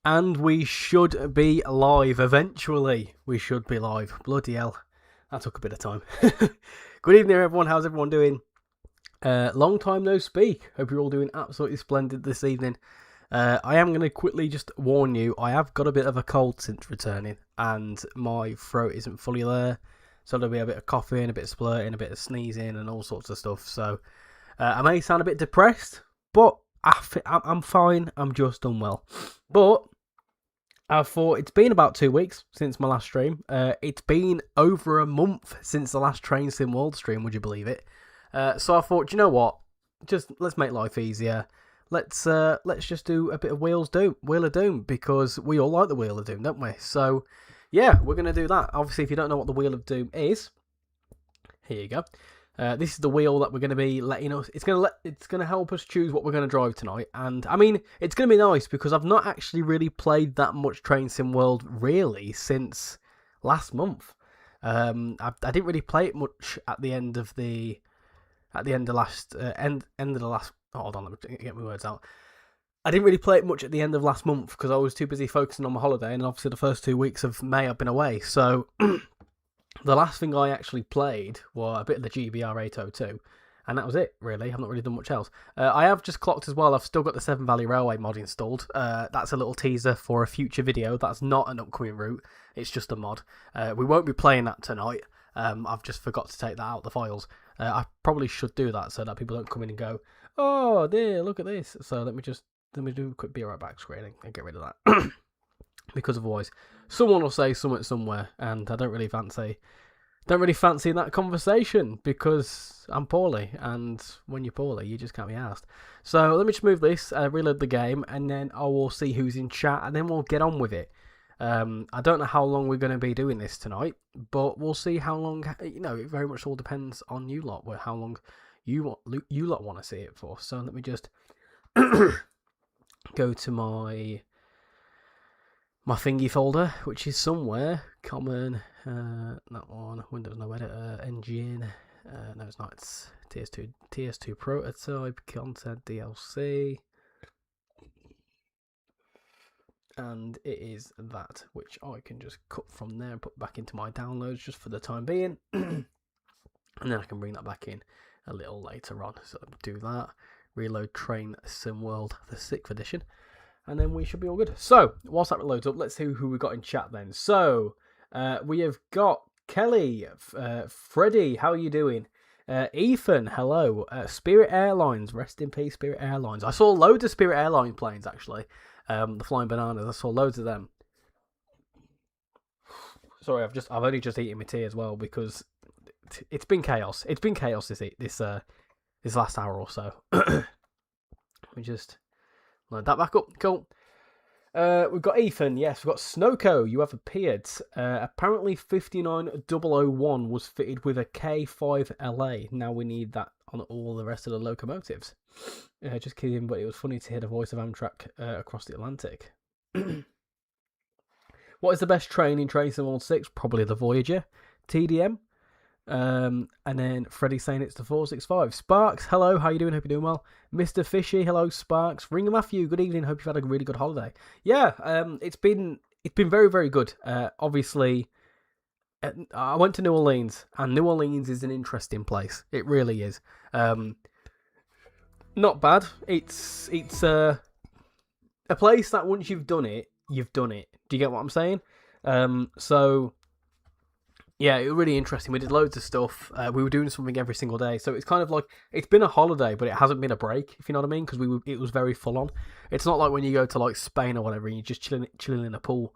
And we should be live eventually. We should be live. Bloody hell. That took a bit of time. Good evening, everyone. How's everyone doing? Long time no speak. Hope you're all doing absolutely splendid this evening. I am going to quickly just warn you, I have got a bit of a cold since returning, and my throat isn't fully there. So there'll be a bit of coughing, a bit of splurting, a bit of sneezing, and all sorts of stuff. So I may sound a bit depressed, but I'm fine. I'm just unwell. But I thought it's been about 2 weeks since my last stream. It's been over a month since the last Train Sim World stream, would you believe it? So I thought, you know what? Just let's make life easier. Let's just do a bit of Wheel of Doom, because we all like the Wheel of Doom, don't we? So yeah, we're gonna do that. Obviously, if you don't know what the Wheel of Doom is, here you go. This is the wheel that we're going to be letting us. It's going to help us choose what we're going to drive tonight. And I mean, it's going to be nice because I've not actually really played that much Train Sim World really since last month. I didn't really play it much at the end of the last. Hold on, let me get my words out. I didn't really play it much at the end of last month because I was too busy focusing on my holiday, and obviously the first 2 weeks of May I've been away. So the last thing I actually played was a bit of the GBR802, and that was it, really. I've not really done much else. I have just clocked as well, I've still got the Severn Valley Railway mod installed. That's a little teaser for a future video. That's not an upcoming route, it's just a mod. We won't be playing that tonight. I've just forgot to take that out of the files. I probably should do that so that people don't come in and go, oh dear, look at this. So let me do a quick be right back screen and get rid of that. Because otherwise someone will say something somewhere, and I don't really fancy that conversation because I'm poorly, and when you're poorly you just can't be asked. So let me just move this, reload the game, and then I will see who's in chat, and then we'll get on with it. I don't know how long we're going to be doing this tonight, but we'll see how long. You know, it very much all depends on you lot, how long you lot want to see it for. So let me just go to my thingy folder, which is somewhere. Common, that one. Windows no editor, engine. No, it's not. It's TS2 prototype, content, DLC. And it is that, which I can just cut from there and put back into my downloads just for the time being. And then I can bring that back in a little later on. So do that. Reload Train Sim World, the 6th edition. And then we should be all good. So, whilst that loads up, let's see who we got in chat then. So, we have got Kelly, Freddie, how are you doing? Ethan, hello. Spirit Airlines, rest in peace, Spirit Airlines. I saw loads of Spirit Airline planes, actually. The Flying Bananas, I saw loads of them. Sorry, I've only just eaten my tea as well because it's been chaos. It's been chaos this last hour or so. Let me just load that back up. Cool. We've got Ethan. Yes, we've got Snowco. You have appeared. Apparently 59001 was fitted with a K5LA. Now we need that on all the rest of the locomotives. Just kidding, but it was funny to hear the voice of Amtrak across the Atlantic. What is the best train in Train Sim World 6? Probably the Voyager TDM. And then Freddie saying it's the 465. Sparks, hello, how you doing? Hope you're doing well. Mr. Fishy, hello. Sparks, Ringer Matthew, good evening. Hope you've had a really good holiday. Yeah, it's been very, very good. Obviously, I went to New Orleans, and New Orleans is an interesting place. It really is. Not bad. It's a place that once you've done it, you've done it. Do you get what I'm saying? So yeah, it was really interesting. We did loads of stuff. We were doing something every single day, so it's kind of like it's been a holiday, but it hasn't been a break, if you know what I mean. Because it was very full on. It's not like when you go to like Spain or whatever, and you're just chilling in a pool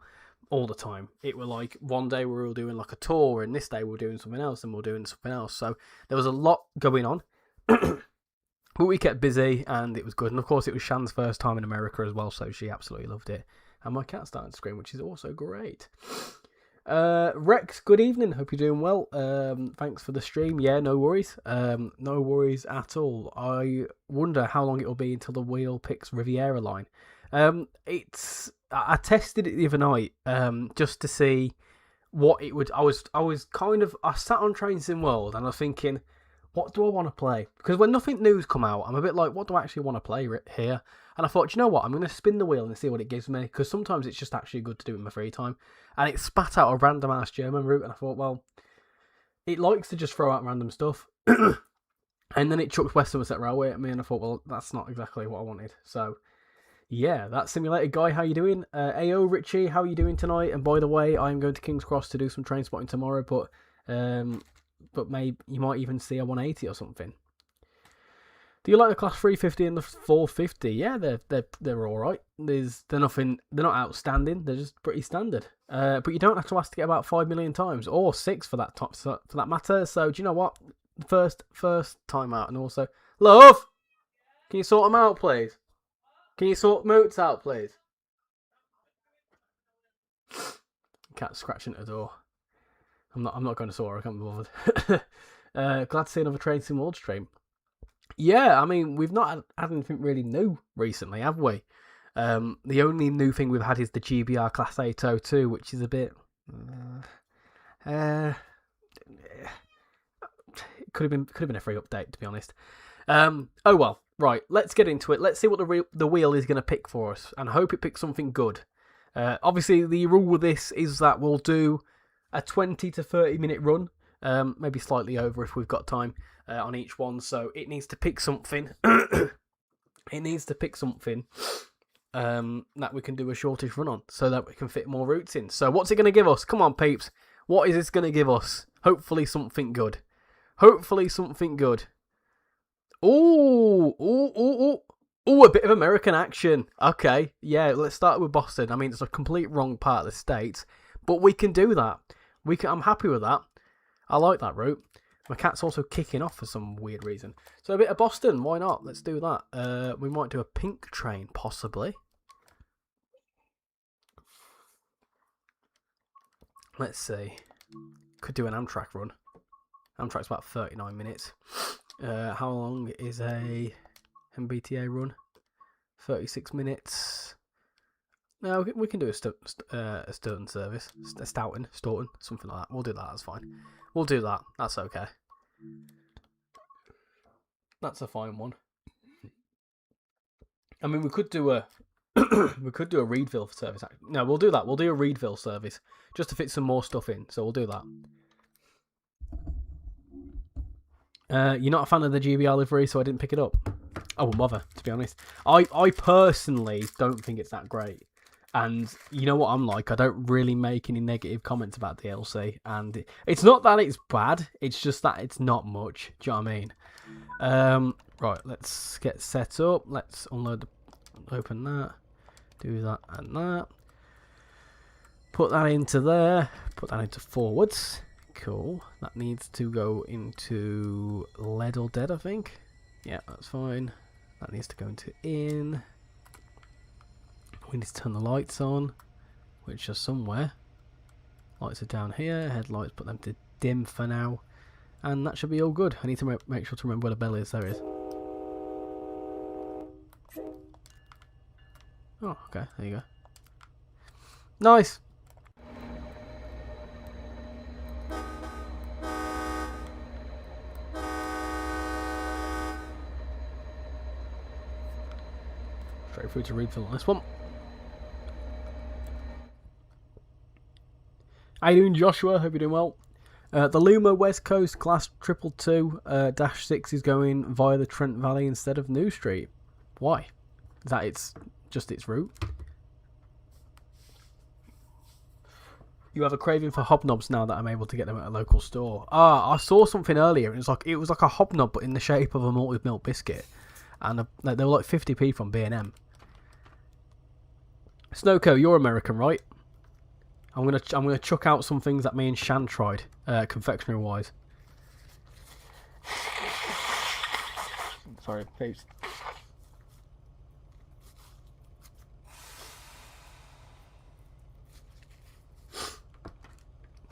all the time. It were like one day we were all doing like a tour, and this day we were doing something else, and we were doing something else. So there was a lot going on. But we kept busy, and it was good. And of course, it was Shan's first time in America as well, so she absolutely loved it. And my cat started to scream, which is also great. Rex, good evening. Hope you're doing well. Thanks for the stream. Yeah, no worries. No worries at all. I wonder how long it'll be until the wheel picks Riviera line. I tested it the other night, just to see what it would. I sat on Train Sim World, and I was thinking, What do I want to play? Because when nothing new's come out, I'm a bit like, what do I actually want to play here? And I thought, you know what? I'm going to spin the wheel and see what it gives me. Because sometimes it's just actually good to do in my free time. And it spat out a random ass German route. And I thought, well, it likes to just throw out random stuff. And then it chucked West Somerset Railway at me. And I thought, well, that's not exactly what I wanted. So, yeah, that's Simulated Guy. How you doing? AO Richie, how are you doing tonight? And by the way, I'm going to King's Cross to do some train spotting tomorrow. But maybe you might even see a 180 or something. Do you like the Class 350 and the 450? Yeah, they're all right. They're not outstanding. They're just pretty standard. But you don't have to ask to get about 5 million times or 6 for that matter. So do you know what? First time out, and also love. Can you sort them out, please? Can you sort moots out, please? Cat scratching at the door. I'm not going to sort her. I can't be bothered. Glad to see another Train Sim World stream. Yeah, I mean, we've not had anything really new recently, have we? The only new thing we've had is the GBR Class 802, which is a bit... it could have been a free update, to be honest. Oh well, right, let's get into it. Let's see what the wheel is going to pick for us, and I hope it picks something good. Obviously, the rule with this is that we'll do a 20 to 30 minute run, maybe slightly over if we've got time on each one. So it needs to pick something. It needs to pick something that we can do a shortish run on, so that we can fit more routes in. So what's it going to give us? Come on, peeps. What is this going to give us? Hopefully something good. Hopefully something good. Ooh, a bit of American action. Okay, yeah, let's start with Boston. I mean, it's a complete wrong part of the state, but we can do that. I'm happy with that. I like that route. My cat's also kicking off for some weird reason. So a bit of Boston, why not? Let's do that. We might do a pink train, possibly. Let's see. Could do an Amtrak run. Amtrak's about 39 minutes. How long is a MBTA run? 36 minutes. No, we can do a Sturton service. A Stoughton, something like that. We'll do that, that's fine. We'll do that, that's okay. That's a fine one. I mean, we could do a Reedville service. No, we'll do that. We'll do a Reedville service just to fit some more stuff in. So we'll do that. You're not a fan of the GBR livery, so I didn't pick it up. I wouldn't bother, to be honest. I personally don't think it's that great. And you know what I'm like, I don't really make any negative comments about the DLC. And it's not that it's bad, it's just that it's not much. Do you know what I mean? Right, let's get set up. Let's open that. Do that and that. Put that into there. Put that into forwards. Cool. That needs to go into lead or dead, I think. Yeah, that's fine. That needs to go into in. We need to turn the lights on, which are somewhere. Lights are down here. Headlights, put them to dim for now. And that should be all good. I need to make sure to remember where the bell is. There it is. Oh, okay. There you go. Nice. Straight through to Reedville on this one. How you doing, Joshua? Hope you're doing well. The Luma West Coast Class 222-6 is going via the Trent Valley instead of New Street. Why? Is that its route? You have a craving for hobnobs now that I'm able to get them at a local store. I saw something earlier. It was like a hobnob, but in the shape of a malted milk biscuit, and they were like 50p from B&M. Snowco, you're American, right? I'm gonna chuck out some things that me and Shan tried, confectionery wise. Sorry, peeps.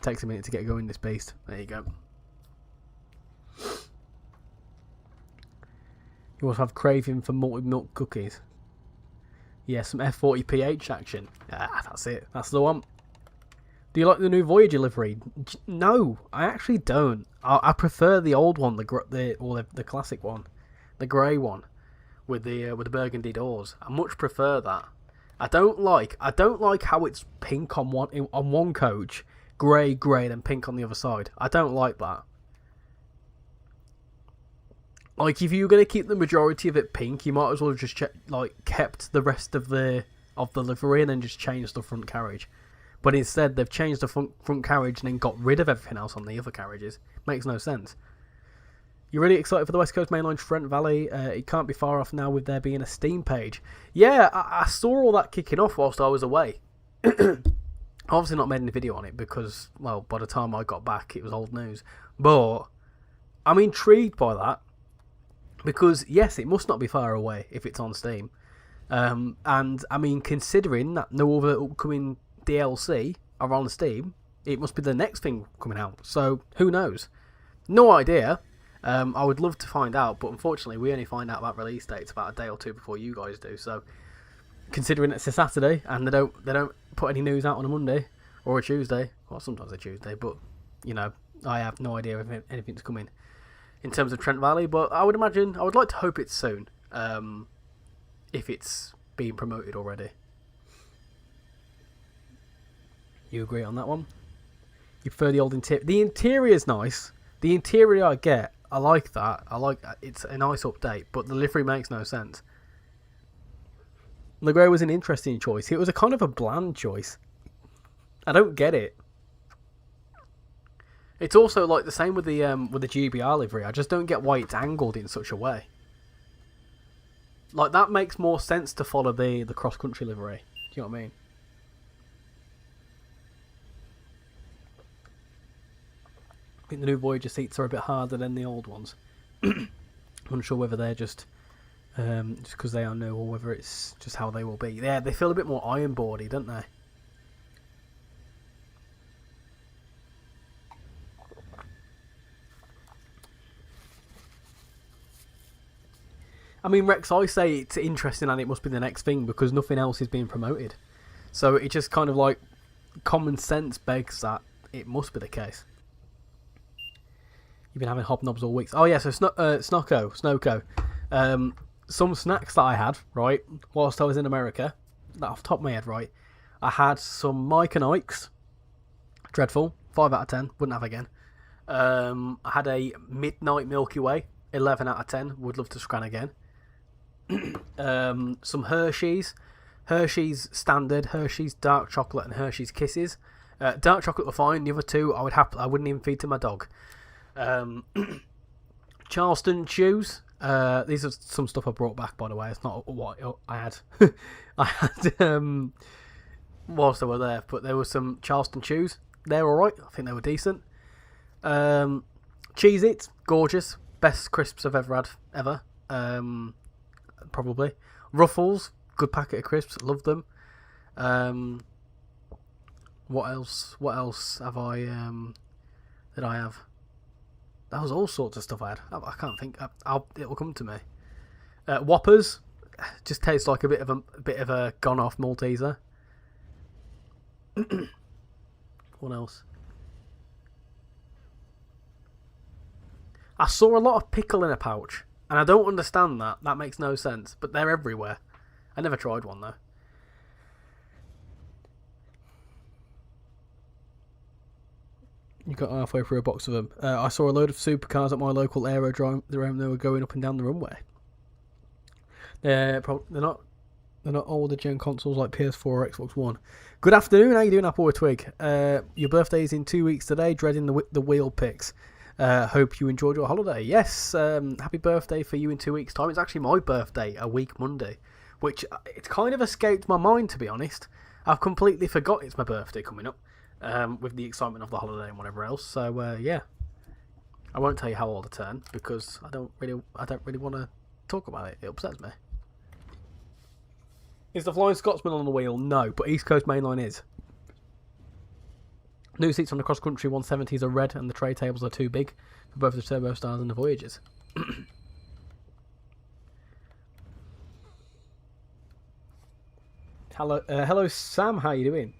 Takes a minute to get going, this beast. There you go. You also have craving for malted milk cookies. Yeah, some F40PH action. Ah, that's it. That's the one. Do you like the new Voyager livery? No, I actually don't. I prefer the old one, the classic one, the grey one with the burgundy doors. I much prefer that. I don't like how it's pink on one coach, grey, then pink on the other side. I don't like that. Like, if you're gonna keep the majority of it pink, you might as well just kept the rest of the livery and then just changed the front carriage. But instead, they've changed the front carriage and then got rid of everything else on the other carriages. Makes no sense. You're really excited for the West Coast Main Line Trent Valley. It can't be far off now with there being a Steam page. Yeah, I saw all that kicking off whilst I was away. Obviously not made any video on it because, well, by the time I got back, it was old news. But I'm intrigued by that because, yes, it must not be far away if it's on Steam. And, I mean, considering that no other upcoming DLC are on Steam, it must be the next thing coming out. So, who knows? No idea. I would love to find out, but unfortunately we only find out about release dates about a day or two before you guys do. So, considering it's a Saturday and they don't put any news out on a Monday or a Tuesday, well, sometimes a Tuesday, but you know, I have no idea if anything's coming in terms of Trent Valley. But I would like to hope it's soon, if it's being promoted already. You agree on that one? You prefer the old interior? The interior is nice. The interior I like that. It's a nice update, but the livery makes no sense. The grey was an interesting choice. It was a kind of a bland choice. I don't get it. It's also like the same with the GBR livery. I just don't get why it's angled in such a way. Like, that makes more sense to follow the cross country livery. Do you know what I mean? I think the new Voyager seats are a bit harder than the old ones. I'm unsure whether they're just because they are new or whether it's just how they will be. Yeah, they feel a bit more iron-boardy, don't they? I mean, Rex, I say it's interesting and it must be the next thing because nothing else is being promoted. So it just kind of like common sense begs that it must be the case. You've been having hobnobs all week. Oh yeah, so Snoko. Some snacks that I had, right, whilst I was in America, that off the top of my head, right, I had some Mike and Ike's. Dreadful. 5 out of 10. Wouldn't have again. I had a Midnight Milky Way. 11 out of 10. Would love to scan again. Some Hershey's. Hershey's Standard, Hershey's Dark Chocolate, and Hershey's Kisses. Dark Chocolate were fine. The other two, I wouldn't even feed to my dog. Charleston Chews. These are some stuff I brought back, by the way. It's not what I had. I had whilst they were there, but there were some Charleston Chews. They're alright. I think they were decent. Cheez-Its, gorgeous. Best crisps I've ever had, probably. Ruffles, good packet of crisps. Love them. What else have I? Did I have? That was all sorts of stuff I had. I can't think. It will come to me. Whoppers just tastes like a bit of a gone off Malteser. What else? I saw a lot of pickle in a pouch, and I don't understand that. That makes no sense, but they're everywhere. I never tried one though. You got halfway through a box of them. I saw a load of supercars at my local aerodrome. They were going up and down the runway. They're not older gen consoles like PS4 or Xbox One. Good afternoon. How you doing, Apple or Twig? Your birthday is in 2 weeks today. Dreading the wheel picks. Hope you enjoyed your holiday. Yes. Happy birthday for you in 2 weeks' time. It's actually my birthday a week Monday, which it's kind of escaped my mind, to be honest. I've completely forgot it's my birthday coming up. With the excitement of the holiday and whatever else. So yeah, I won't tell you how old I turn because I don't really want to talk about it. It upsets me. Is the Flying Scotsman on the wheel? No, but East Coast Mainline is. New seats on the cross country 170s are red, and the tray tables are too big for both the Turbo Stars and the Voyagers. Hello, Sam. How you doing?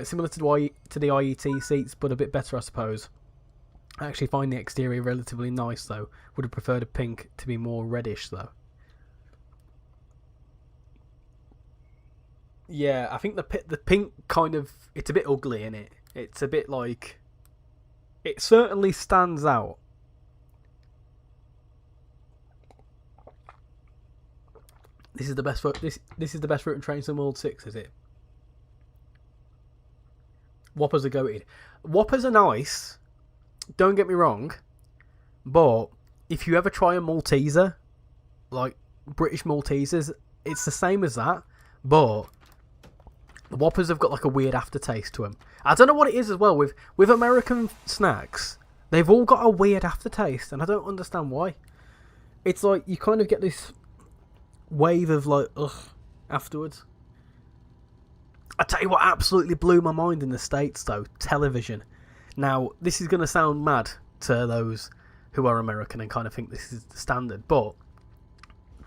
Similar to the IET seats, but a bit better, I suppose. I actually find the exterior relatively nice, though. Would have preferred a pink to be more reddish, though. Yeah, I think the pink kind of... It's a bit ugly, in it. It's a bit like... It certainly stands out. This is the best this is the best route and train in World 6, is it? Whoppers are goated. Whoppers are nice. Don't get me wrong. But if you ever try a Malteser, like British Maltesers, it's the same as that. But the Whoppers have got like a weird aftertaste to them. I don't know what it is as well. With American snacks, they've all got a weird aftertaste. And I don't understand why. It's like you kind of get this... wave of like ugh afterwards. I tell you what absolutely blew my mind in the States though, television. Now this is going to sound mad to those who are American and kind of think this is the standard, but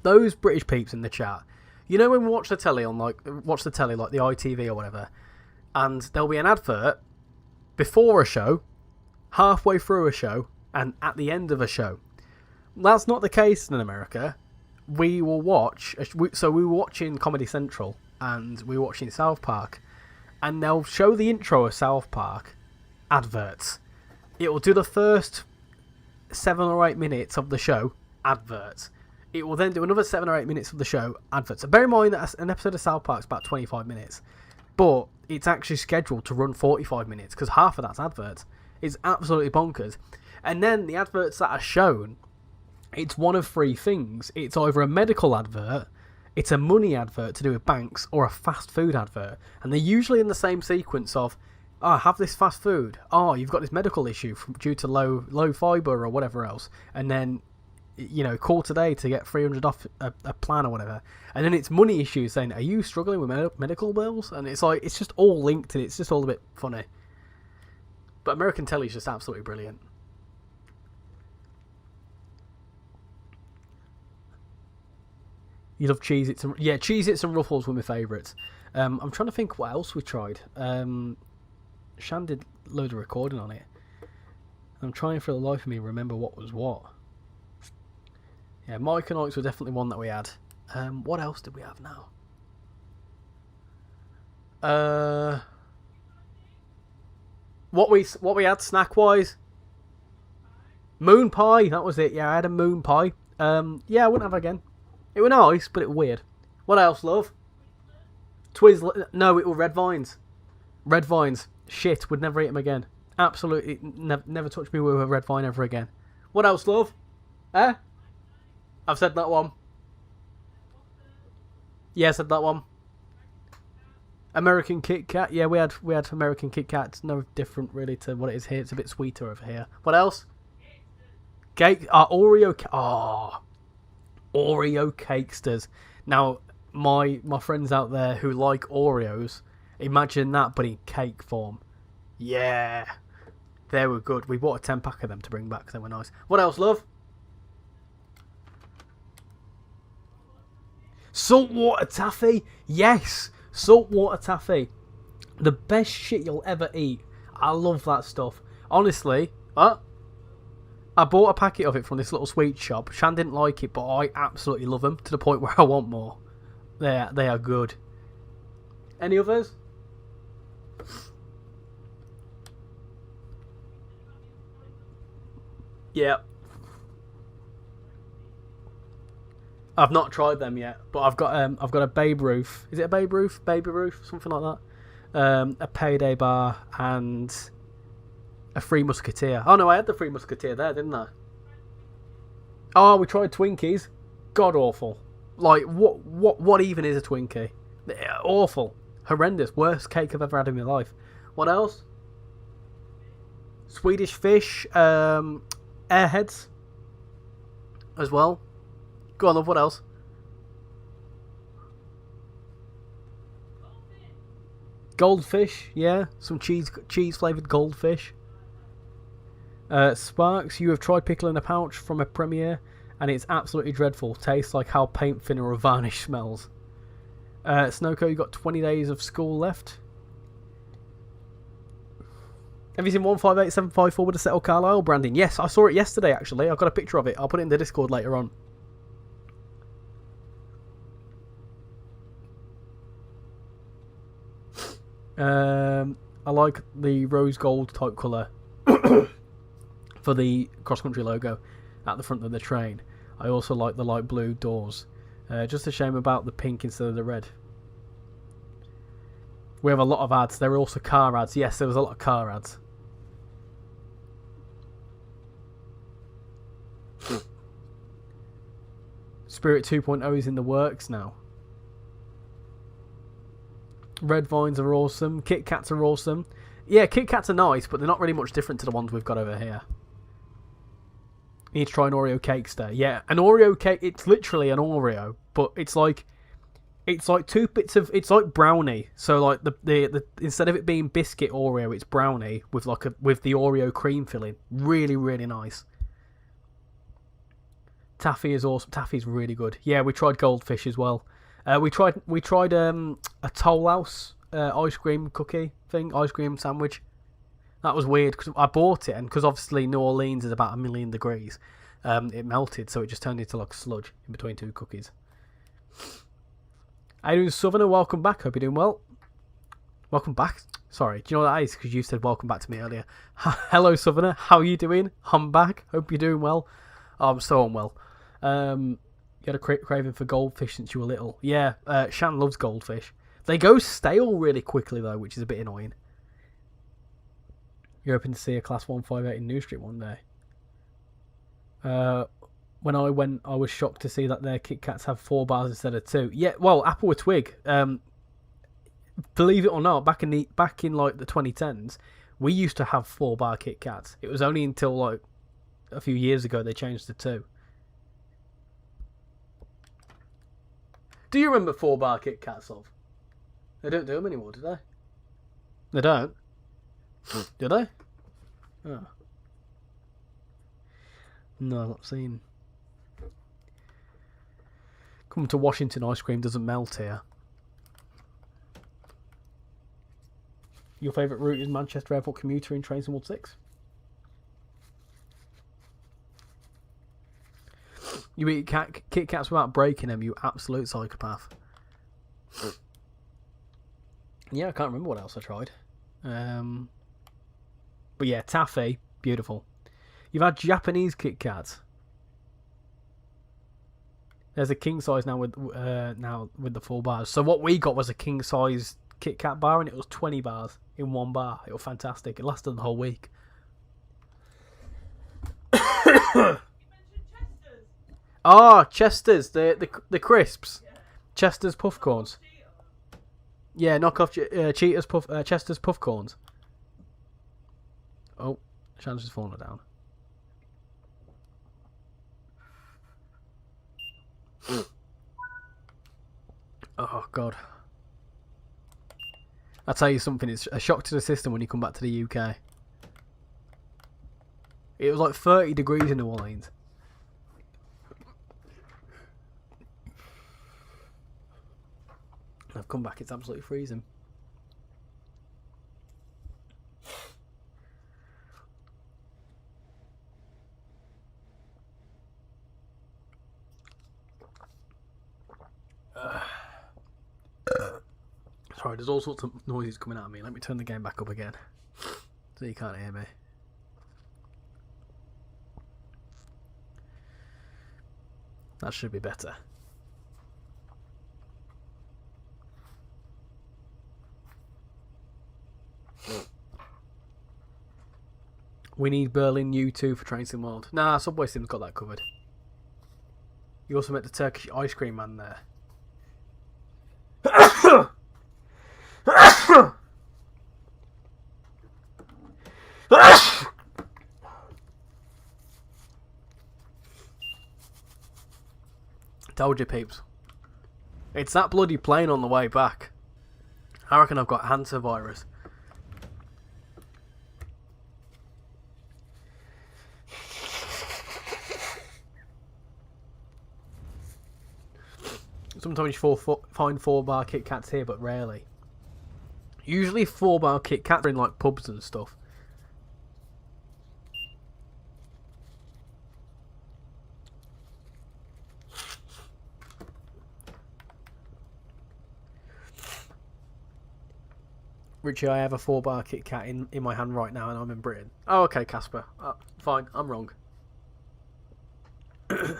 those British peeps in the chat, you know when we watch the telly like the ITV or whatever, and there'll be an advert before a show, halfway through a show, and at the end of a show. That's not the case in America. We will watch... So we were watching Comedy Central and we were watching South Park, and they'll show the intro of South Park adverts. It will do the first 7 or 8 minutes of the show, adverts. It will then do another 7 or 8 minutes of the show, adverts. So bear in mind that an episode of South Park is about 25 minutes, but it's actually scheduled to run 45 minutes because half of that's adverts. It's absolutely bonkers. And then the adverts that are shown... It's one of 3 things. It's either a medical advert, it's a money advert to do with banks, or a fast food advert. And they're usually in the same sequence of, have this fast food. You've got this medical issue due to low fibre or whatever else. And then, call today to get 300 off a plan or whatever. And then it's money issues saying, are you struggling with medical bills? And it's like, it's just all linked and it's just all a bit funny. But American telly is just absolutely brilliant. You love Cheez-Its and... Yeah, Cheez-Its and Ruffles were my favourites. I'm trying to think what else we tried. Shan did loads of recording on it. I'm trying for the life of me remember what was what. Yeah, Mike and Ike's were definitely one that we had. What else did we have now? What we had snack-wise? Moon pie, that was it. Yeah, I had a moon pie. Yeah, I wouldn't have again. It was nice, but it was weird. What else, love? Twizzlers. No, it were Red Vines. Red Vines. Shit, would never eat them again. Absolutely, never touch me with a red vine ever again. What else, love? Eh? I've said that one. Yeah, I said that one. American Kit Kat. Yeah, we had American Kit Kats. No different really to what it is here. It's a bit sweeter over here. What else? Cake. Oreo. Oreo cakesters. Now, my friends out there who like Oreos, imagine that, but in cake form. Yeah, they were good. We bought a 10-pack of them to bring back because they were nice. What else, love? Saltwater taffy. Yes, saltwater taffy. The best shit you'll ever eat. I love that stuff. Honestly, I bought a packet of it from this little sweet shop. Shan didn't like it, but I absolutely love them to the point where I want more. They are good. Any others? Yeah. I've not tried them yet, but I've got a Babe Ruth. Is it a Babe Ruth? Baby Ruth? Something like that. A Payday bar and a Three Musketeer. Oh no, I had the Three Musketeer there, didn't I? Oh, we tried Twinkies. God awful. Like what even is a Twinkie? Awful. Horrendous. Worst cake I've ever had in my life. What else? Swedish fish. Airheads. As well. Go on, love. What else? Goldfish. Yeah. Some cheese flavoured goldfish. Sparks, you have tried pickle in a pouch from a premiere, and it's absolutely dreadful. Tastes like how paint thinner or varnish smells. Snowco, you got 20 days of school left. Have you seen 158754 with a Settle Carlisle branding? Yes, I saw it yesterday actually. I've got a picture of it. I'll put it in the Discord later on. I like the rose gold type colour for the cross-country logo at the front of the train. I also like the light blue doors. Just a shame about the pink instead of the red. We have a lot of ads. There are also car ads. Yes, there was a lot of car ads. Spirit 2.0 is in the works now. Red Vines are awesome. Kit Kats are awesome. Yeah, Kit Kats are nice, but they're not really much different to the ones we've got over here. You need to try an Oreo cake stay. Yeah, an Oreo cake, it's literally an Oreo, but it's like two bits of, it's like brownie. So like the instead of it being biscuit Oreo, it's brownie with with the Oreo cream filling. Really, really nice. Taffy is awesome. Taffy's really good. Yeah, we tried goldfish as well. We tried a Toll House ice cream cookie thing, ice cream sandwich. That was weird because I bought it, and because obviously New Orleans is about 1,000,000 degrees, it melted, so it just turned into like sludge in between two cookies. How you doing, Southerner? Welcome back. Hope you're doing well. Welcome back. Sorry, do you know what that is? Because you said welcome back to me earlier. Hello, Southerner. How are you doing? I'm back. Hope you're doing well. Oh, I'm so unwell. You had a craving for goldfish since you were little. Yeah, Shan loves goldfish. They go stale really quickly though, which is a bit annoying. You're hoping to see a Class 158 in New Street one day. When I went, I was shocked to see that their Kit Kats have 4 bars instead of 2. Yeah, well, Apple with Twig. Believe it or not, back in like the 2010s, we used to have 4-bar Kit Kats. It was only until like a few years ago they changed to 2. Do you remember 4-bar Kit Kats, of? They don't do them anymore, do they? They don't? Do they? Oh. No, I've not seen. Come to Washington, ice cream doesn't melt here. Your favourite route is Manchester Airport commuter in Trains and World 6? You eat Kit Kats without breaking them, you absolute psychopath. Yeah, I can't remember what else I tried. But yeah, taffy, beautiful. You've had Japanese Kit Kats. There's a king size now with the 4 bars. So what we got was a king size Kit Kat bar, and it was 20 bars in 1 bar. It was fantastic. It lasted the whole week. Ah, Chester's, the crisps. Yeah. Chester's puff corns. Yeah, knock off Chester's puff corns. Oh, Shan's just falling down. Oh God. I'll tell you something, it's a shock to the system when you come back to the UK. It was like 30 degrees in New Orleans. I've come back, it's absolutely freezing. Sorry, there's all sorts of noises coming out of me. Let me turn the game back up again so you can't hear me. That should be better. We need Berlin U2 for Train Sim World. Nah, Subway Sim's got that covered. You also met the Turkish ice cream man there. Told you, peeps. It's that bloody plane on the way back. I reckon I've got Hansa virus. Sometimes you find 4-bar Kit Kats here, but rarely. Usually 4-bar Kit Kats are in like pubs and stuff. Richie, I have a 4-bar Kit Kat in my hand right now, and I'm in Britain. Oh, okay, Casper. Fine, I'm wrong. You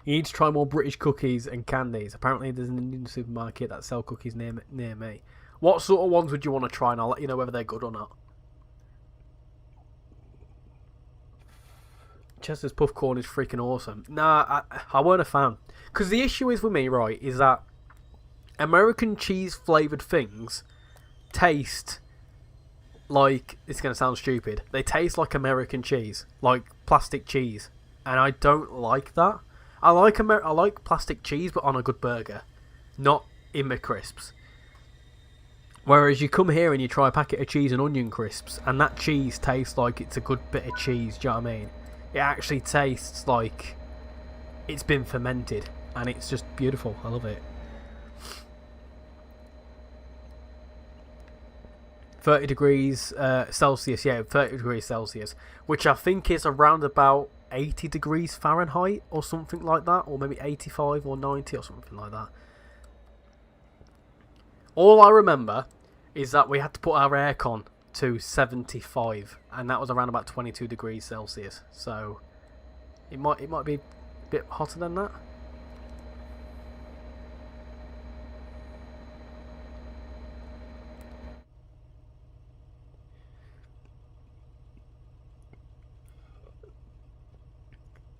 need to try more British cookies and candies. Apparently, there's an Indian supermarket that sell cookies near me. What sort of ones would you want to try, and I'll let you know whether they're good or not. Chester's puff corn is freaking awesome. Nah, I weren't a fan. Because the issue is with me, right, is that American cheese flavoured things taste like, it's going to sound stupid, they taste like American cheese, like plastic cheese, and I don't like that. I like plastic cheese, but on a good burger, not in my crisps. Whereas you come here and you try a packet of cheese and onion crisps, and that cheese tastes like it's a good bit of cheese. Do you know what I mean? It actually tastes like it's been fermented, and it's just beautiful. I love it. 30 degrees Celsius, yeah, 30 degrees Celsius, which I think is around about 80 degrees Fahrenheit or something like that, or maybe 85 or 90 or something like that. All I remember is that we had to put our aircon to 75, and that was around about 22 degrees Celsius. So it might be a bit hotter than that.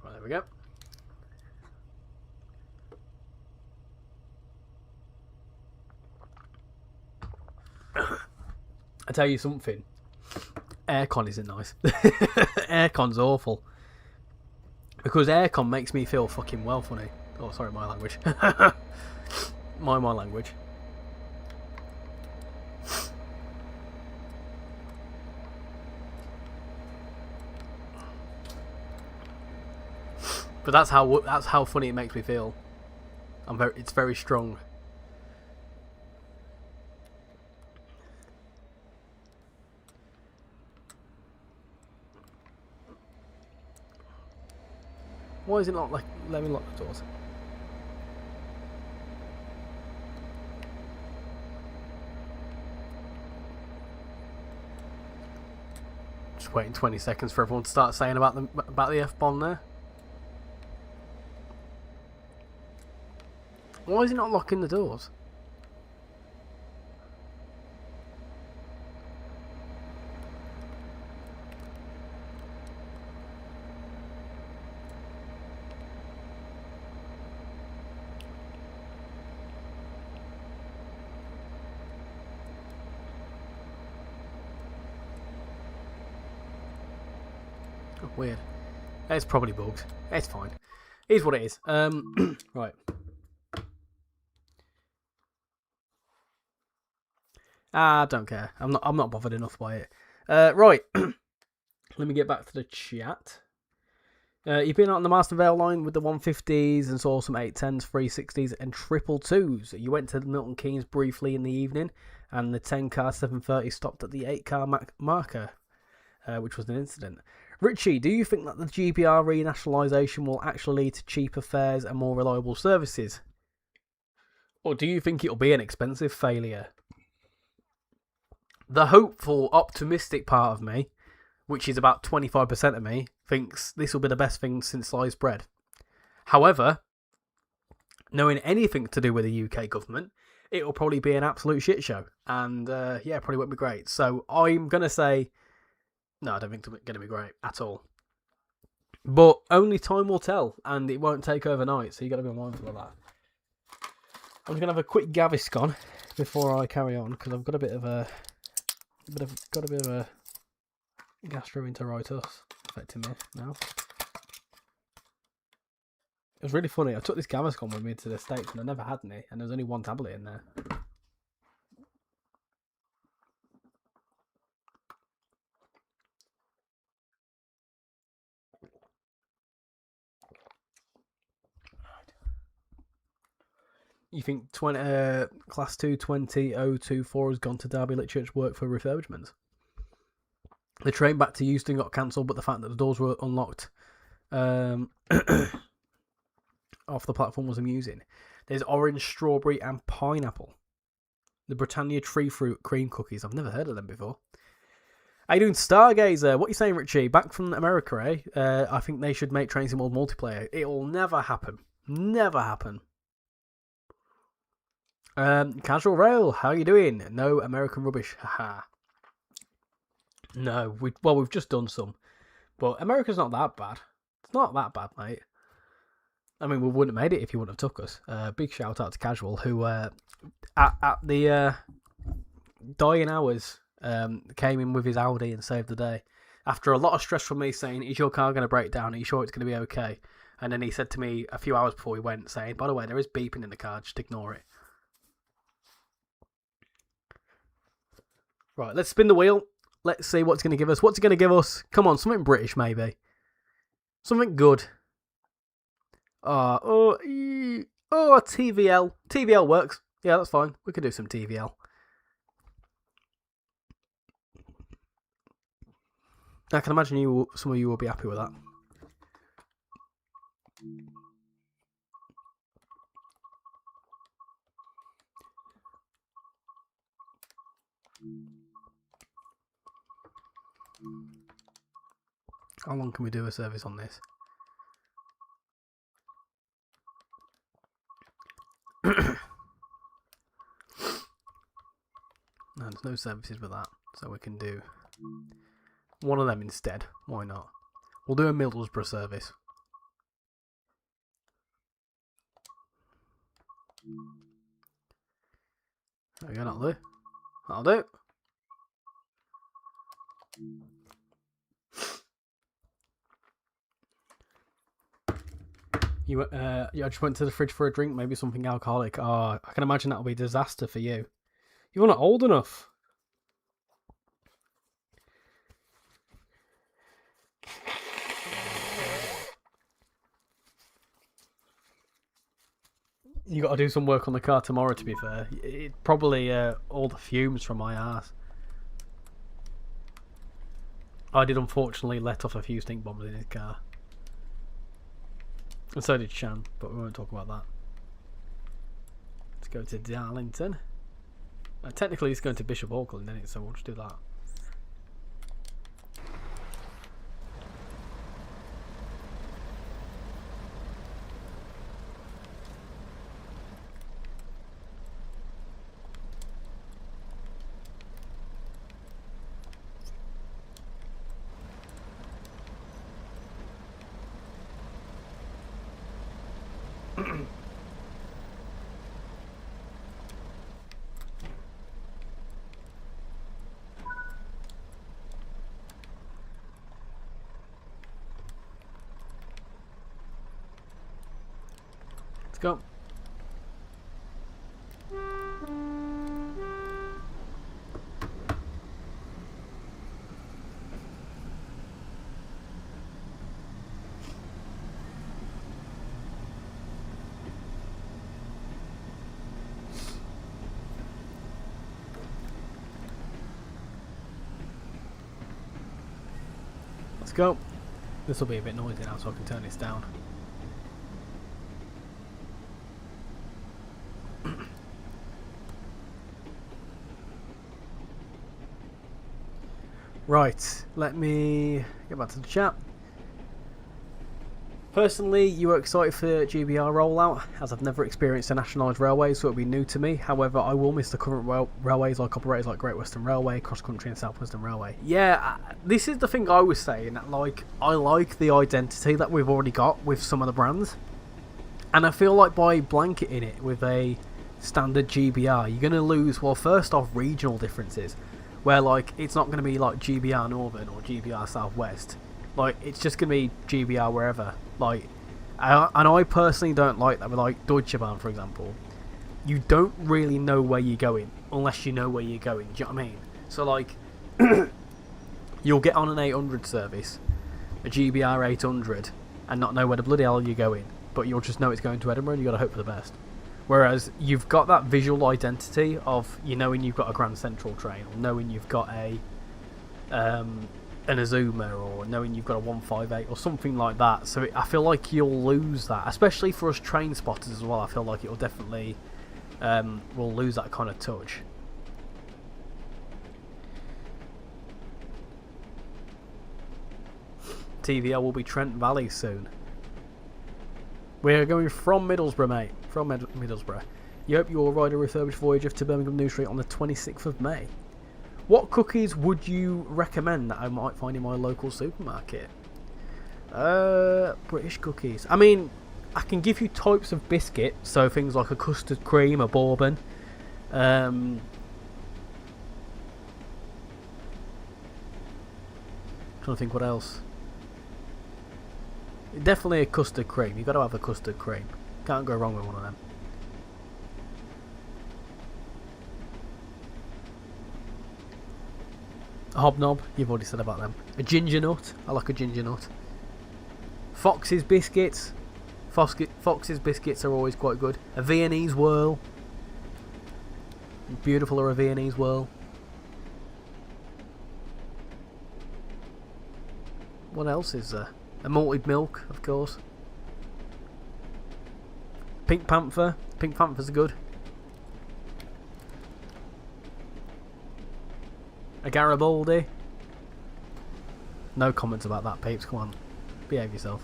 Right, there we go. I tell you something, aircon isn't nice. Aircon's awful. Because aircon makes me feel fucking well funny. Oh, sorry, my language. my language. But that's how funny it makes me feel. It's very strong. Why is it not like, let me lock the doors? Just waiting 20 seconds for everyone to start saying about the F-bomb there. Why is he not locking the doors? Oh, weird. It's probably bugs. It's fine. It is what it is. Right. I don't care. I'm not bothered enough by it. Right. Let me get back to the chat. You've been on the Master Vale line with the 150s and saw some 810s, 360s, and 222s. You went to Milton Keynes briefly in the evening, and the 10-car 730 stopped at the 8-car marker, which was an incident. Richie, do you think that the GBR renationalisation will actually lead to cheaper fares and more reliable services? Or do you think it'll be an expensive failure? The hopeful, optimistic part of me, which is about 25% of me, thinks this will be the best thing since sliced bread. However, knowing anything to do with the UK government, it will probably be an absolute shit show. And yeah, probably won't be great. So I'm going to say, no, I don't think it's going to be great at all. But only time will tell, and it won't take overnight, so you've got to be mindful of that. I'm just going to have a quick Gaviscon before I carry on, because I've got a bit of a gastroenteritis affecting me now. It was really funny. I took this Gaviscon with me to the States and I never had any, and there was only one tablet in there. You think Class 2 20024 has gone to Derby Litchurch work for refurbishments? The train back to Euston got cancelled, but the fact that the doors were unlocked off the platform was amusing. There's orange, strawberry, and pineapple. The Britannia Tree Fruit Cream Cookies. I've never heard of them before. How you doing, Stargazer? What are you saying, Richie? Back from America, eh? I think they should make Train Sim World multiplayer. It'll never happen. Never happen. Casual Rail, how you doing? No American rubbish. Haha. No, we've just done some. But America's not that bad. It's not that bad, mate. I mean, we wouldn't have made it if you wouldn't have took us. Big shout out to Casual, who at the dying hours came in with his Audi and saved the day. After a lot of stress from me saying, is your car going to break down? Are you sure it's going to be okay? And then he said to me a few hours before we went, saying, by the way, there is beeping in the car, just ignore it. Right, let's spin the wheel. Let's see what's going to give us. What's it going to give us? Come on, something British, maybe. Something good. TVL. TVL works. Yeah, that's fine. We could do some TVL. I can imagine some of you will be happy with that. How long can we do a service on this? No, there's no services with that, so we can do one of them instead. Why not? We'll do a Middlesbrough service. There we go, that'll do. That'll do. I just went to the fridge for a drink, maybe something alcoholic. Oh, I can imagine that'll be a disaster for you. You're not old enough. You got to do some work on the car tomorrow, to be fair. It probably all the fumes from my ass. I did unfortunately let off a few stink bombs in his car. And so did Shan, but we won't talk about that. Let's go to Darlington. Technically it's going to Bishop Auckland, isn't it? So we'll just do that. Let's go. Let's go. This will be a bit noisy now, so I can turn this down. Right, let me get back to the chat. Personally, you were excited for the GBR rollout, as I've never experienced a nationalised railway, so it'll be new to me. However, I will miss the current railways, like operators like Great Western Railway, Cross Country and South Western Railway. Yeah, this is the thing I was saying, that like, I like the identity that we've already got with some of the brands. And I feel like by blanketing it with a standard GBR, you're going to lose, well, first off, regional differences. Where, like, it's not going to be like GBR Northern or GBR Southwest. Like, it's just going to be GBR wherever. Like, and I personally don't like that with, like, Deutsche Bahn, for example. You don't really know where you're going unless you know where you're going. Do you know what I mean? So, like, you'll get on an 800 service, a GBR 800, and not know where the bloody hell you're going. But you'll just know it's going to Edinburgh and you've got to hope for the best. Whereas you've got that visual identity of you knowing you've got a Grand Central train, or knowing you've got a an Azuma, or knowing you've got a 158 or something like that. So I feel like you'll lose that, especially for us train spotters as well. I feel like it'll definitely will lose that kind of touch. TVL will be Trent Valley soon. We're going from Middlesbrough, mate. From Middlesbrough. You hope you'll ride a refurbished Voyager to Birmingham New Street on the 26th of May. What cookies would you recommend that I might find in my local supermarket? British cookies. I mean, I can give you types of biscuit, so things like a custard cream, a bourbon. Trying to think what else. Definitely a custard cream. You've got to have a custard cream. Can't go wrong with one of them. A hobnob, you've already said about them. A ginger nut, I like a ginger nut. Fox's biscuits. Fox's biscuits are always quite good. A Viennese whirl. Beautiful, or a Viennese whirl. What else is there? A malted milk, of course. Pink Panther. Pink Panthers are good. A Garibaldi. No comments about that, peeps. Come on. Behave yourself.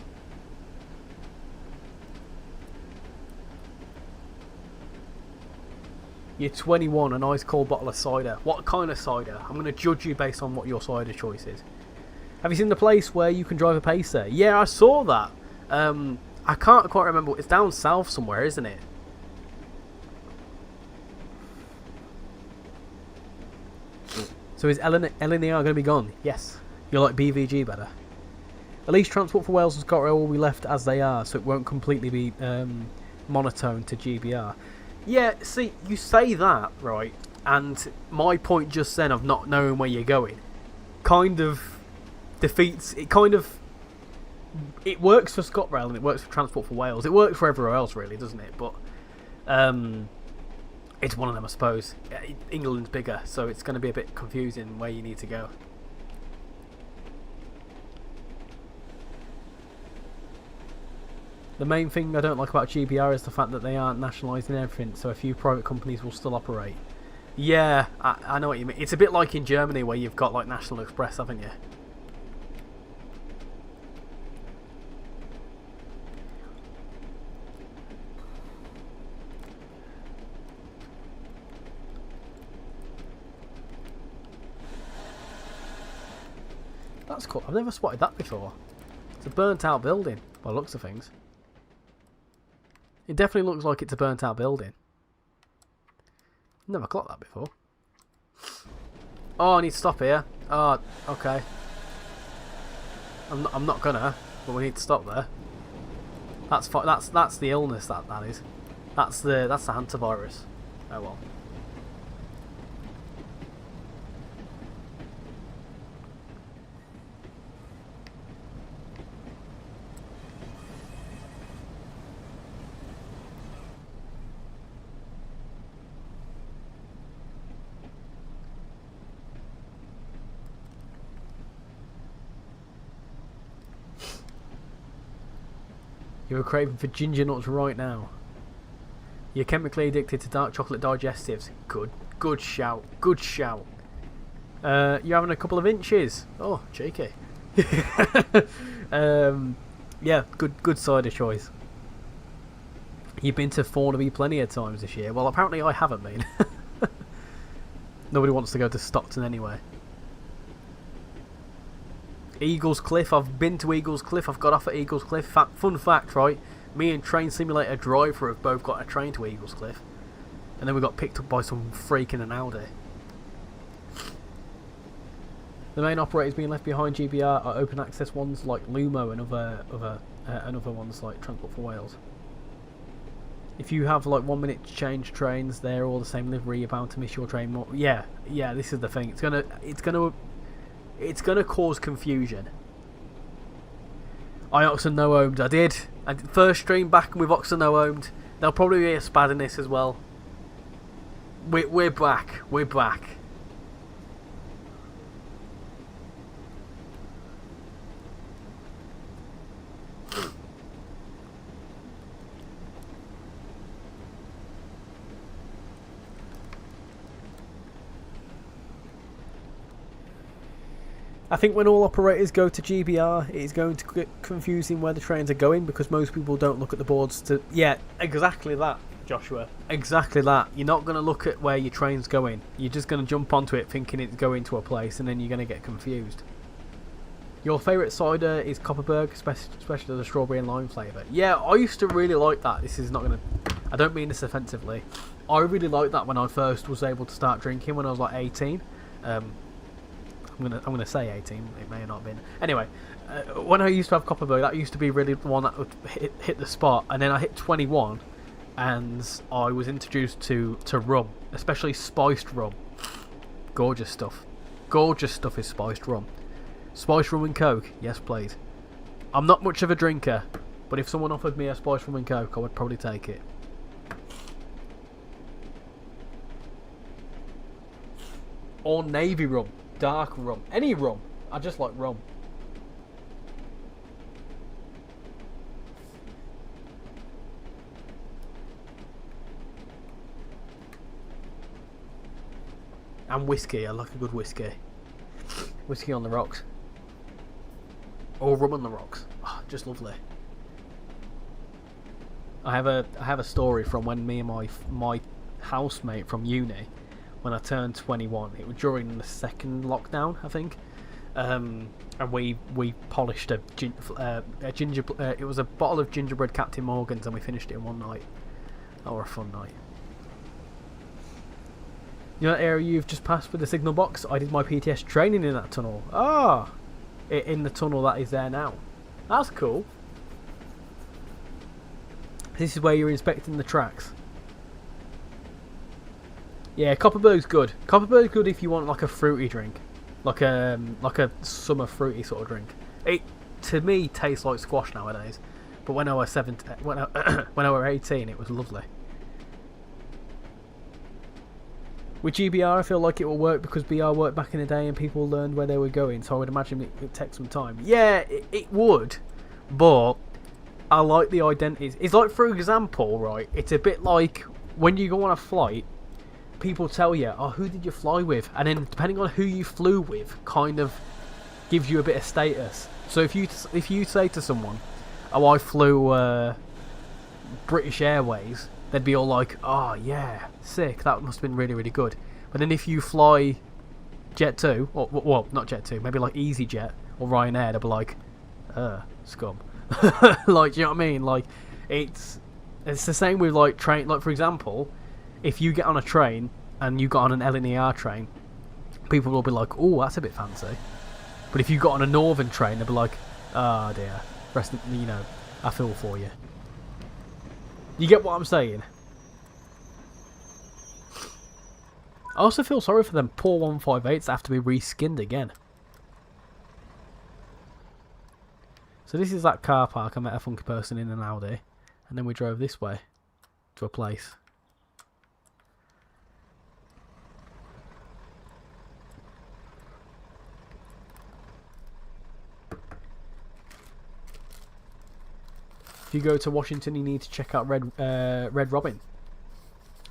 You're 21, a nice cold bottle of cider. What kind of cider? I'm going to judge you based on what your cider choice is. Have you seen the place where you can drive a pacer? Yeah, I saw that. I can't quite remember. It's down south somewhere, isn't it? So is LNR going to be gone? Yes. You like BVG better? At least Transport for Wales and ScotRail will be left as they are, so it won't completely be monotone to GBR. Yeah, see, you say that, right, and my point just then of not knowing where you're going kind of defeats... It works for ScotRail and it works for Transport for Wales. It works for everywhere else, really, doesn't it? But it's one of them, I suppose. England's bigger, so it's going to be a bit confusing where you need to go. The main thing I don't like about GBR is the fact that they aren't nationalising everything, so a few private companies will still operate. Yeah, I know what you mean. It's a bit like in Germany where you've got like National Express, haven't you? That's cool. I've never spotted that before. It's a burnt out building by the looks of things. It definitely looks like it's a burnt out building. Never clocked that before. Oh, I need to stop here. Oh, okay. I'm not gonna, but we need to stop there. That's the illness that is. That's the hantavirus. Oh well. You're craving for ginger nuts right now. You're chemically addicted to dark chocolate digestives. Good shout. Good shout. You're having a couple of inches. Oh, cheeky. Yeah, good cider choice. You've been to Thornaby plenty of times this year. Well, apparently I haven't been. Nobody wants to go to Stockton anyway. Eagles Cliff. I've been to Eagles Cliff. I've got off at Eagles Cliff. Fun fact, right? Me and Train Simulator Driver have both got a train to Eagles Cliff. And then we got picked up by some freak in an Audi. The main operators being left behind GBR are open access ones like Lumo and other ones like Transport for Wales. If you have like 1 minute change trains, they're all the same livery. You're bound to miss your train more. Yeah. This is the thing. It's gonna cause confusion. I Oxen no ohmed. I did. First stream back with Oxen no ohmed. There'll probably be a spad in this as well. We're back. We're back. I think when all operators go to GBR, it's going to get confusing where the trains are going because most people don't look at the boards to... Yeah, exactly that, Joshua. Exactly that. You're not going to look at where your train's going. You're just going to jump onto it thinking it's going to a place, and then you're going to get confused. Your favourite cider is Copperberg, especially the strawberry and lime flavour. Yeah, I used to really like that. This is not going to... I don't mean this offensively. I really liked that when I first was able to start drinking when I was like 18. I'm gonna say 18. It may have not been. Anyway, when I used to have Copperberg, that used to be really the one that would hit the spot. And then I hit 21, and I was introduced to rum, especially spiced rum. Gorgeous stuff. Gorgeous stuff is spiced rum. Spiced rum and Coke, yes please. I'm not much of a drinker, but if someone offered me a spiced rum and Coke, I would probably take it. Or navy rum. Dark rum. Any rum. I just like rum. And whiskey. I like a good whiskey. Whiskey on the rocks. Or rum on the rocks. Oh, just lovely. I have a story from when me and my housemate from uni, when I turned 21, it was during the second lockdown, I think, and we polished a ginger. It was a bottle of gingerbread Captain Morgan's, and we finished it in one night. That was a fun night. You know that area you've just passed with the signal box? I did my PTS training in that tunnel. Ah, in the tunnel that is there now. That's cool. This is where you're inspecting the tracks. Yeah, Copperberg's good. Copperberg's good if you want like a fruity drink, like a summer fruity sort of drink. It to me tastes like squash nowadays, but when I was 17, when I was 18, it was lovely. With GBR, I feel like it will work because BR worked back in the day and people learned where they were going, so I would imagine it would take some time. Yeah, it would, but I like the identities. It's like, for example, right, it's a bit like when you go on a flight, people tell you, oh, who did you fly with? And then depending on who you flew with, kind of gives you a bit of status. So if you say to someone, oh, I flew British Airways, they'd be all like, oh yeah, sick, that must have been really, really good. But then if you fly Jet2, or well, not Jet2, maybe like EasyJet or Ryanair, they'll be like, scum. Like, do you know what I mean? Like, it's the same with like train. Like, for example, if you get on a train and you got on an LNER train, people will be like, oh, that's a bit fancy. But if you got on a Northern train, they'll be like, oh dear, you know, I feel for you. You get what I'm saying? I also feel sorry for them poor 158s that have to be reskinned again. So this is that car park. I met a funky person in an Audi, and then we drove this way to a place. If you go to Washington, you need to check out Red Robin.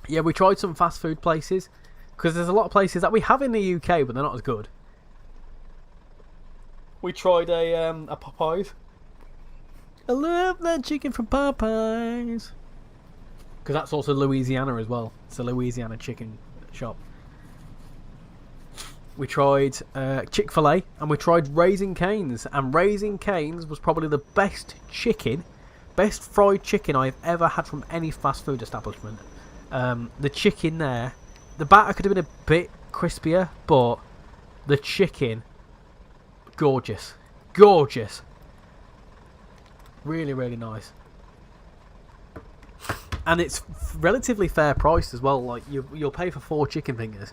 Yeah, we tried some fast food places, because there's a lot of places that we have in the UK, but they're not as good. We tried a Popeyes. I love that chicken from Popeyes. Because that's also Louisiana as well. It's a Louisiana chicken shop. We tried Chick-fil-A, and we tried Raising Cane's. And Raising Cane's was probably the best fried chicken I've ever had from any fast food establishment. The chicken there, the batter could have been a bit crispier, but the chicken, gorgeous. Gorgeous. Really, really nice. And it's relatively fair priced as well. Like, you'll pay for 4 chicken fingers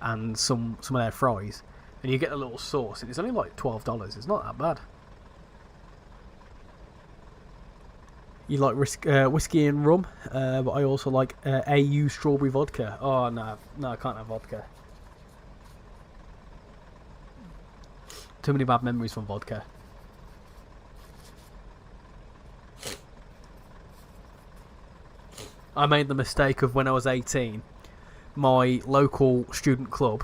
and some of their fries, and you get a little sauce, and it's only like $12. It's not that bad. You like whiskey and rum, but I also like AU strawberry vodka. Oh no, I can't have vodka. Too many bad memories from vodka. I made the mistake of when I was 18, my local student club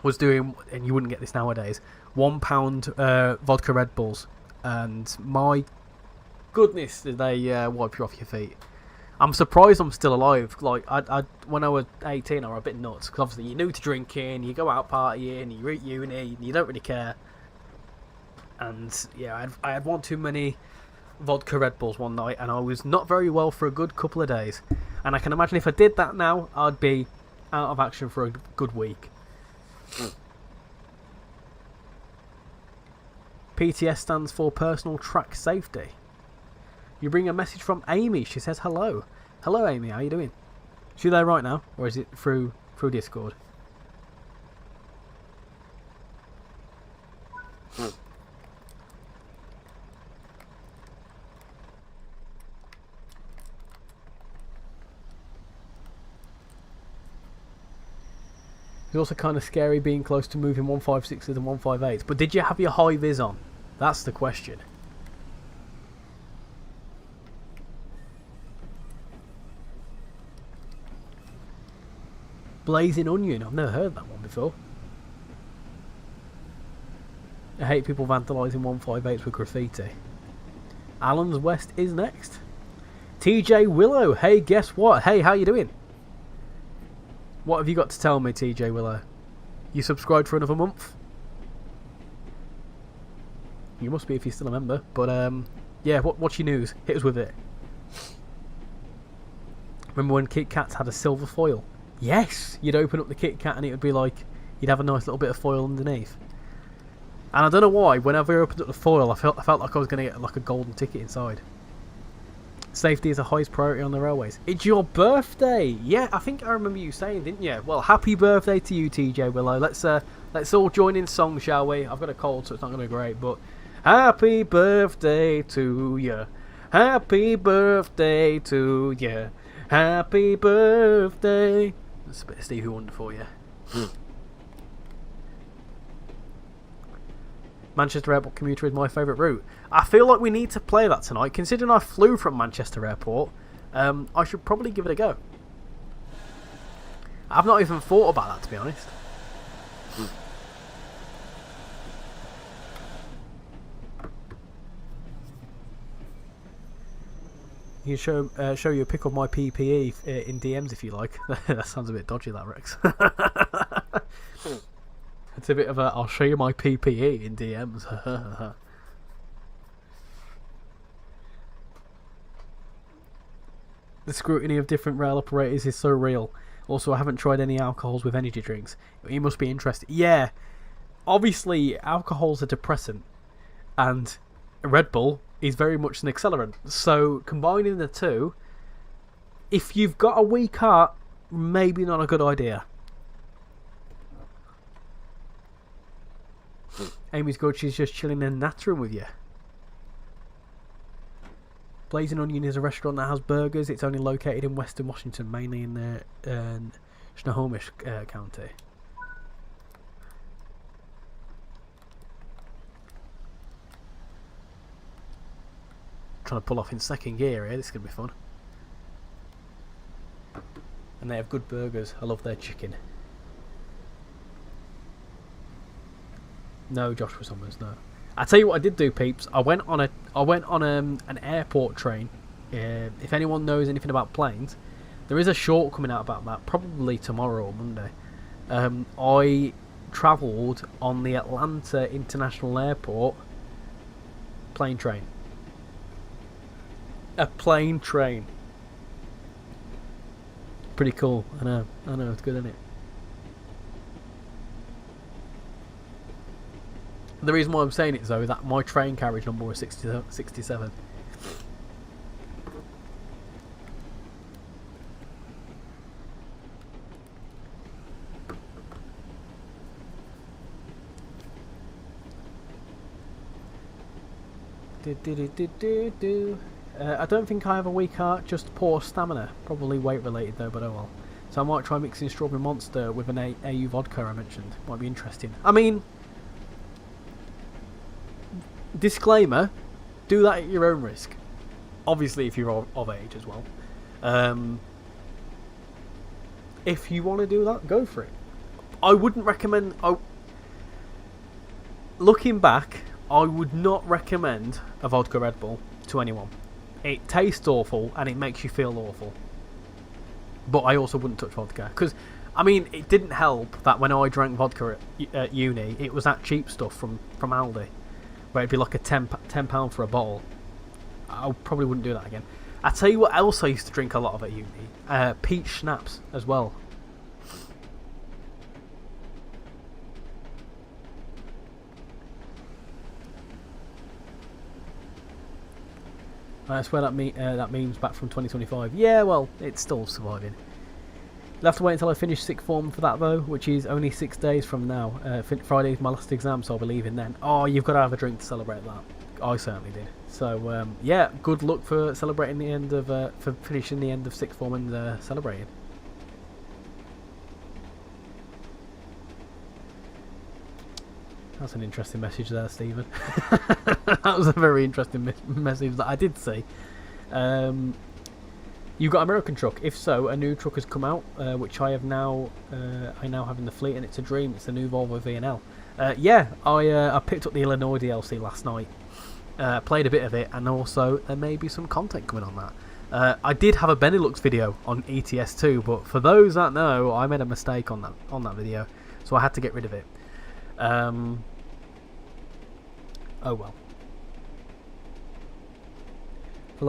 was doing, and you wouldn't get this nowadays, £1 vodka Red Bulls, and my goodness, did they wipe you off your feet. I'm surprised I'm still alive. Like, I when I was 18, I was a bit nuts, because obviously you're new to drinking, you go out partying, you're at uni, and you don't really care. And yeah, I had one too many vodka Red Bulls one night, and I was not very well for a good couple of days. And I can imagine if I did that now, I'd be out of action for a good week. PTS stands for Personal Track Safety. You bring a message from Amy. She says hello. Hello, Amy. How you doing? Is she there right now, or is it through Discord? It's also kind of scary being close to moving 156s and 158s. But did you have your high vis on? That's the question. Blazing Onion. I've never heard that one before. I hate people vandalising 158s with graffiti. Alan's West is next. TJ Willow. Hey, guess what? Hey, how you doing? What have you got to tell me, TJ Willow? You subscribed for another month? You must be if you're still a member. But, yeah, what's your news? Hit us with it. Remember when Kit Kats had a silver foil? Yes! You'd open up the Kit Kat and it would be like, you'd have a nice little bit of foil underneath. And I don't know why, whenever I opened up the foil, I felt like I was going to get like a golden ticket inside. Safety is the highest priority on the railways. It's your birthday! Yeah, I think I remember you saying, didn't you? Well, happy birthday to you, TJ Willow. Let's all join in song, shall we? I've got a cold, so it's not going to be great, but... Happy birthday to you. Happy birthday to you. Happy birthday. That's a bit of Stevie Wonder for you. Manchester Airport commuter is my favourite route. I feel like we need to play that tonight. Considering I flew from Manchester Airport, I should probably give it a go. I've not even thought about that, to be honest. You can show you a pic of my PPE in DMs if you like. That sounds a bit dodgy, that, Rex. It's a bit of a, I'll show you my PPE in DMs. The scrutiny of different rail operators is so real. Also, I haven't tried any alcohols with energy drinks. You must be interested. Yeah, obviously, alcohol's a depressant, and Red Bull is very much an accelerant. So, combining the two, if you've got a weak heart, maybe not a good idea. Amy's good, she's just chilling in that room with you. Blazing Onion is a restaurant that has burgers. It's only located in Western Washington, mainly in the Snohomish County. Trying to pull off in second gear here. This is going to be fun. And they have good burgers. I love their chicken. No, Joshua Summers, no. I tell you what I did do, peeps. I went on an airport train. If anyone knows anything about planes, there is a short coming out about that, probably tomorrow or Monday. I travelled on the Atlanta International Airport plane train. A plane train. Pretty cool. I know, it's good, isn't it? The reason why I'm saying it, though, is that my train carriage number was 67. I don't think I have a weak heart, just poor stamina. Probably weight related though, but oh well. So I might try mixing Strawberry Monster with an AU vodka I mentioned. Might be interesting. I mean, disclaimer, do that at your own risk. Obviously if you're of age as well. If you want to do that, go for it. I wouldn't recommend... looking back, I would not recommend a vodka Red Bull to anyone. It tastes awful and it makes you feel awful. But I also wouldn't touch vodka because, I mean, it didn't help that when I drank vodka at uni, it was that cheap stuff from Aldi, where it'd be like a £10 for a bottle. I probably wouldn't do that again. I tell you what else I used to drink a lot of at uni, peach schnapps as well. I swear that meme's back from 2025. Yeah, well, it's still surviving. You'll have to wait until I finish sixth form for that though, which is only 6 days from now. Friday's my last exam, so I'll be leaving then. Oh, you've got to have a drink to celebrate that. I certainly did. So yeah, good luck for celebrating the end of for finishing the end of sixth form and celebrating. That's an interesting message there, Stephen. That was a very interesting message that I did see. You got American truck? If so, a new truck has come out, which I now have in the fleet, and it's a dream. It's the new Volvo V&L. Yeah, I picked up the Illinois DLC last night. Played a bit of it, and also there may be some content coming on that. I did have a Benelux video on ETS2, but for those that know, I made a mistake on that video, so I had to get rid of it. Oh well. For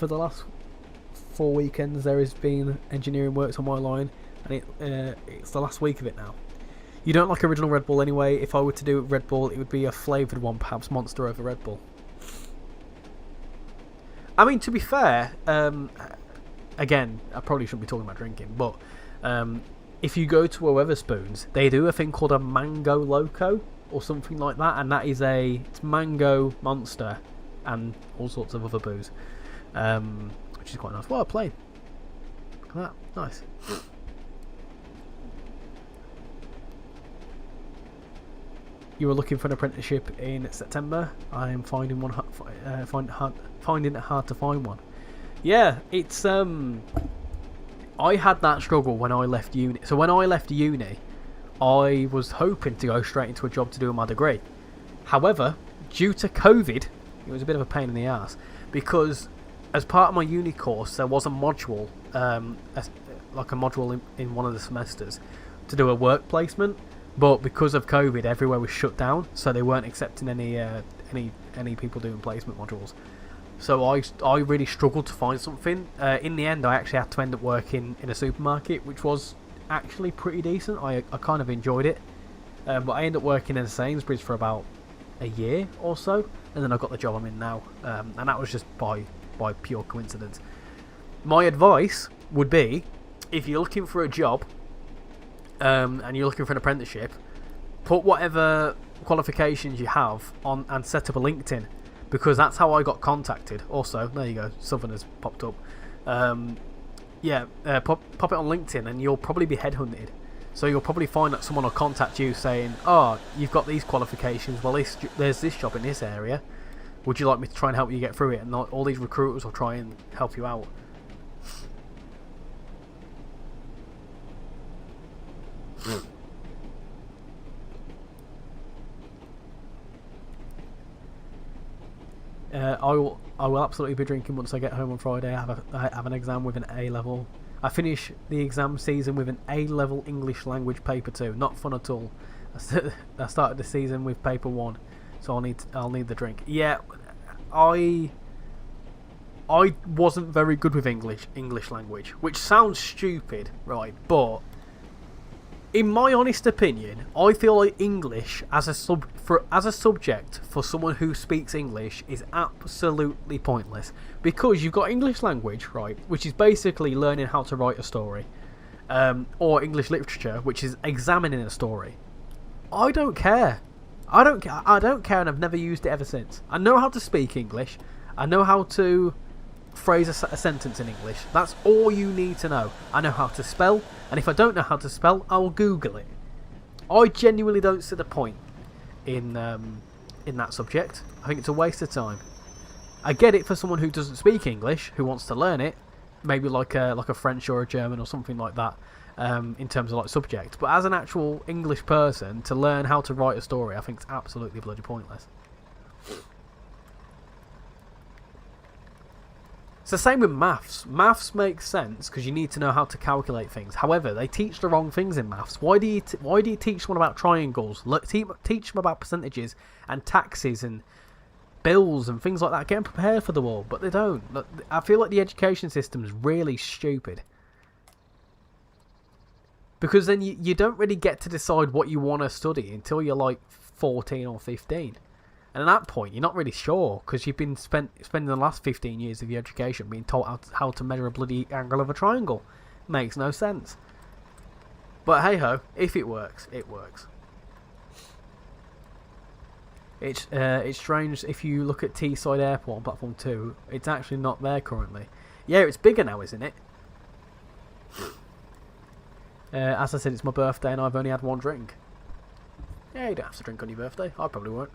the last 4 weekends, there has been engineering works on my line, and it's the last week of it now. You don't like original Red Bull anyway. If I were to do Red Bull, it would be a flavoured one, perhaps Monster over Red Bull. I mean, to be fair, again, I probably shouldn't be talking about drinking, but if you go to a Wetherspoons, they do a thing called a Mango Loco or something like that, and that is it's Mango, Monster, and all sorts of other booze, which is quite nice. What a plane! Look at that, nice. You were looking for an apprenticeship in September. I am finding it hard to find one. Yeah, it's I had that struggle when I left uni. So when I left uni, I was hoping to go straight into a job to do my degree. However, due to COVID, it was a bit of a pain in the ass, because as part of my uni course, there was a module, like a module in one of the semesters, to do a work placement. But because of COVID, everywhere was shut down, so they weren't accepting any people doing placement modules. So I really struggled to find something. In the end, I actually had to end up working in a supermarket, which was actually pretty decent. I kind of enjoyed it. But I ended up working in a Sainsbury's for about a year or so, and then I got the job I'm in now. And that was just by pure coincidence. My advice would be, if you're looking for a job, and you're looking for an apprenticeship, put whatever qualifications you have on and set up a LinkedIn, because that's how I got contacted. Also, there you go, Southern has popped up. Pop it on LinkedIn and you'll probably be headhunted. So you'll probably find that someone will contact you saying, oh, you've got these qualifications, well there's this job in this area, would you like me to try and help you get through it? And all these recruiters will try and help you out. I will absolutely be drinking once I get home on Friday. I have an exam with an A level. I finish the exam season with an A level English language paper 2. Not fun at all. I started the season with paper 1, so I'll need the drink. Yeah, I wasn't very good with English language, which sounds stupid, right? But in my honest opinion, I feel like English as a subject for someone who speaks English is absolutely pointless, because you've got English language, right, which is basically learning how to write a story, or English literature, which is examining a story. I don't care, and I've never used it ever since. I know how to speak English. I know how to phrase a sentence in English. That's all you need to know. I know how to spell, and if I don't know how to spell, I'll Google it. I genuinely don't see the point in that subject. I think it's a waste of time. I get it for someone who doesn't speak English, who wants to learn it, maybe like a French or a German or something like that. in terms of like subject. But as an actual English person, to learn how to write a story, I think it's absolutely bloody pointless. It's the same with maths. Maths makes sense because you need to know how to calculate things. However, they teach the wrong things in maths. Why do you teach someone about triangles? Teach them about percentages and taxes and bills and things like that. Get them prepared for the war, but they don't. Look, I feel like the education system is really stupid. Because then you don't really get to decide what you want to study until you're like 14 or 15. And at that point, you're not really sure, because you've been spending the last 15 years of your education being taught how to measure a bloody angle of a triangle. Makes no sense. But hey-ho, if it works, it works. It's strange, if you look at Teesside Airport on Platform 2, it's actually not there currently. Yeah, it's bigger now, isn't it? As I said, it's my birthday and I've only had one drink. Yeah, you don't have to drink on your birthday. I probably won't.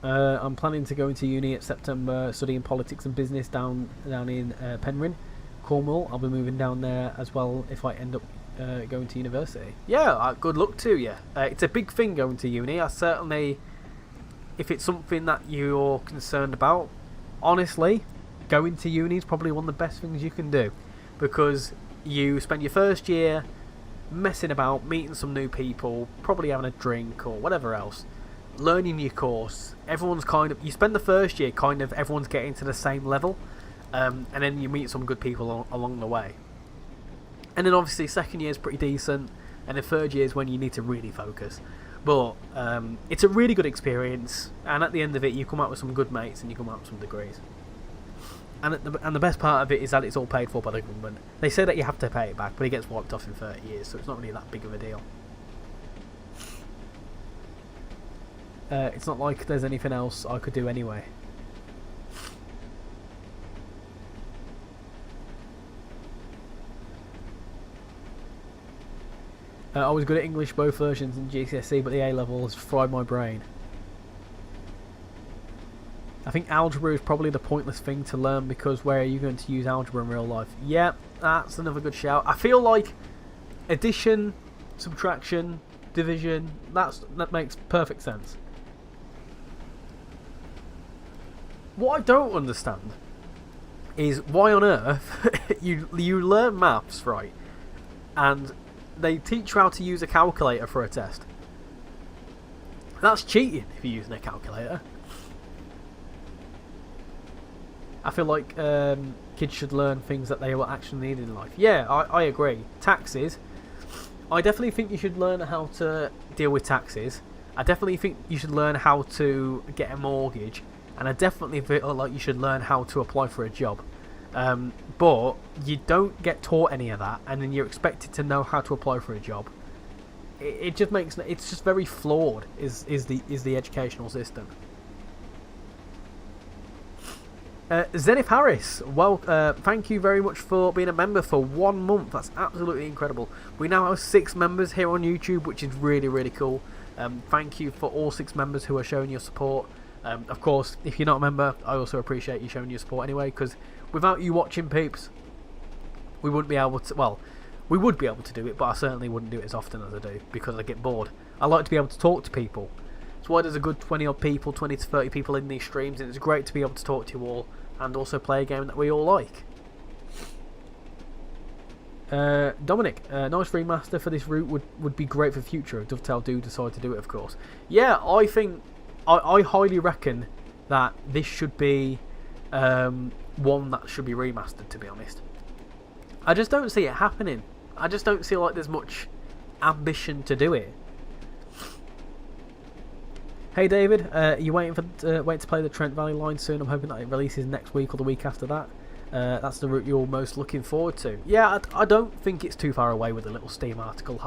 I'm planning to go into uni at September, studying politics and business down in Penryn, Cornwall. I'll be moving down there as well if I end up going to university. Yeah, good luck to you. It's a big thing going to uni. I certainly, if it's something that you're concerned about, honestly, going to uni is probably one of the best things you can do, because you spend your first year messing about, meeting some new people, probably having a drink or whatever else, learning your course. Everyone's you spend the first year everyone's getting to the same level, and then you meet some good people along the way. And then obviously second year is pretty decent, and the third year is when you need to really focus. But it's a really good experience, and at the end of it you come out with some good mates and you come out with some degrees. And the best part of it is that it's all paid for by the government. They say that you have to pay it back, but it gets wiped off in 30 years, so it's not really that big of a deal. It's not like there's anything else I could do anyway. I was good at English both versions in GCSE, but the A-levels fried my brain. I think algebra is probably the pointless thing to learn, because where are you going to use algebra in real life? Yeah, that's another good shout. I feel like addition, subtraction, division, that makes perfect sense. What I don't understand is why on earth you learn maths, right, and they teach you how to use a calculator for a test. That's cheating if you're using a calculator. I feel like kids should learn things that they will actually need in life. Yeah, I agree. Taxes. I definitely think you should learn how to deal with taxes. I definitely think you should learn how to get a mortgage. And I definitely feel like you should learn how to apply for a job. But you don't get taught any of that, and then you're expected to know how to apply for a job. It just makes it's just very flawed. Is the educational system? Zenith Harris, well, thank you very much for being a member for 1 month. That's absolutely incredible. We now have 6 members here on YouTube, which is really, really cool. Thank you for all 6 members who are showing your support. Of course, if you're not a member, I also appreciate you showing your support anyway, because without you watching, peeps, we wouldn't be able to, well, we would be able to do it, but I certainly wouldn't do it as often as I do, because I get bored. I like to be able to talk to people. That's why there's a good 20 odd people, 20 to 30 people in these streams, and it's great to be able to talk to you all, and also play a game that we all like. Dominic, nice remaster for this route would be great for future if Dovetail do decide to do it, of course. Yeah, I think, I highly reckon that this should be one that should be remastered, to be honest. I just don't see it happening. I just don't feel like there's much ambition to do it. Hey David, you waiting to play the Trent Valley line soon? I'm hoping that it releases next week or the week after that. That's the route you're most looking forward to. Yeah, I don't think it's too far away with a little Steam article.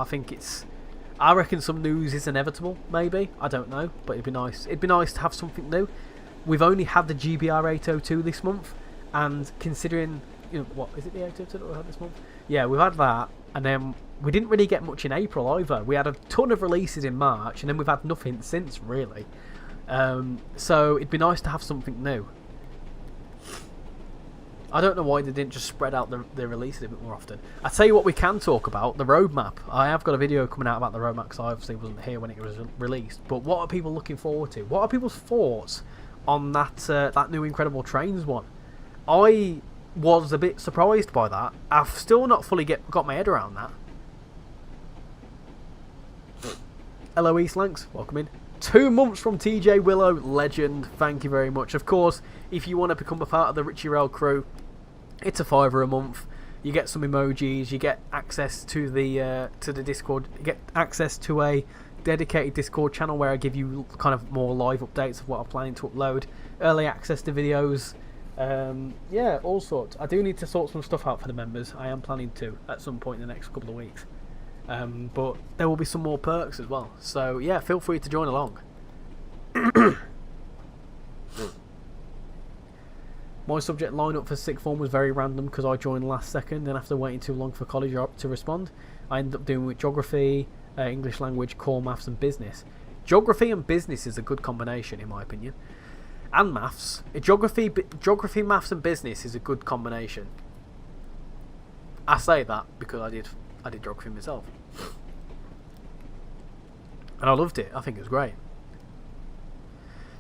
I reckon some news is inevitable, maybe. I don't know, but it'd be nice. It'd be nice to have something new. We've only had the GBR 802 this month, and considering what is it, the activity that we had this month? Yeah, we've had that, and then we didn't really get much in April either. We had a ton of releases in March, and then we've had nothing since, really. So it'd be nice to have something new. I don't know why they didn't just spread out the releases a bit more often. I tell you what we can talk about, the roadmap. I have got a video coming out about the roadmap because I obviously wasn't here when it was released. But what are people looking forward to? What are people's thoughts on that new Incredible Trains one? I was a bit surprised by that. I've still not fully got my head around that. Hello Eastlanks, welcome in. 2 months from TJ Willow, legend, thank you very much. Of course, if you want to become a part of the RichyRail crew, it's a $5 a month. You get some emojis, you get access to the Discord, you get access to a dedicated Discord channel where I give you kind of more live updates of what I'm planning to upload, early access to videos, yeah, all sorts. I do need to sort some stuff out for the members. I am planning to at some point in the next couple of weeks. But there will be some more perks as well. So yeah, feel free to join along. My subject lineup for sixth form was very random because I joined last second, and after waiting too long for college to respond, I ended up doing with geography, English language, core maths and business. Geography and business is a good combination in my opinion. And maths. Geography, maths and business is a good combination. I say that because I did geography myself. And I loved it. I think it was great.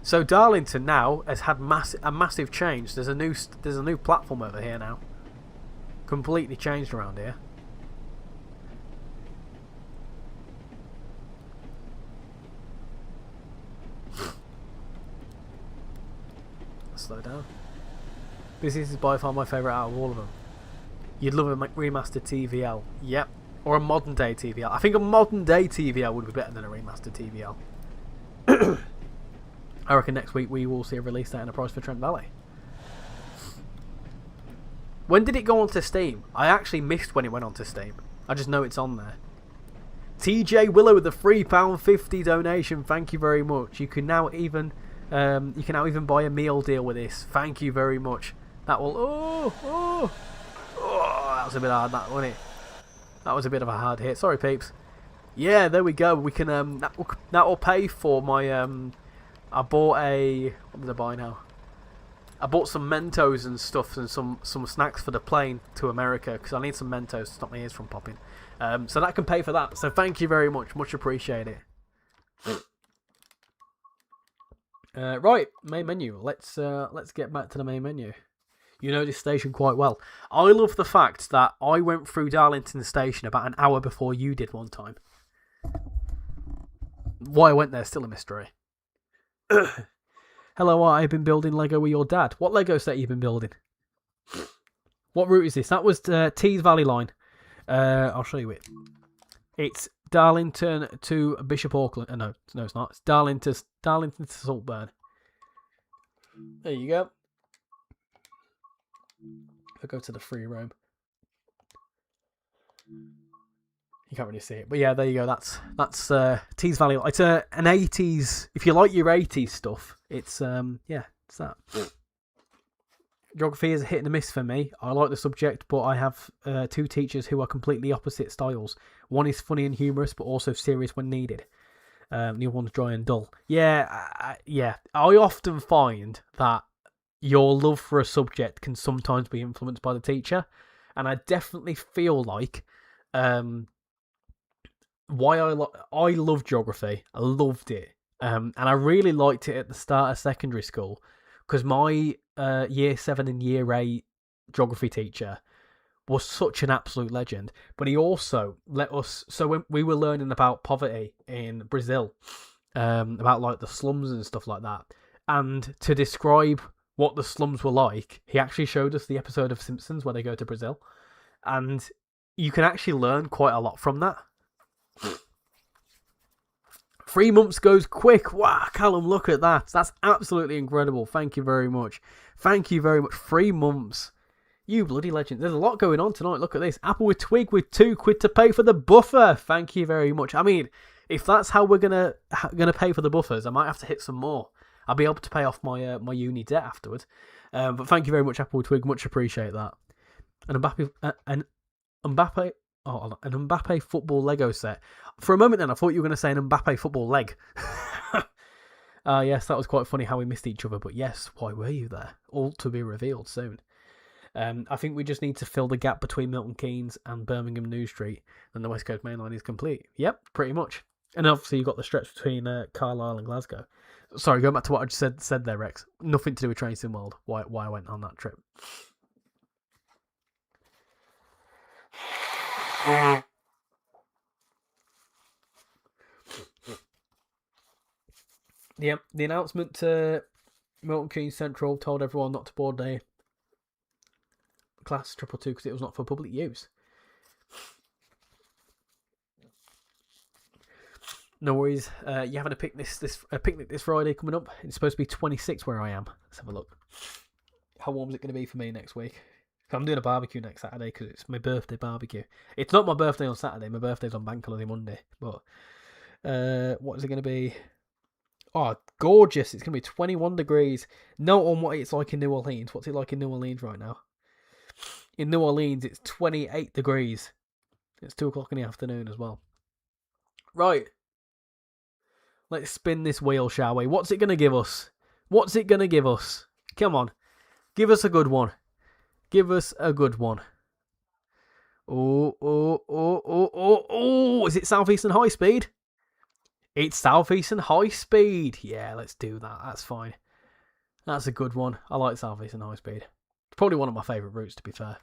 So Darlington now has had a massive change. There's a new platform over here now. Completely changed around here. Slow down. This is by far my favourite out of all of them. You'd love a remastered TVL. Yep. Or a modern day TVL. I think a modern day TVL would be better than a remastered TVL. I reckon next week we will see a release date and a price for Trent Valley. When did it go onto Steam? I actually missed when it went onto Steam. I just know it's on there. TJ Willow with the £3.50 donation. Thank you very much. You can now even buy a meal deal with this. Thank you very much. That will that was a bit hard, that wasn't it? That was a bit of a hard hit. Sorry, peeps. Yeah, there we go. We can that will pay for my I bought what did I buy now? I bought some Mentos and stuff and some snacks for the plane to America because I need some Mentos to stop my ears from popping. So that can pay for that. So thank you very much. Much appreciate it. Right, main menu. Let's get back to the main menu. You know this station quite well. I love the fact that I went through Darlington Station about an hour before you did one time. Why I went there is still a mystery. Hello, I've been building Lego with your dad. What Lego set have you been building? What route is this? That was Tees Valley Line. I'll show you it. It's Darlington to Bishop Auckland. No, it's not. It's Darlington to Saltburn. There you go. If I go to the free roam, you can't really see it, but yeah, there you go. That's Tees Valley. It's an 80s. If you like your 80s stuff, it's yeah, it's that. Geography is a hit and a miss for me. I like the subject, but I have two teachers who are completely opposite styles. One is funny and humorous, but also serious when needed. The other one's dry and dull. Yeah, yeah. I often find that your love for a subject can sometimes be influenced by the teacher, and I definitely feel like why I love geography. I loved it, and I really liked it at the start of secondary school because my year 7 and year 8 geography teacher was such an absolute legend. But he also let us. So when we were learning about poverty in Brazil, about like the slums and stuff like that, and to describe what the slums were like, he actually showed us the episode of Simpsons where they go to Brazil, and you can actually learn quite a lot from that. 3 months goes quick. Wow, Callum, look at that. That's absolutely incredible. Thank you very much. Thank you very much. 3 months. You bloody legend. There's a lot going on tonight. Look at this. Apple with Twig with £2 to pay for the buffer. Thank you very much. I mean, if that's how we're gonna pay for the buffers, I might have to hit some more. I'll be able to pay off my my uni debt afterwards. But thank you very much, Apple with Twig. Much appreciate that. An Mbappe. Oh, an Mbappe football Lego set. For a moment then, I thought you were going to say an Mbappe football leg. Yes, that was quite funny how we missed each other. But yes, why were you there? All to be revealed soon. I think we just need to fill the gap between Milton Keynes and Birmingham New Street, and the West Coast Main Line is complete. Yep, pretty much. And obviously you've got the stretch between Carlisle and Glasgow. Sorry, going back to what I just said there, Rex. Nothing to do with Train Sim World. Why I went on that trip. Yep, the announcement to Milton Keynes Central told everyone not to board their class 222 because it was not for public use. No worries. You're having a picnic this Friday coming up. It's supposed to be 26 where I am. Let's have a look. How warm is it going to be for me next week? I'm doing a barbecue next Saturday because it's my birthday barbecue. It's not my birthday on Saturday. My birthday's on Bank Holiday Monday. But what is it going to be? Oh, gorgeous. It's going to be 21 degrees. Note on what it's like in New Orleans. What's it like in New Orleans right now? In New Orleans, it's 28 degrees. It's 2 o'clock in the afternoon as well. Right. Let's spin this wheel, shall we? What's it going to give us? What's it going to give us? Come on. Give us a good one. Give us a good one. Oh. Is it Southeastern High Speed? It's Southeastern High Speed. Yeah, let's do that. That's fine. That's a good one. I like Southeastern High Speed. It's probably one of my favourite routes, to be fair.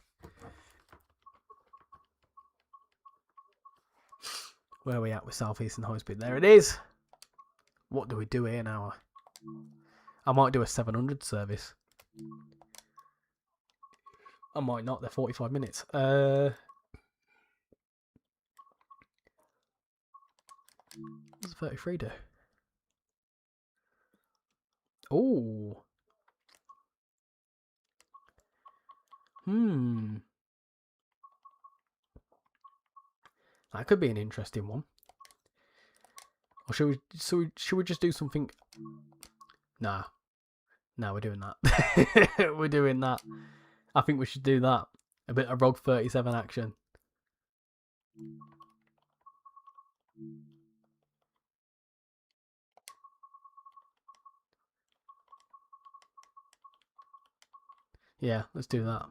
Where are we at with Southeastern High Speed? There it is. What do we do here now? I might do a 700 service. I might not. They're 45 minutes. What's 33 do? Oh. That could be an interesting one. Or should we just do something? Nah, we're doing that. We're doing that. I think we should do that. A bit of Rogue 37 action. Yeah, let's do that.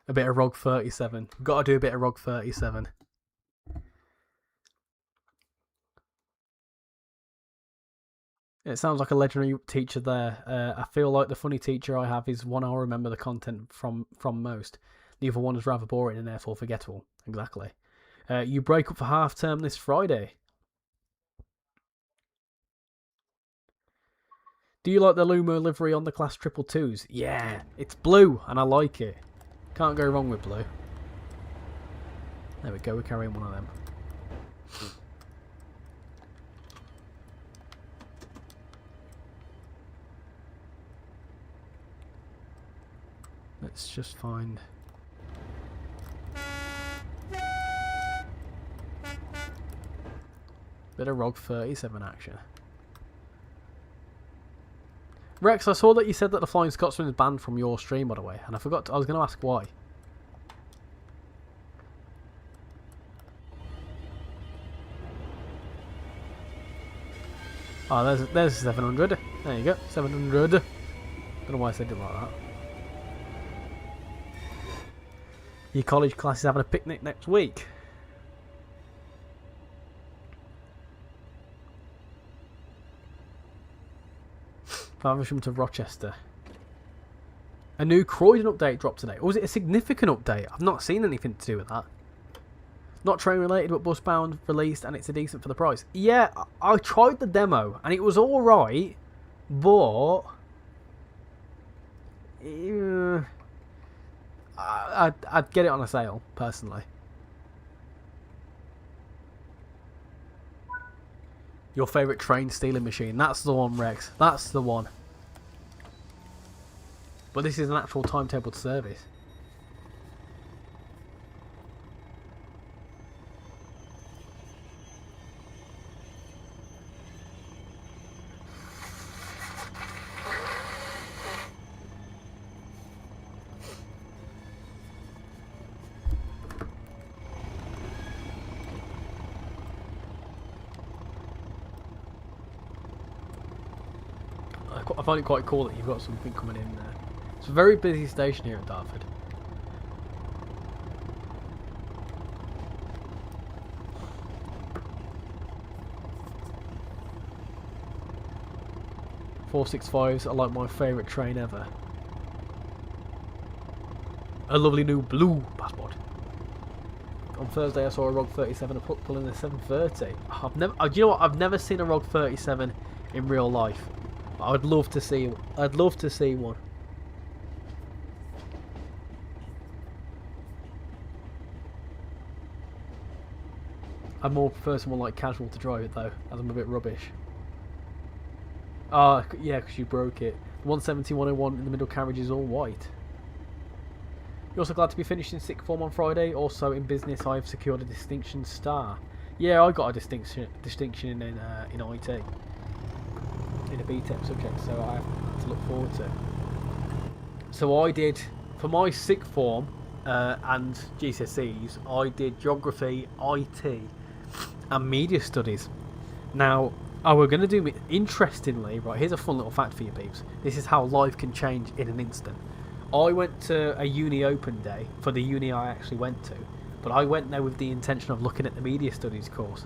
A bit of Rogue 37. Got to do a bit of Rogue 37. It sounds like a legendary teacher there. I feel like the funny teacher I have is one I'll remember the content from most. The other one is rather boring and therefore forgettable. Exactly. You break up for half term this Friday. Do you like the Lumo livery on the Class 222s? Yeah, it's blue and I like it. Can't go wrong with blue. There we go, we're carrying one of them. Let's just find... bit of Rogue 37 action. Rex, I saw that you said that the Flying Scotsman is banned from your stream, by the way, and I forgot. I was going to ask why. Oh, there's 700. There you go, 700. Don't know why I said it like that. Your college class is having a picnic next week. Faversham to Rochester. A new Croydon update dropped today. Or was it a significant update? I've not seen anything to do with that. Not train related, but bus bound released, and it's a decent for the price. Yeah, I tried the demo, and it was alright, but... I'd get it on a sale, personally. Your favourite train stealing machine. That's the one, Rex. That's the one. But this is an actual timetabled service. I find it quite cool that you've got something coming in there. It's a very busy station here at Dartford. .465s are like my favourite train ever. A lovely new blue passport. On Thursday I saw a ROG 37 pulling a 730. I've never, do you know what? I've never seen a ROG 37 in real life. I'd love to see. I'd love to see one. I'd more prefer someone like Casual to drive it though, as I'm a bit rubbish. Ah, yeah, because you broke it. 170, 101 in the middle carriage is all white. You're also glad to be finished in sixth form on Friday. Also in business, I've secured a distinction star. Yeah, I got a distinction in IT, in a BTEC subject, so I have to look forward to. So I did for my sixth form and GCSEs. I did geography, IT, and media studies. Now, we're going to do, interestingly, right, here's a fun little fact for you peeps. This is how life can change in an instant. I went to a uni open day for the uni I actually went to, but I went there with the intention of looking at the media studies course.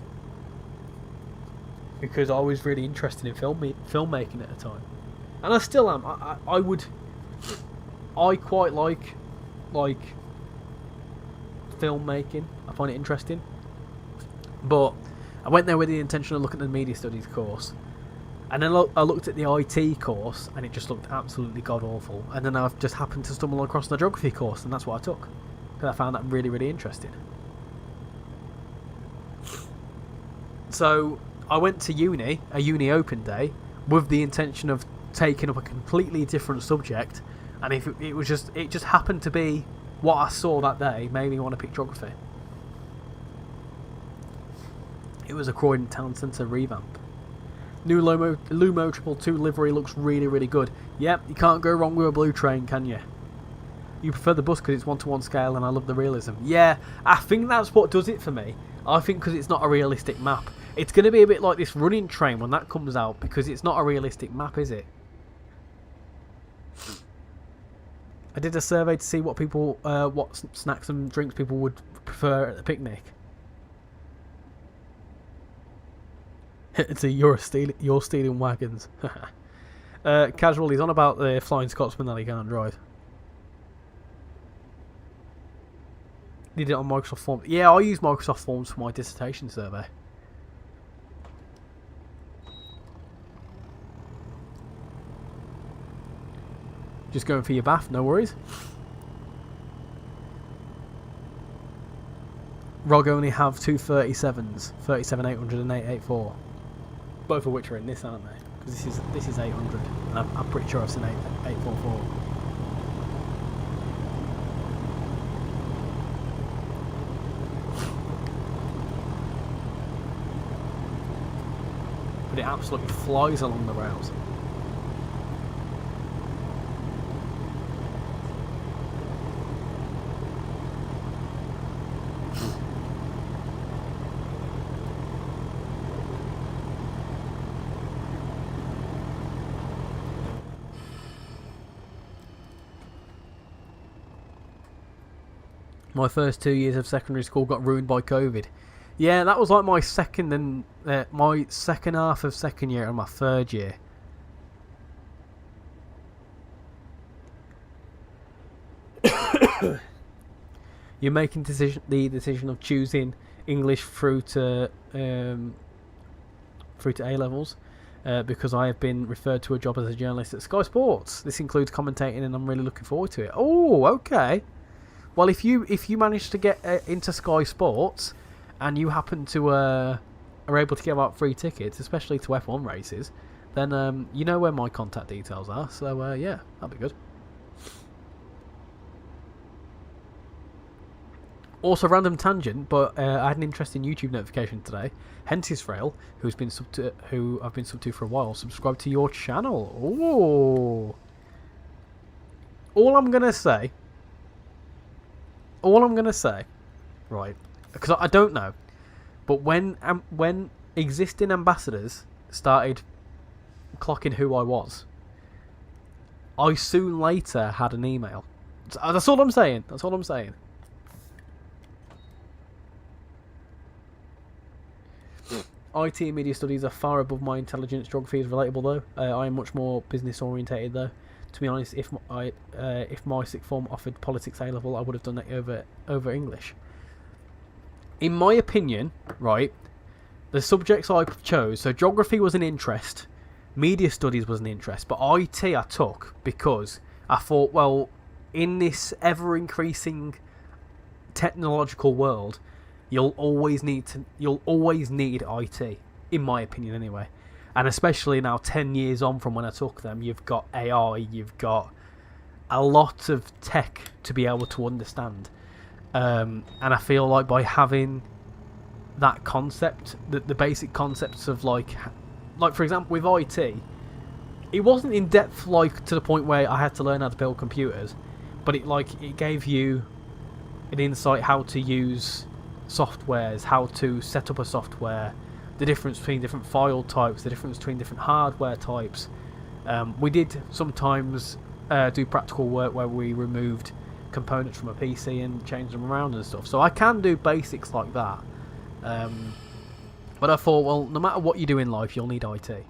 Because I was really interested in filmmaking at the time. And I still am. I quite like filmmaking. I find it interesting. But I went there with the intention of looking at the media studies course, and then I looked at the IT course, and it just looked absolutely god awful. And then I've just happened to stumble across the geography course, and that's what I took because I found that really, really interesting. So I went to a uni open day, with the intention of taking up a completely different subject, and if it just happened to be what I saw that day made me want to pick geography. It was a Croydon Town Centre revamp. New Lumo 222 livery looks really, really good. Yep, you can't go wrong with a blue train, can you? You prefer the bus because it's 1-to-1 scale and I love the realism. Yeah, I think that's what does it for me. I think because it's not a realistic map. It's going to be a bit like this running train when that comes out, because it's not a realistic map, is it? I did a survey to see what snacks and drinks people would prefer at the picnic. You're stealing wagons. Casual, he's on about the Flying Scotsman that he can't drive. Did it on Microsoft Forms. Yeah, I use Microsoft Forms for my dissertation survey. Just going for your bath, no worries. ROG only have two 37s, 37-800 and 884. Both of which are in this, aren't they? Because this is 800, and I'm pretty sure I've seen 844. But it absolutely flies along the rails. My first 2 years of secondary school got ruined by COVID. Yeah, that was like my second half of second year and my third year. You're making the decision of choosing English through to A levels, because I have been referred to a job as a journalist at Sky Sports. This includes commentating, and I'm really looking forward to it. Oh, okay. Well, if you manage to get into Sky Sports, and you happen to are able to give out free tickets, especially to F1 races, then you know where my contact details are. So yeah, that'd be good. Also, random tangent, but I had an interesting YouTube notification today. RichyRail, who I've been sub to for a while, subscribed to your channel. Ooh. All I'm gonna say, right? Because I don't know, but when existing ambassadors started clocking who I was, I soon later had an email. That's all I'm saying. That's all I'm saying. IT and media studies are far above my intelligence. Geography is relatable though. I am much more business orientated though. To be honest, if my sixth form offered politics A level, I would have done it over English. In my opinion, right, the subjects I chose, so geography was an interest, media studies was an interest, but IT I took because I thought, well, in this ever increasing technological world, you'll always need IT, in my opinion anyway. And especially now 10 years on from when I took them, you've got AI, you've got a lot of tech to be able to understand. And I feel like by having that concept, the basic concepts of like for example with IT, it wasn't in depth like to the point where I had to learn how to build computers, but it gave you an insight how to use softwares, how to set up a software, the difference between different file types, the difference between different hardware types. We did sometimes do practical work where we removed components from a PC and changed them around and stuff. So I can do basics like that. But I thought, well, no matter what you do in life, you'll need IT.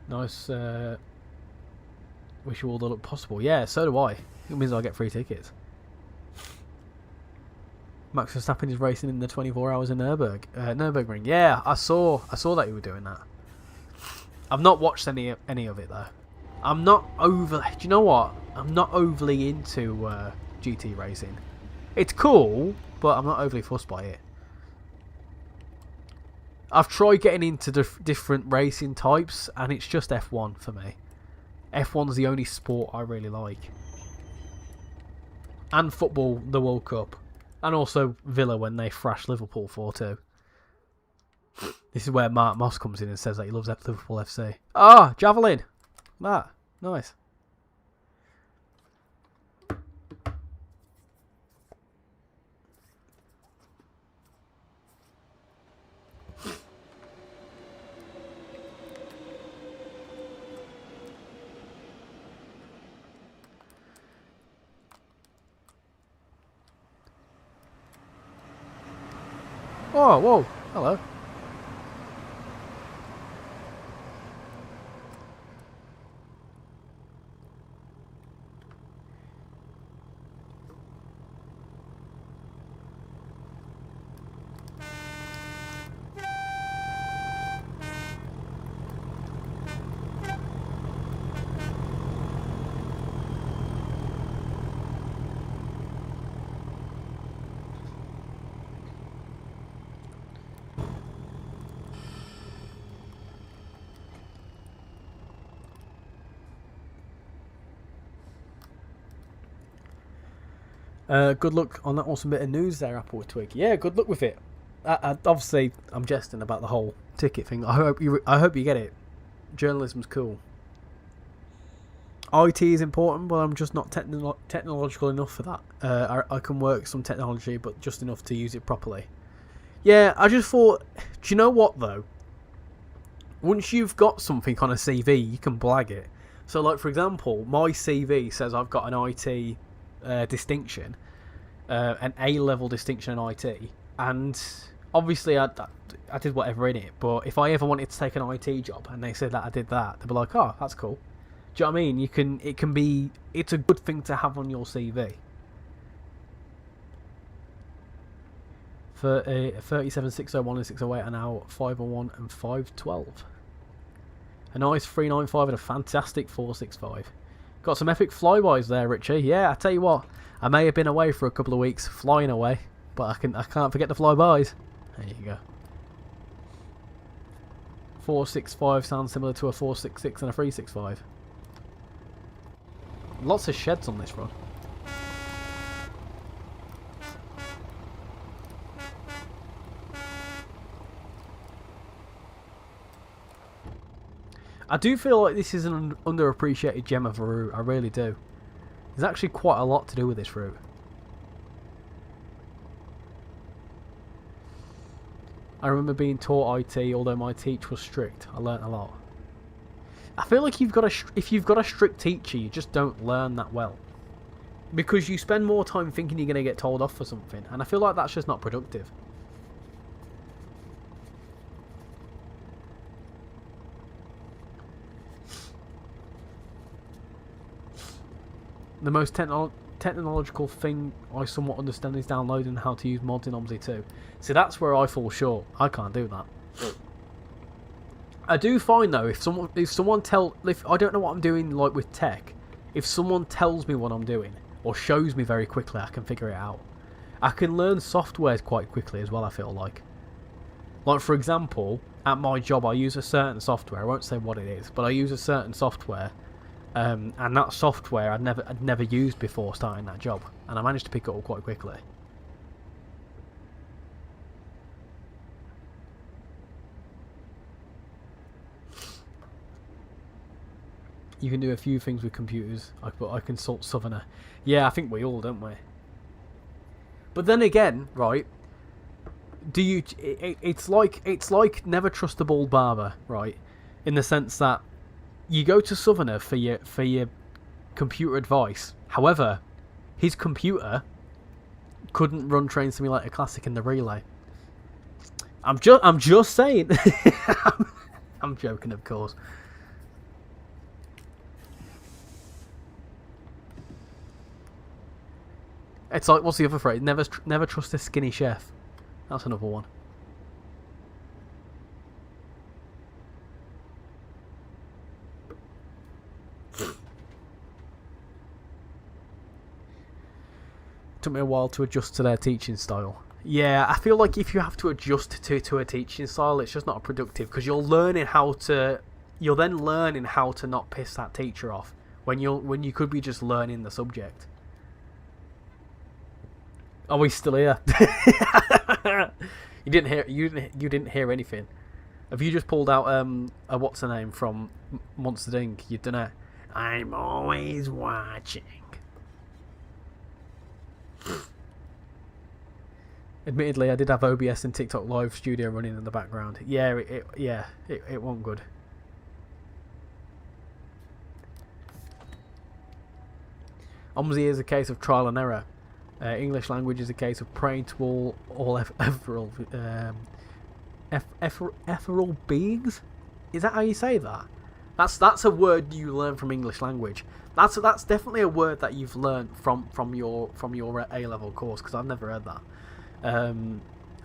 Nice. Wish you all the luck possible. Yeah, so do I. It means I get free tickets. Max Verstappen is racing in the 24 hours in Nürburgring. Yeah, I saw that you were doing that. I've not watched any of it though. I'm not over. Do you know what? I'm not overly into GT racing. It's cool, but I'm not overly fussed by it. I've tried getting into different racing types, and it's just F1 for me. F1's the only sport I really like. And football, the World Cup. And also Villa when they thrash Liverpool 4-2. This is where Mark Moss comes in and says that he loves Liverpool FC. Ah, Javelin! That. Nice. Oh, whoa. Hello. Good luck on that awesome bit of news there, Apple Twig. Yeah, good luck with it. Obviously, I'm jesting about the whole ticket thing. I hope you get it. Journalism's cool. IT is important, but I'm just not technological enough for that. I can work some technology, but just enough to use it properly. Yeah, I just thought, do you know what though? Once you've got something on a CV, you can blag it. So, like for example, my CV says I've got an IT distinction, an A-level distinction in IT, and obviously I did whatever in it. But if I ever wanted to take an IT job and they said that I did that, they'd be like, "Oh, that's cool." Do you know what I mean? It's a good thing to have on your CV. For 37, 601 and 608 are now 501 and 512. A nice 395 and a fantastic 465. Got some epic flybys there, Richie. Yeah, I tell you what, I may have been away for a couple of weeks, flying away, but I can't forget the flybys. There you go. 465 sounds similar to a 466 and a 365. Lots of sheds on this run. I do feel like this is an underappreciated gem of a route. I really do. There's actually quite a lot to do with this route. I remember being taught IT, although my teacher was strict. I learnt a lot. I feel like if you've got a strict teacher, you just don't learn that well. Because you spend more time thinking you're going to get told off for something. And I feel like that's just not productive. The most technological thing I somewhat understand is downloading how to use mods in OMSI 2. See, that's where I fall short. I can't do that. I do find though, if I don't know what I'm doing, like with tech, if someone tells me what I'm doing or shows me very quickly, I can figure it out. I can learn softwares quite quickly as well. I feel like for example, at my job, I use a certain software. I won't say what it is, but I use a certain software. And that software I'd never used before starting that job, and I managed to pick it up quite quickly. You can do a few things with computers, but I consult Southerner. Yeah, I think we all, don't we? But then again, right? It's like never trust a bald barber, right? In the sense that you go to Southerner for your computer advice. However, his computer couldn't run Train Simulator Classic in the relay. I'm just saying. I'm joking, of course. It's like, what's the other phrase? Never trust a skinny chef. That's another one. Took me a while to adjust to their teaching style. Yeah, I feel like if you have to adjust to a teaching style, it's just not productive, because you're then learning how to not piss that teacher off when you could be just learning the subject. Oh, he's still here. You didn't hear anything. Have you just pulled out a what's her name from Monster Inc? You don't know. I'm always watching. Admittedly, I did have OBS and TikTok Live Studio running in the background. Yeah, it wasn't good. OMSI is a case of trial and error. English language is a case of praying to all ethereal beings. Is that how you say that? That's a word you learn from English language. That's definitely a word that you've learned from your A-level course, because I've never heard that.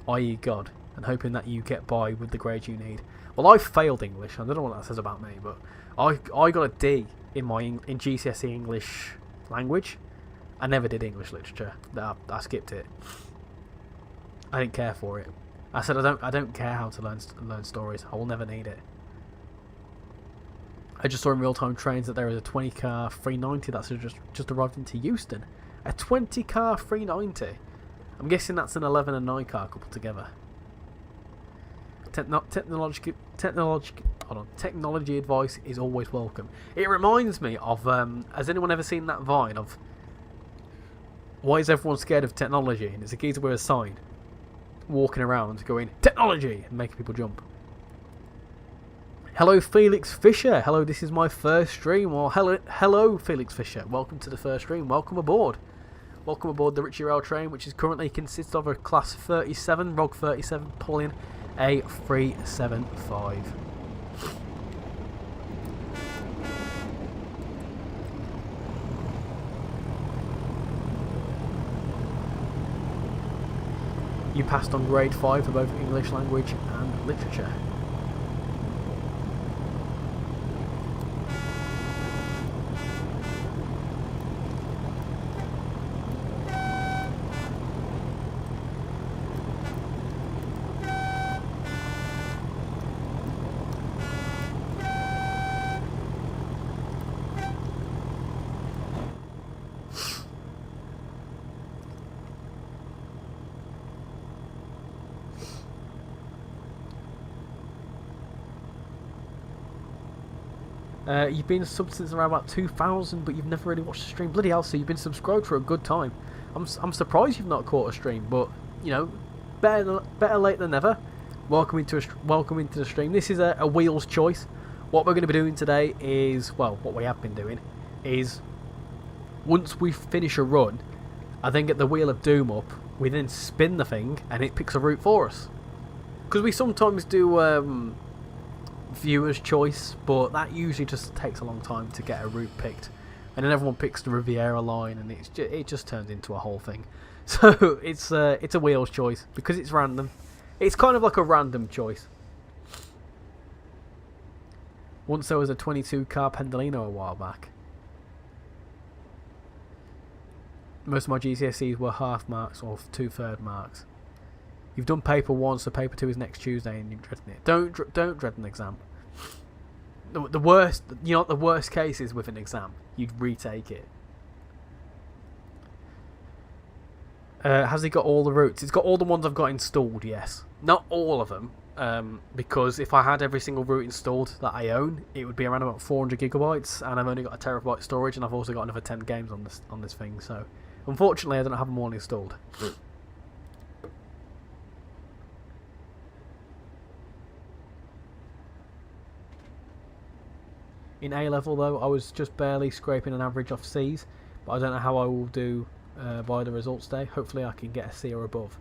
I.e. God, and hoping that you get by with the grade you need. Well, I failed English. I don't know what that says about me, but I got a D in GCSE English language. I never did English literature. I skipped it. I didn't care for it. I said I don't care how to learn stories. I will never need it. I just saw in real-time trains that there is a 20-car 390 that's just arrived into Euston. A 20-car 390. I'm guessing that's an 11 and 9 car coupled together. Technology advice is always welcome. It reminds me of has anyone ever seen that Vine of why is everyone scared of technology? And it's a geezer with a sign walking around going technology and making people jump. Hello Felix Fisher. Hello, this is my first stream. Well, hello Felix Fisher. Welcome to the first stream. Welcome aboard. Welcome aboard the RichyRail train, which is currently consists of a class 37, ROG 37, pulling a 375. You passed on grade 5 for both English language and literature. You've been subbed since around about 2000, but you've never really watched a stream. Bloody hell, so you've been subscribed for a good time. I'm surprised you've not caught a stream, but, you know, better late than never. Welcome into the stream. This is a wheel's choice. What we're going to be doing today is, well, what we have been doing is, once we finish a run, I then get the Wheel of Doom up, we then spin the thing, and it picks a route for us. Because we sometimes do viewer's choice, but that usually just takes a long time to get a route picked. And then everyone picks the Riviera line, and it just turns into a whole thing. So it's a wheel's choice, because it's random. It's kind of like a random choice. Once there was a 22-car Pendolino a while back. Most of my GCSEs were half marks or 2/3 marks. You've done paper 1, so paper 2 is next Tuesday, and you're dreading it. Don't dread an exam. The worst, you know what the worst case is with an exam? You'd retake it. Has it got all the routes? It's got all the ones I've got installed, yes. Not all of them, because if I had every single route installed that I own, it would be around about 400 gigabytes, and I've only got a terabyte storage, and I've also got another 10 games on this thing. So, unfortunately, I don't have them all installed. In A level, though, I was just barely scraping an average off C's, but I don't know how I will do by the results day. Hopefully, I can get a C or above.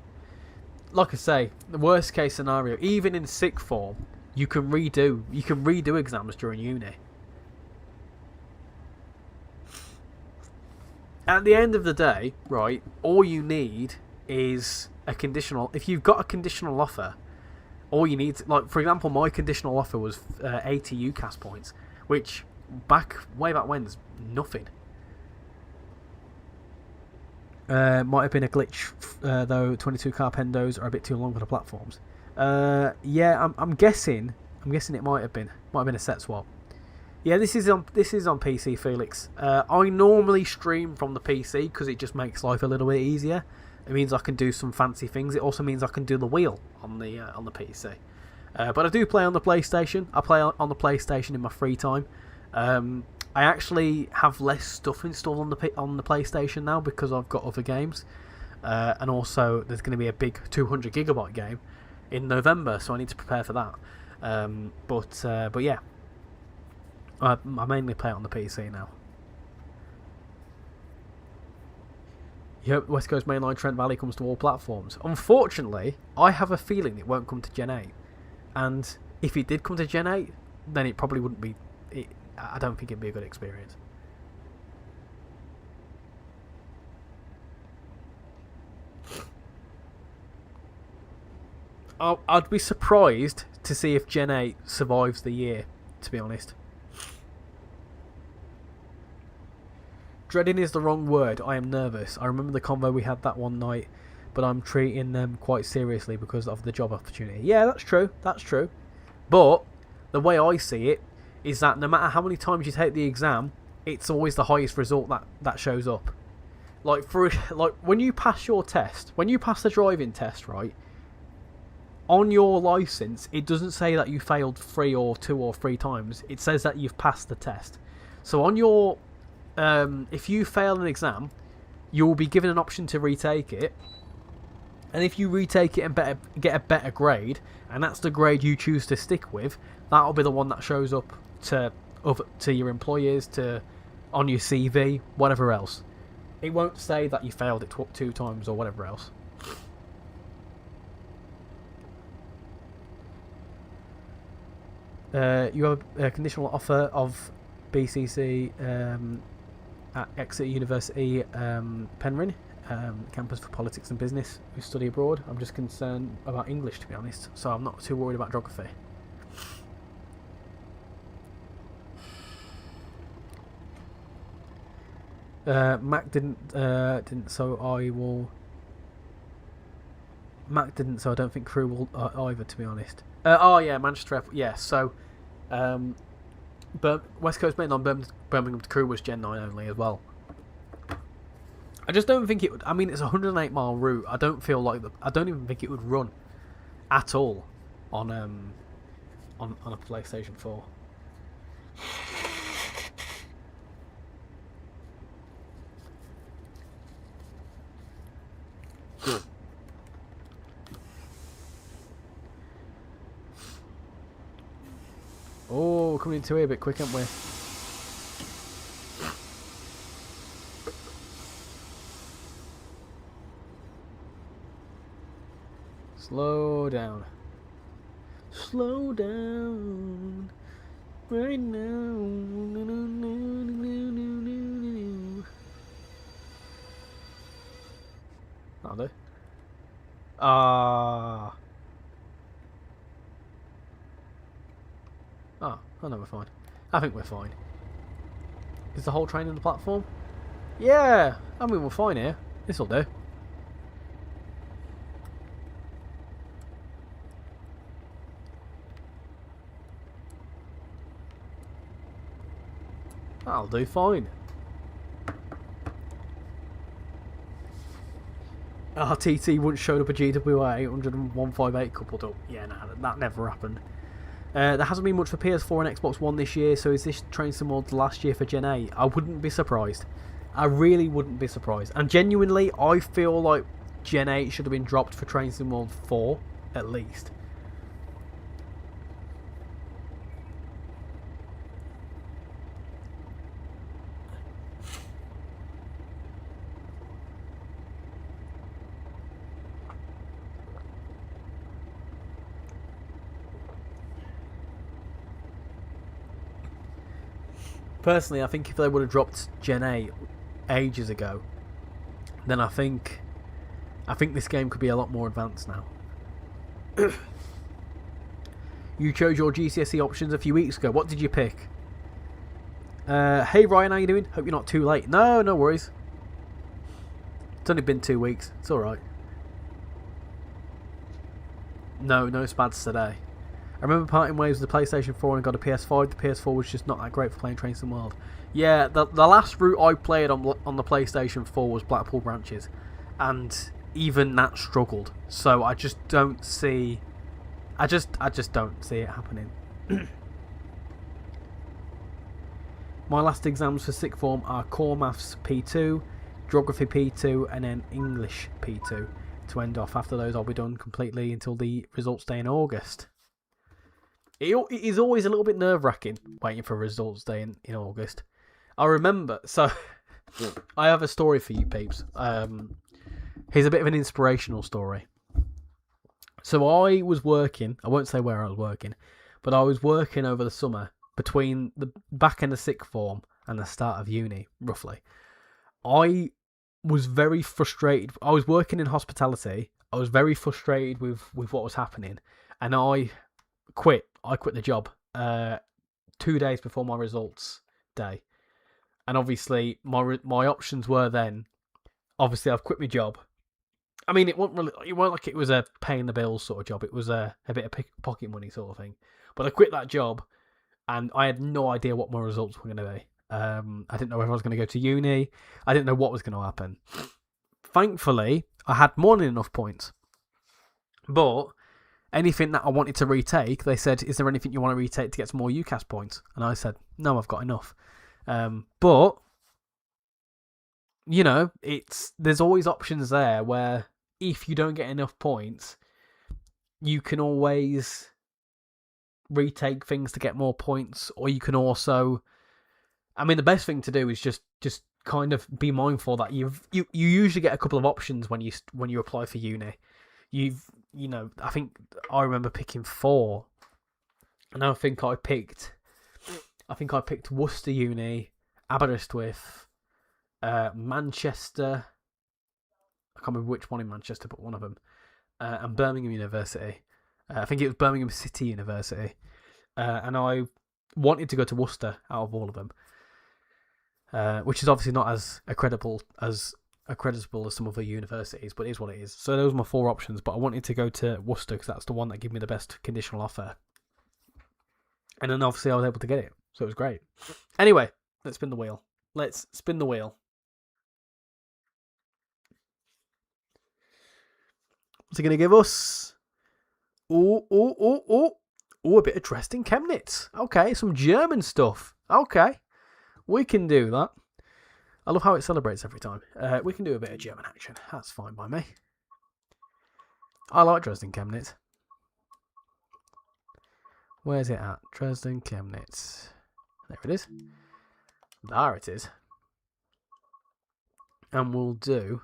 Like I say, the worst case scenario, even in sick form, you can redo exams during uni. At the end of the day, right, all you need is a conditional. If you've got a conditional offer, all you need, like for example, my conditional offer was 80 UCAS points, which way back when is nothing. Might have been a glitch, though. 22-car Pendos are a bit too long for the platforms. Yeah, I'm guessing it might have been a set swap. Yeah, this is on PC, Felix. I normally stream from the PC because it just makes life a little bit easier. It means I can do some fancy things. It also means I can do the wheel on the PC. But I do play on the PlayStation. I play on the PlayStation in my free time. I actually have less stuff installed on the PlayStation now because I've got other games, and also there's going to be a big 200 gigabyte game in November, so I need to prepare for that. But yeah, I mainly play it on the PC now. Yep, West Coast Mainline Trent Valley comes to all platforms. Unfortunately, I have a feeling it won't come to Gen 8, and if it did come to Gen 8, then it probably wouldn't be. I don't think it'd be a good experience. I'd be surprised to see if Gen 8 survives the year, to be honest. Dreading is the wrong word. I am nervous. I remember the convo we had that one night, but I'm treating them quite seriously because of the job opportunity. Yeah, that's true. That's true. But the way I see it is that no matter how many times you take the exam, it's always the highest result that shows up. Like when you pass your test, when you pass the driving test, right? On your license, it doesn't say that you failed 2 or 3 times. It says that you've passed the test. So on your if you fail an exam, you will be given an option to retake it. And if you retake it and get a better grade, and that's the grade you choose to stick with, that'll be the one that shows up to your employers, on your CV, whatever else. It won't say that you failed it 2 times or whatever else. You have a conditional offer of BCC at Exeter University, Penryn, campus for politics and business. We study abroad. I'm just concerned about English, to be honest, so I'm not too worried about geography. Mac didn't, so I will. Mac didn't, so I don't think Crew will either, to be honest. Oh yeah, Manchester. Yeah, so, but West Coast Main on Birmingham to Crew was Gen 9 only as well. I just don't think it would. I mean, it's a 108-mile route. I don't even think it would run at all on a PlayStation 4. Oh, coming into here a bit quick, aren't we? Slow down. Slow down. Right now. That'll do. Ah. Oh, I know we're fine. I think we're fine. Is the whole train on the platform? Yeah, I mean we're fine here. This'll do. That'll do fine. RTT once showed up a GWA 800 and 158 coupled up. Yeah, nah, that never happened. There hasn't been much for PS4 and Xbox One this year, so is this Train Sim World last year for Gen 8? I wouldn't be surprised. I really wouldn't be surprised. And genuinely, I feel like Gen 8 should have been dropped for Train Sim World 4, at least. Personally, I think if they would have dropped Gen 8 ages ago, then I think this game could be a lot more advanced now. You chose your GCSE options a few weeks ago. What did you pick? Hey Ryan, how you doing? Hope you're not too late. No worries. It's only been 2 weeks. It's alright. No spads today. I remember parting ways with the PlayStation 4 and got a PS5. The PS4 was just not that great for playing Train Sim World. Yeah, the last route I played on the PlayStation 4 was Blackpool Branches, and even that struggled. So I just don't see. I just don't see it happening. My last exams for sixth form are Core Maths P2, Geography P2, and then English P2. To end off, after those, I'll be done completely until the results day in August. It is always a little bit nerve-wracking waiting for results day in August. I remember, so I have a story for you peeps. Here's a bit of an inspirational story. So I was working, I won't say where I was working, but I was working over the summer between the back end of sixth form and the start of uni, roughly. I was very frustrated. I was working in hospitality. I was very frustrated with what was happening, and I quit the job 2 days before my results day. And obviously my options were then, obviously I've quit my job. I mean, it wasn't like it was a paying the bills sort of job. It was a bit of pocket money sort of thing. But I quit that job, and I had no idea what my results were going to be. I didn't know whether I was going to go to uni. I didn't know what was going to happen. Thankfully, I had more than enough points. But anything that I wanted to retake, they said, is there anything you want to retake to get some more UCAS points? And I said, no, I've got enough. But, you know, there's always options there where if you don't get enough points, you can always retake things to get more points, or you can also, I mean, the best thing to do is just kind of be mindful that you usually get a couple of options when you apply for uni. I think I remember picking 4, and I think I picked Worcester Uni, Aberystwyth, Manchester. I can't remember which one in Manchester, but one of them, and Birmingham University. I think it was Birmingham City University, and I wanted to go to Worcester out of all of them, which is obviously not as accreditable as some other universities, but it is what it is. So those were my 4 options, but I wanted to go to Worcester because that's the one that gave me the best conditional offer. And then obviously I was able to get it, so it was great. Anyway, let's spin the wheel. What's it going to give us? A bit of Dresden Chemnitz. Okay, some German stuff. Okay, we can do that. I love how it celebrates every time. We can do a bit of German action. That's fine by me. I like Dresden Chemnitz. Where's it at? Dresden Chemnitz. There it is. There it is. And we'll do...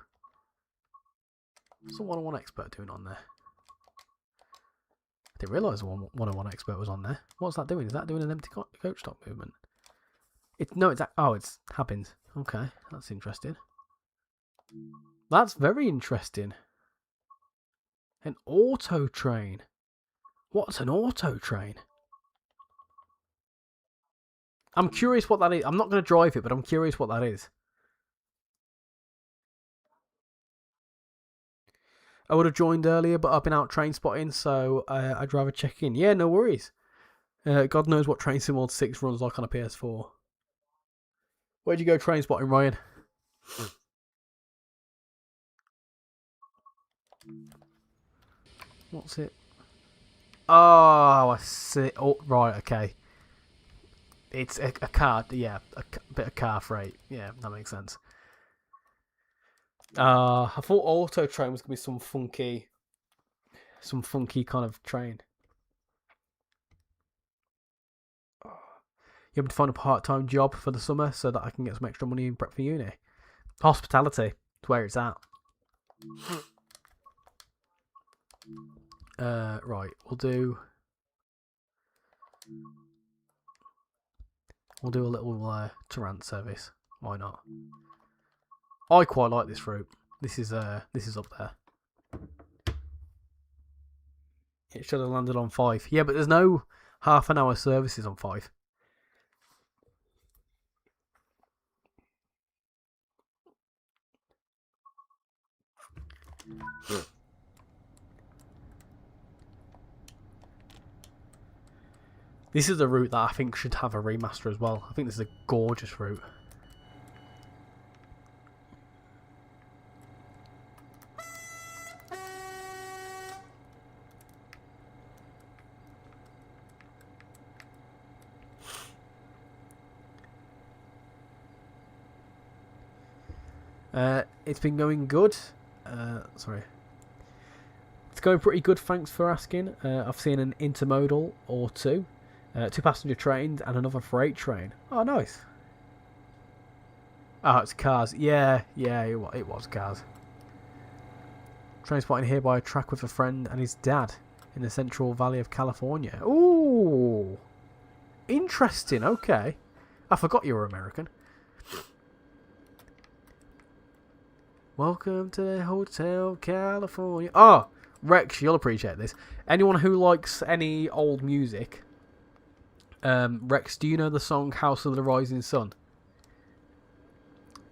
What's the 101 expert doing on there? I didn't realise the 101 expert was on there. What's that doing? Is that doing an empty coach stop movement? It's Happins. Okay, that's interesting. That's very interesting. An auto train. What's an auto train? I'm curious what that is. I'm not going to drive it, but I'm curious what that is. I would have joined earlier, but I've been out train spotting, so I'd rather check in. Yeah, no worries. God knows what Train Sim World 6 runs like on a PS4. Where'd you go train spotting, Ryan? What's it? Oh, I see. Oh, right, okay. It's a car, yeah, a bit of car freight. Yeah, that makes sense. I thought Auto Train was going to be some funky kind of train. You able to find a part-time job for the summer so that I can get some extra money and prep for uni? Hospitality, it's where it's at. Right, we'll do a little Tarrant service. Why not? I quite like this route. This is up there. It should have landed on 5. Yeah, but there's no half an hour services on 5. This is a route that I think should have a remaster as well. I think this is a gorgeous route. It's been going good. Sorry. It's going pretty good, thanks for asking. I've seen an intermodal or two. 2 passenger trains and another freight train. Oh, nice. Oh, it's cars. Yeah, it was cars. Train spotting here by a track with a friend and his dad in the Central Valley of California. Ooh. Interesting, okay. I forgot you were American. Welcome to the Hotel California. Oh, Rex, you'll appreciate this. Anyone who likes any old music... Rex, do you know the song House of the Rising Sun?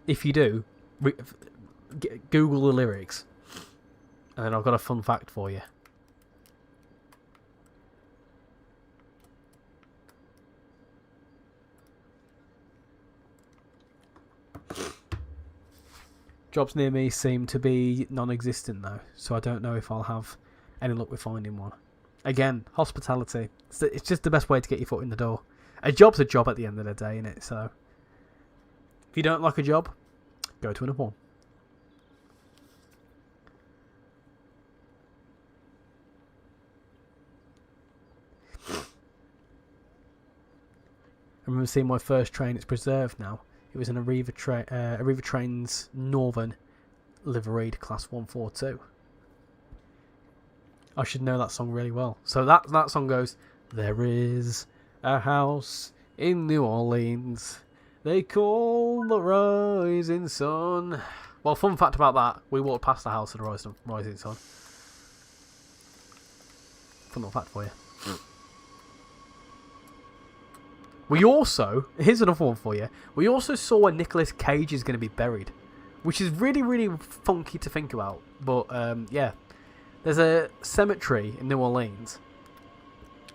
If you do, Google the lyrics. And then I've got a fun fact for you. Jobs near me seem to be non-existent though, so I don't know if I'll have any luck with finding one. Again, hospitality. It's just the best way to get your foot in the door. A job's a job at the end of the day, innit? So, if you don't like a job, go to another one. I remember seeing my first train. It's preserved now. It was an Arriva Trains Northern liveried Class 142. I should know that song really well. So that song goes, there is a house in New Orleans they call the Rising Sun. Well, fun fact about that, we walked past the house of the Rising Sun. Fun little fact for you. We also, here's another one for you, we also saw where Nicolas Cage is going to be buried, which is really, really funky to think about. But, yeah. There's a cemetery in New Orleans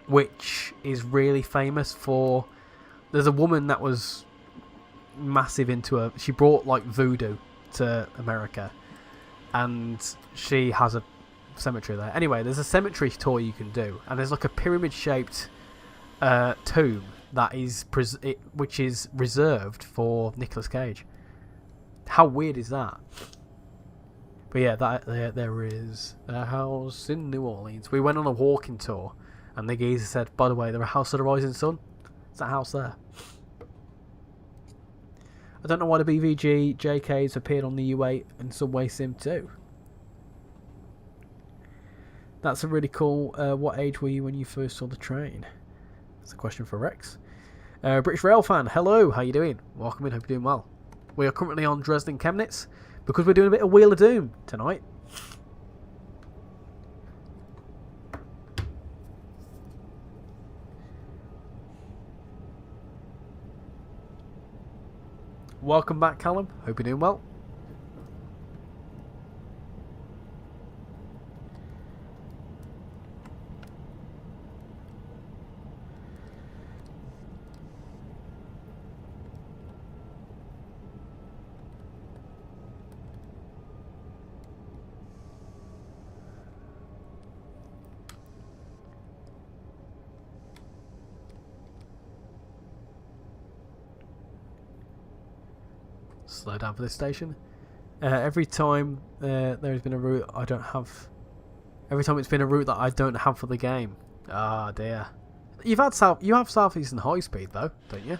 which is really famous for... There's a woman that was massive into she brought like voodoo to America, and she has a cemetery there. Anyway, there's a cemetery tour you can do, and there's like a pyramid shaped tomb that is which is reserved for Nicolas Cage. How weird is that? But yeah, there is a house in New Orleans. We went on a walking tour, and the geezer said, "By the way, there's a house of the rising sun. It's that house there." I don't know why the BVG JKs appeared on the U8 and Subway Sim 2. That's a really cool. What age were you when you first saw the train? That's a question for Rex. British Rail fan, hello, how you doing? Welcome in, hope you're doing well. We are currently on Dresden Chemnitz because we're doing a bit of Wheel of Doom tonight. Welcome back, Callum. Hope you're doing well. Slow down for this station. Every time there has been a route I don't have. Every time it's been a route that I don't have for the game. Ah dear. You have Southeastern High Speed though, don't you?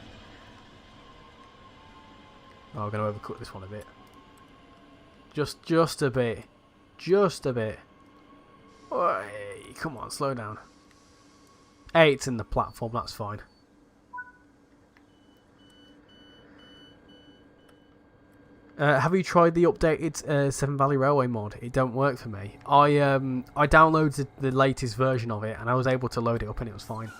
Oh, I'm going to overcook this one a bit. Just a bit. Just a bit. Oi, come on, slow down. 8's in the platform, that's fine. Have you tried the updated Severn Valley Railway mod? It don't work for me. I downloaded the latest version of it and I was able to load it up and it was fine.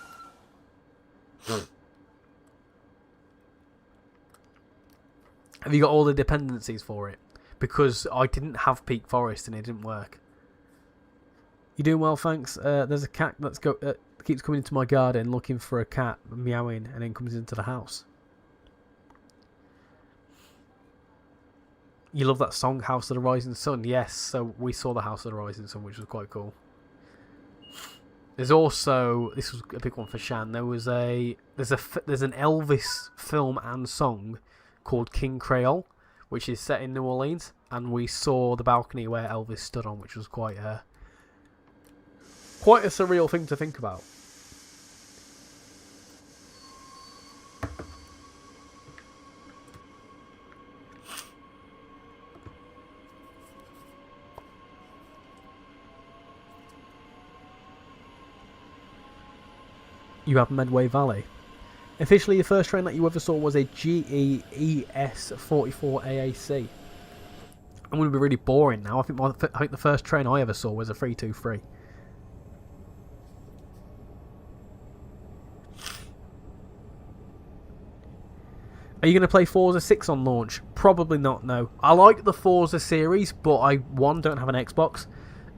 Have you got all the dependencies for it? Because I didn't have Peak Forest and it didn't work. You doing well, thanks. There's a cat that keeps coming into my garden looking for a cat, meowing, and then comes into the house. You love that song, House of the Rising Sun? Yes, so we saw the House of the Rising Sun, which was quite cool. There's also, this was a big one for Shan, there's an Elvis film and song called King Creole, which is set in New Orleans, and we saw the balcony where Elvis stood on, which was quite a surreal thing to think about. You have Medway Valley. Officially, the first train that you ever saw was a GES 44 AAC. I'm going to be really boring now. I think the first train I ever saw was a 323. Are you going to play Forza 6 on launch? Probably not, no. I like the Forza series, but I, 1, don't have an Xbox,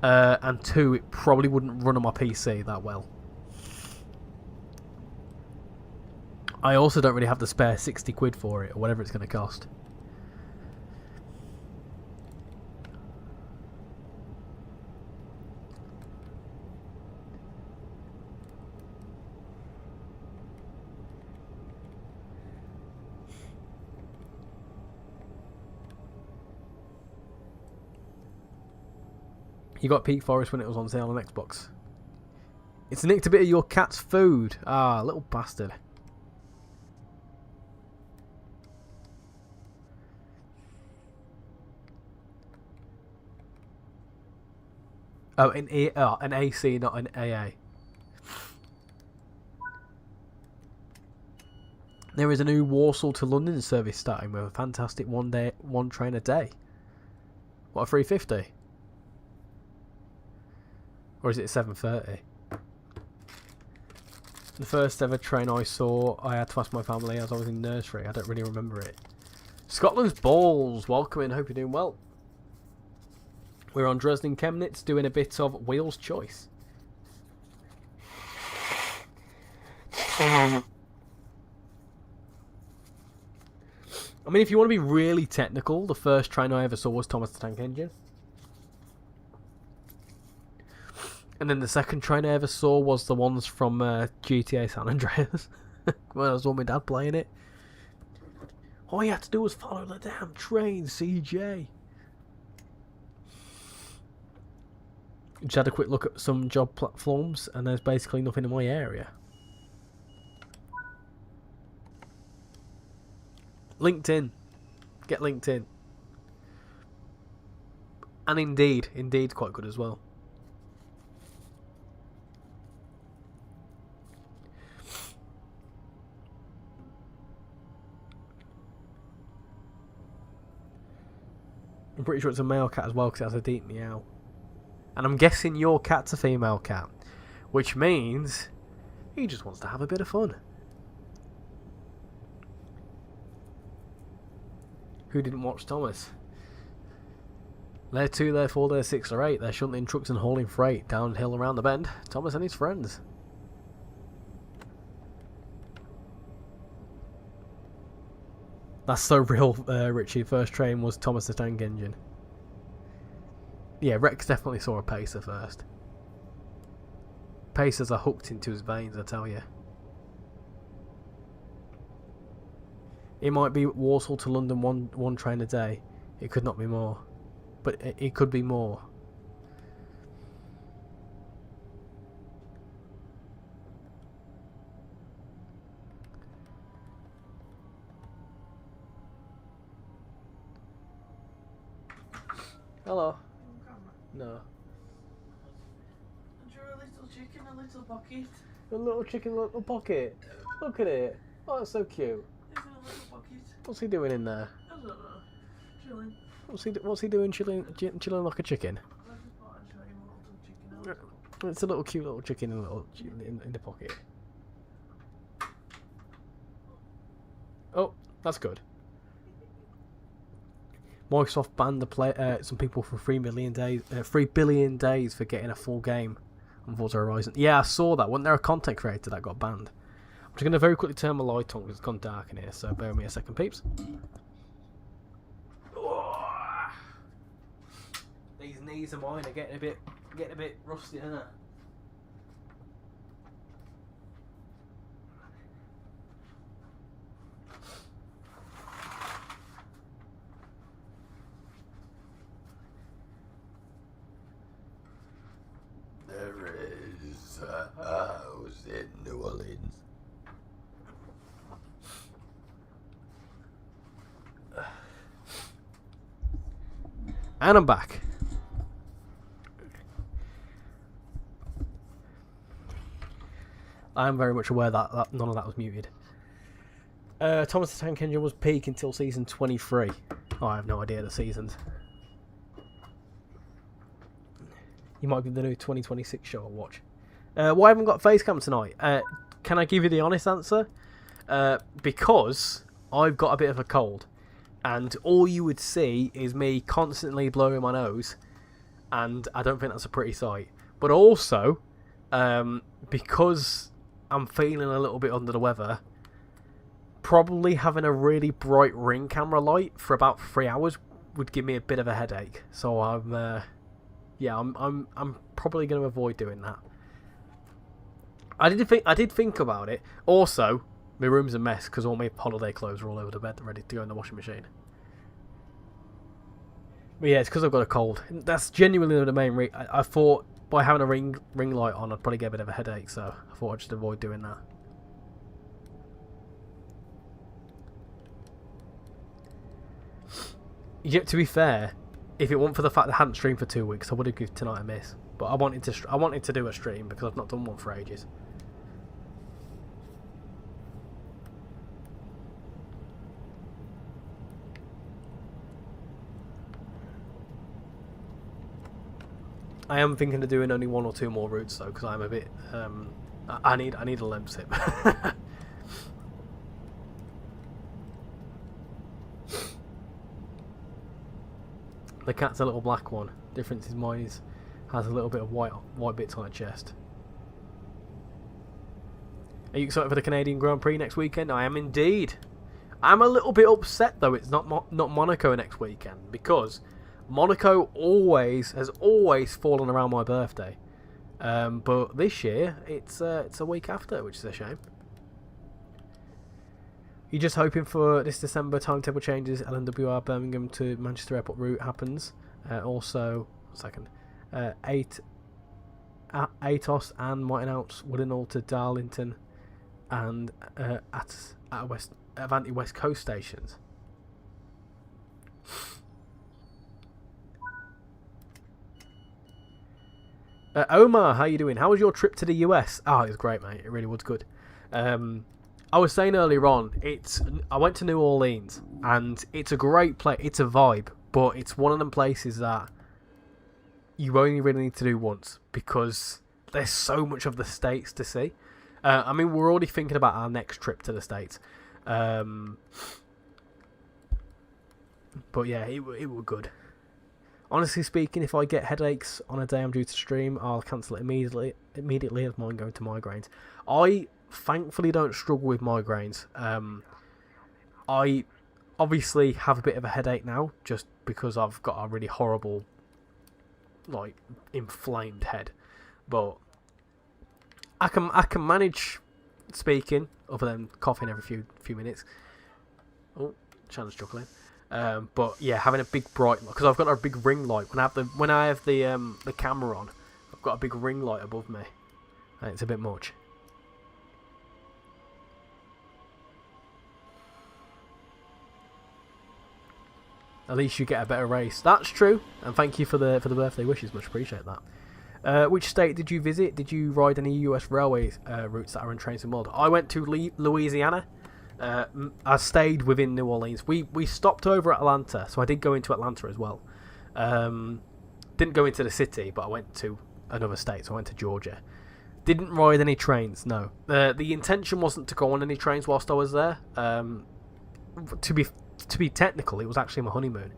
and 2, it probably wouldn't run on my PC that well. I also don't really have the spare 60 quid for it, or whatever it's going to cost. You got Peak Forest when it was on sale on Xbox. It's nicked a bit of your cat's food. Ah, little bastard. Oh, an AC, not an AA. There is a new Warsaw to London service starting with a fantastic one train a day. What, a 350? Or is it 7:30? The first ever train I saw, I had to ask my family as I was in nursery. I don't really remember it. Scotland's Balls, welcome in, hope you're doing well. We're on Dresden Chemnitz doing a bit of Wheel's Choice. I mean, if you want to be really technical, the first train I ever saw was Thomas the Tank Engine. And then the second train I ever saw was the ones from GTA San Andreas. When I was with my dad playing it. All you had to do was follow the damn train, CJ. Just had a quick look at some job platforms, and there's basically nothing in my area. LinkedIn. Get LinkedIn. And Indeed's quite good as well. I'm pretty sure it's a male cat as well because it has a deep meow. And I'm guessing your cat's a female cat, which means he just wants to have a bit of fun. Who didn't watch Thomas? Layer 2, Layer 4, Layer 6 or 8. They're shunting trucks and hauling freight downhill around the bend. Thomas and his friends. That's so real, Richie. First train was Thomas the Tank Engine. Yeah, Rex definitely saw a Pacer first. Pacers are hooked into his veins, I tell you. It might be Walsall to London one train a day. It could not be more. But it could be more. Hello. No. You're a little chicken, a little pocket. A little chicken, little pocket. Look at it. Oh, that's so cute. Is it a little pocket? What's he doing in there? I don't know. Chilling. What's he doing chilling like a chicken? I just thought I'd show you a little chicken. It's a little cute little chicken in the pocket. Oh, that's good. Microsoft banned some people for 3 billion days for getting a full game on Forza Horizon. Yeah, I saw that. Wasn't there a content creator that got banned? I'm just going to very quickly turn my light on because it's gone dark in here, so bear with me a second, peeps. These knees of mine are getting a bit rusty, aren't they? There is a house in New Orleans. And I'm back. I am very much aware that none of that was muted. Thomas the Tank Engine was peak until season 23. Oh, I have no idea the seasons. You might be the new 2026 show I'll watch. Why haven't got Facecam tonight? Can I give you the honest answer? Because I've got a bit of a cold. And all you would see is me constantly blowing my nose. And I don't think that's a pretty sight. But also, because I'm feeling a little bit under the weather, probably having a really bright ring camera light for about 3 hours would give me a bit of a headache. So I'm probably going to avoid doing that. I did think about it. Also, my room's a mess because all my holiday clothes are all over the bed, ready to go in the washing machine. But yeah, it's because I've got a cold. That's genuinely the main reason. I thought by having a ring light on, I'd probably get a bit of a headache, so I thought I'd just avoid doing that. Yeah, to be fair, if it weren't for the fact that I hadn't streamed for 2 weeks, I would have given tonight a miss. But I wanted to do a stream because I've not done one for ages. I am thinking of doing only 1 or 2 more routes though, because I'm a bit. I need a limp sip. The cat's a little black one. Difference is mine has a little bit of white bits on her chest. Are you excited for the Canadian Grand Prix next weekend? I am indeed. I'm a little bit upset though it's not Monaco next weekend, because Monaco has always fallen around my birthday. But this year it's a week after, which is a shame. You're just hoping for this December timetable changes. LNWR Birmingham to Manchester Airport route happens. Also, 8 Atos and might announce Woodinall to Darlington and Avanti West Coast stations. Omar, how you doing? How was your trip to the US? Oh, it was great, mate. It really was good. I was saying earlier on, I went to New Orleans, and it's a great place. It's a vibe, but it's one of them places that you only really need to do once because there's so much of the States to see. I mean, we're already thinking about our next trip to the States. But yeah, it was good. Honestly speaking, if I get headaches on a day I'm due to stream, I'll cancel it immediately as mine going to migraines. I thankfully don't struggle with migraines. I obviously have a bit of a headache now just because I've got a really horrible, like, inflamed head. But I can manage speaking other than coughing every few minutes. Oh, Shannon's chuckling. But yeah, having a big bright, because I've got a big ring light. When I have the camera on, I've got a big ring light above me, and it's a bit much. At least you get a better race. That's true, and thank you for the birthday wishes. Much appreciate that. Which state did you visit? Did you ride any US railway routes that are in trains in the world? I went to Louisiana. I stayed within New Orleans. We stopped over at Atlanta, so I did go into Atlanta as well. Didn't go into the city, but I went to another state, so I went to Georgia. Didn't ride any trains, no. The intention wasn't to go on any trains whilst I was there. To be technical, it was actually my honeymoon.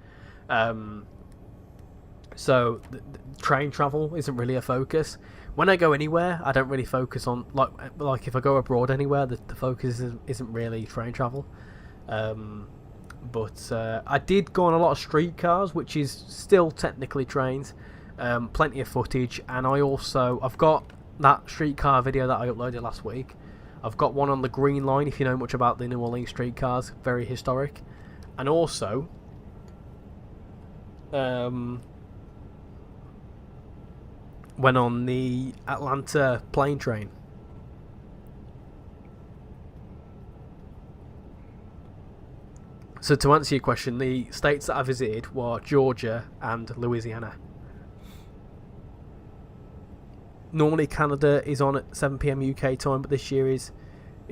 So the train travel isn't really a focus. When I go anywhere, I don't really focus on like if I go abroad anywhere, the focus isn't really train travel. But I did go on a lot of streetcars, which is still technically trains. Plenty of footage, and I've got that streetcar video that I uploaded last week. I've got one on the Green Line, if you know much about the New Orleans streetcars, very historic, and also went on the Atlanta plane train. So to answer your question, the states that I visited were Georgia and Louisiana. Normally Canada is on at 7 PM UK time, but this year is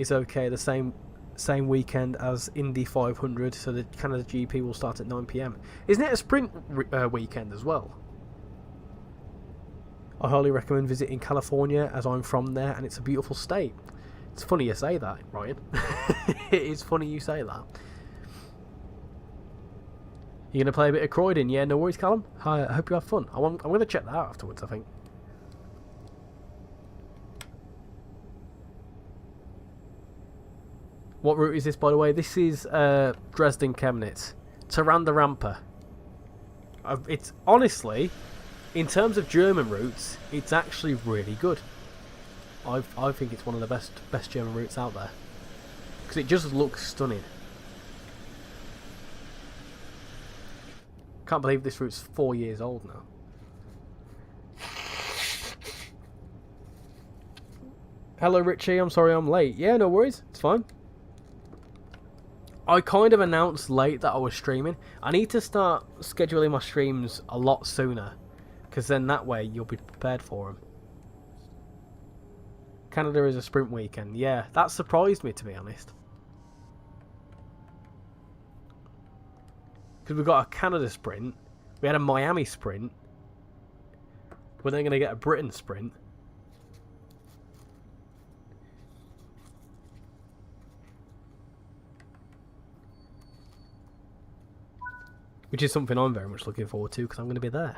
okay. The same weekend as Indy 500, so the Canada GP will start at 9 PM. Isn't it a sprint weekend as well? I highly recommend visiting California, as I'm from there, and it's a beautiful state. It's funny you say that, Ryan. It is funny you say that. You going to play a bit of Croydon? Yeah, no worries, Callum. I hope you have fun. I'm going to check that out afterwards, I think. What route is this, by the way? This is Dresden-Chemnitz. Taranda-Rampa. It's honestly, in terms of German routes, it's actually really good. I think it's one of the best German routes out there. Because it just looks stunning. Can't believe this route's 4 years old now. Hello, Richie. I'm sorry I'm late. Yeah, no worries. It's fine. I kind of announced late that I was streaming. I need to start scheduling my streams a lot sooner, because then that way you'll be prepared for them. Canada is a sprint weekend. Yeah, that surprised me, to be honest. Because we've got a Canada sprint, we had a Miami sprint, we're then going to get a Britain sprint. Which is something I'm very much looking forward to, because I'm going to be there.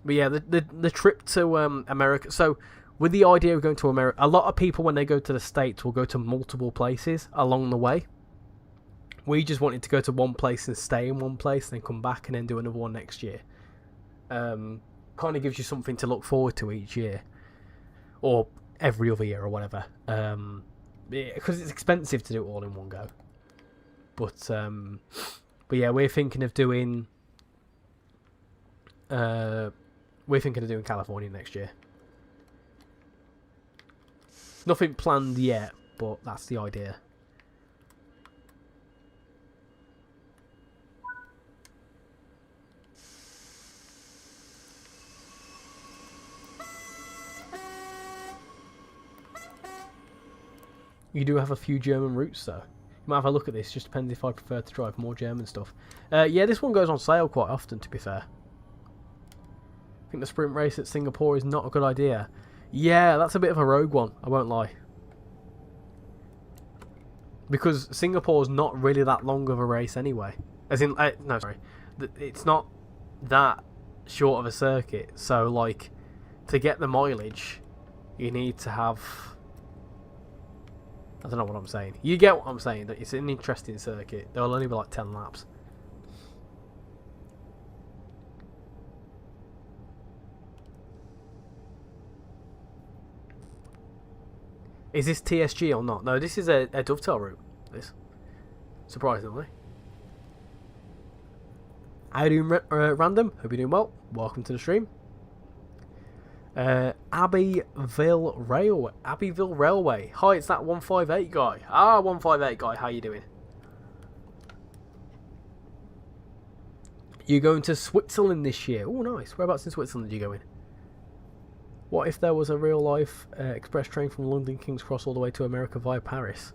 But yeah, the trip to America. So with the idea of going to America, a lot of people when they go to the States will go to multiple places along the way. We just wanted to go to one place and stay in one place, then come back and then do another one next year. Kind of gives you something to look forward to each year, or every other year, or whatever. Because it's expensive to do it all in one go. But yeah, we're thinking of doing we're thinking of doing California next year. Nothing planned yet, but that's the idea. You do have a few German routes, though. You might have a look at this, just depends if I prefer to drive more German stuff. Yeah, this one goes on sale quite often, to be fair. I think the sprint race at Singapore is not a good idea. Yeah, that's a bit of a rogue one, I won't lie. Because Singapore's not really that long of a race anyway. As in, no, sorry. It's not that short of a circuit. So, like, to get the mileage, you need to have... I don't know what I'm saying. You get what I'm saying. That it's an interesting circuit. There'll only be like 10 laps. Is this TSG or not? No, this is a dovetail route. This, surprisingly. How you doing, Random? Hope you're doing well. Welcome to the stream. Abbeville Railway. Hi, it's that 158 guy. 158 guy. How you doing? You going to Switzerland this year? Oh, nice. Whereabouts in Switzerland are you going? What if there was a real-life express train from London King's Cross all the way to America via Paris?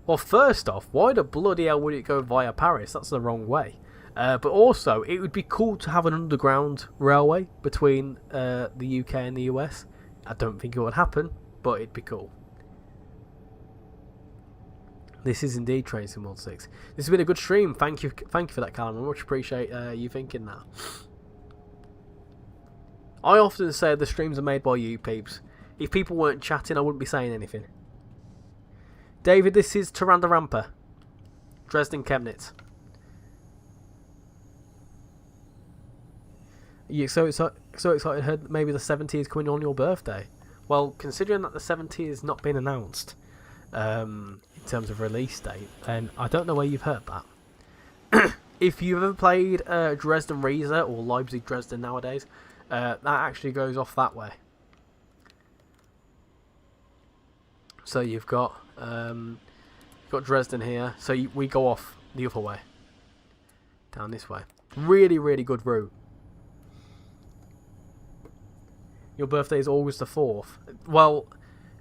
Well, first off, why the bloody hell would it go via Paris? That's the wrong way. But also, it would be cool to have an underground railway between the UK and the US. I don't think it would happen, but it'd be cool. This is indeed Train Sim World 6. This has been a good stream. Thank you for that, Callum. I much appreciate you thinking that. I often say the streams are made by you peeps. If people weren't chatting, I wouldn't be saying anything. David, this is Taranda Rampa, Dresden Chemnitz. You so excited, heard that maybe the 70 is coming on your birthday. Well, considering that the 70 has not been announced in terms of release date, then I don't know where you've heard that. If you've ever played Dresden Riese or Leipzig Dresden nowadays, that actually goes off that way. So you've got Dresden here, so we go off the other way, down this way. Really, really good route. Your birthday is August the 4th. Well,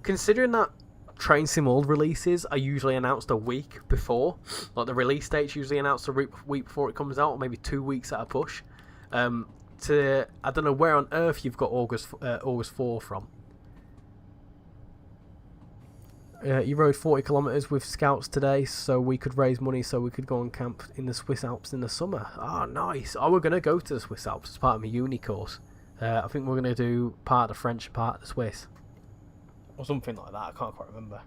considering that Train Sim World releases are usually announced a week before, like the release date's usually announced a week before it comes out, or maybe 2 weeks at a push. I don't know where on earth you've got August 4 from. You rode 40 kilometres with scouts today, so we could raise money so we could go on camp in the Swiss Alps in the summer. Ah, nice. We're going to go to the Swiss Alps as part of my uni course. I think we're going to do part of the French and part of the Swiss. Or something like that, I can't quite remember.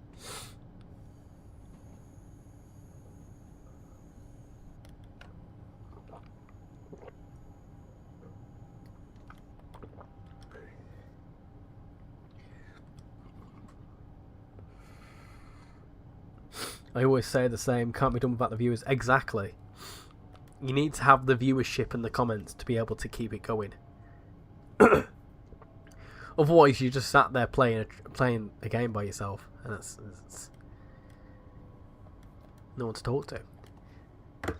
I always say the same, can't be done without the viewers. Exactly. You need to have the viewership and the comments to be able to keep it going. Otherwise, you just sat there playing a game by yourself, and that's no one to talk to. I'm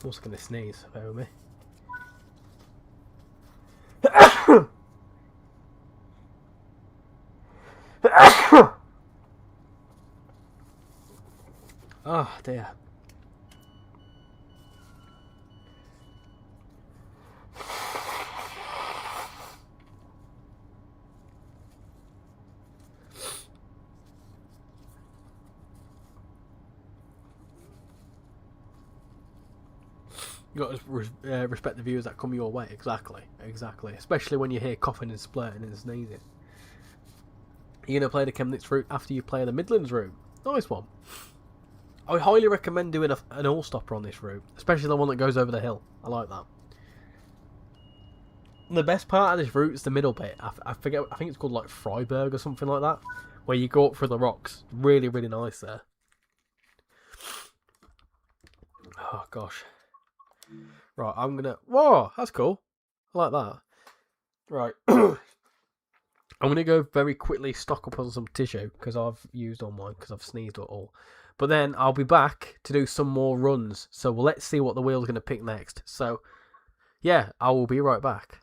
also going to sneeze. Bear with me. Oh dear. You got to respect the viewers that come your way. Exactly. Especially when you hear coughing and splurting and sneezing. You're going to play the Chemnitz route after you play the Midlands route. Nice one. I would highly recommend doing an all-stopper on this route, especially the one that goes over the hill. I like that. And the best part of this route is the middle bit. I forget. I think it's called like Freiburg or something like that, where you go up through the rocks. Really, really nice there. Oh gosh. Right, I'm gonna. Whoa, that's cool. I like that. Right. I'm gonna go very quickly stock up on some tissue because I've used all mine because I've sneezed at all. But then I'll be back to do some more runs. So let's see what the wheel's gonna pick next. So yeah, I will be right back.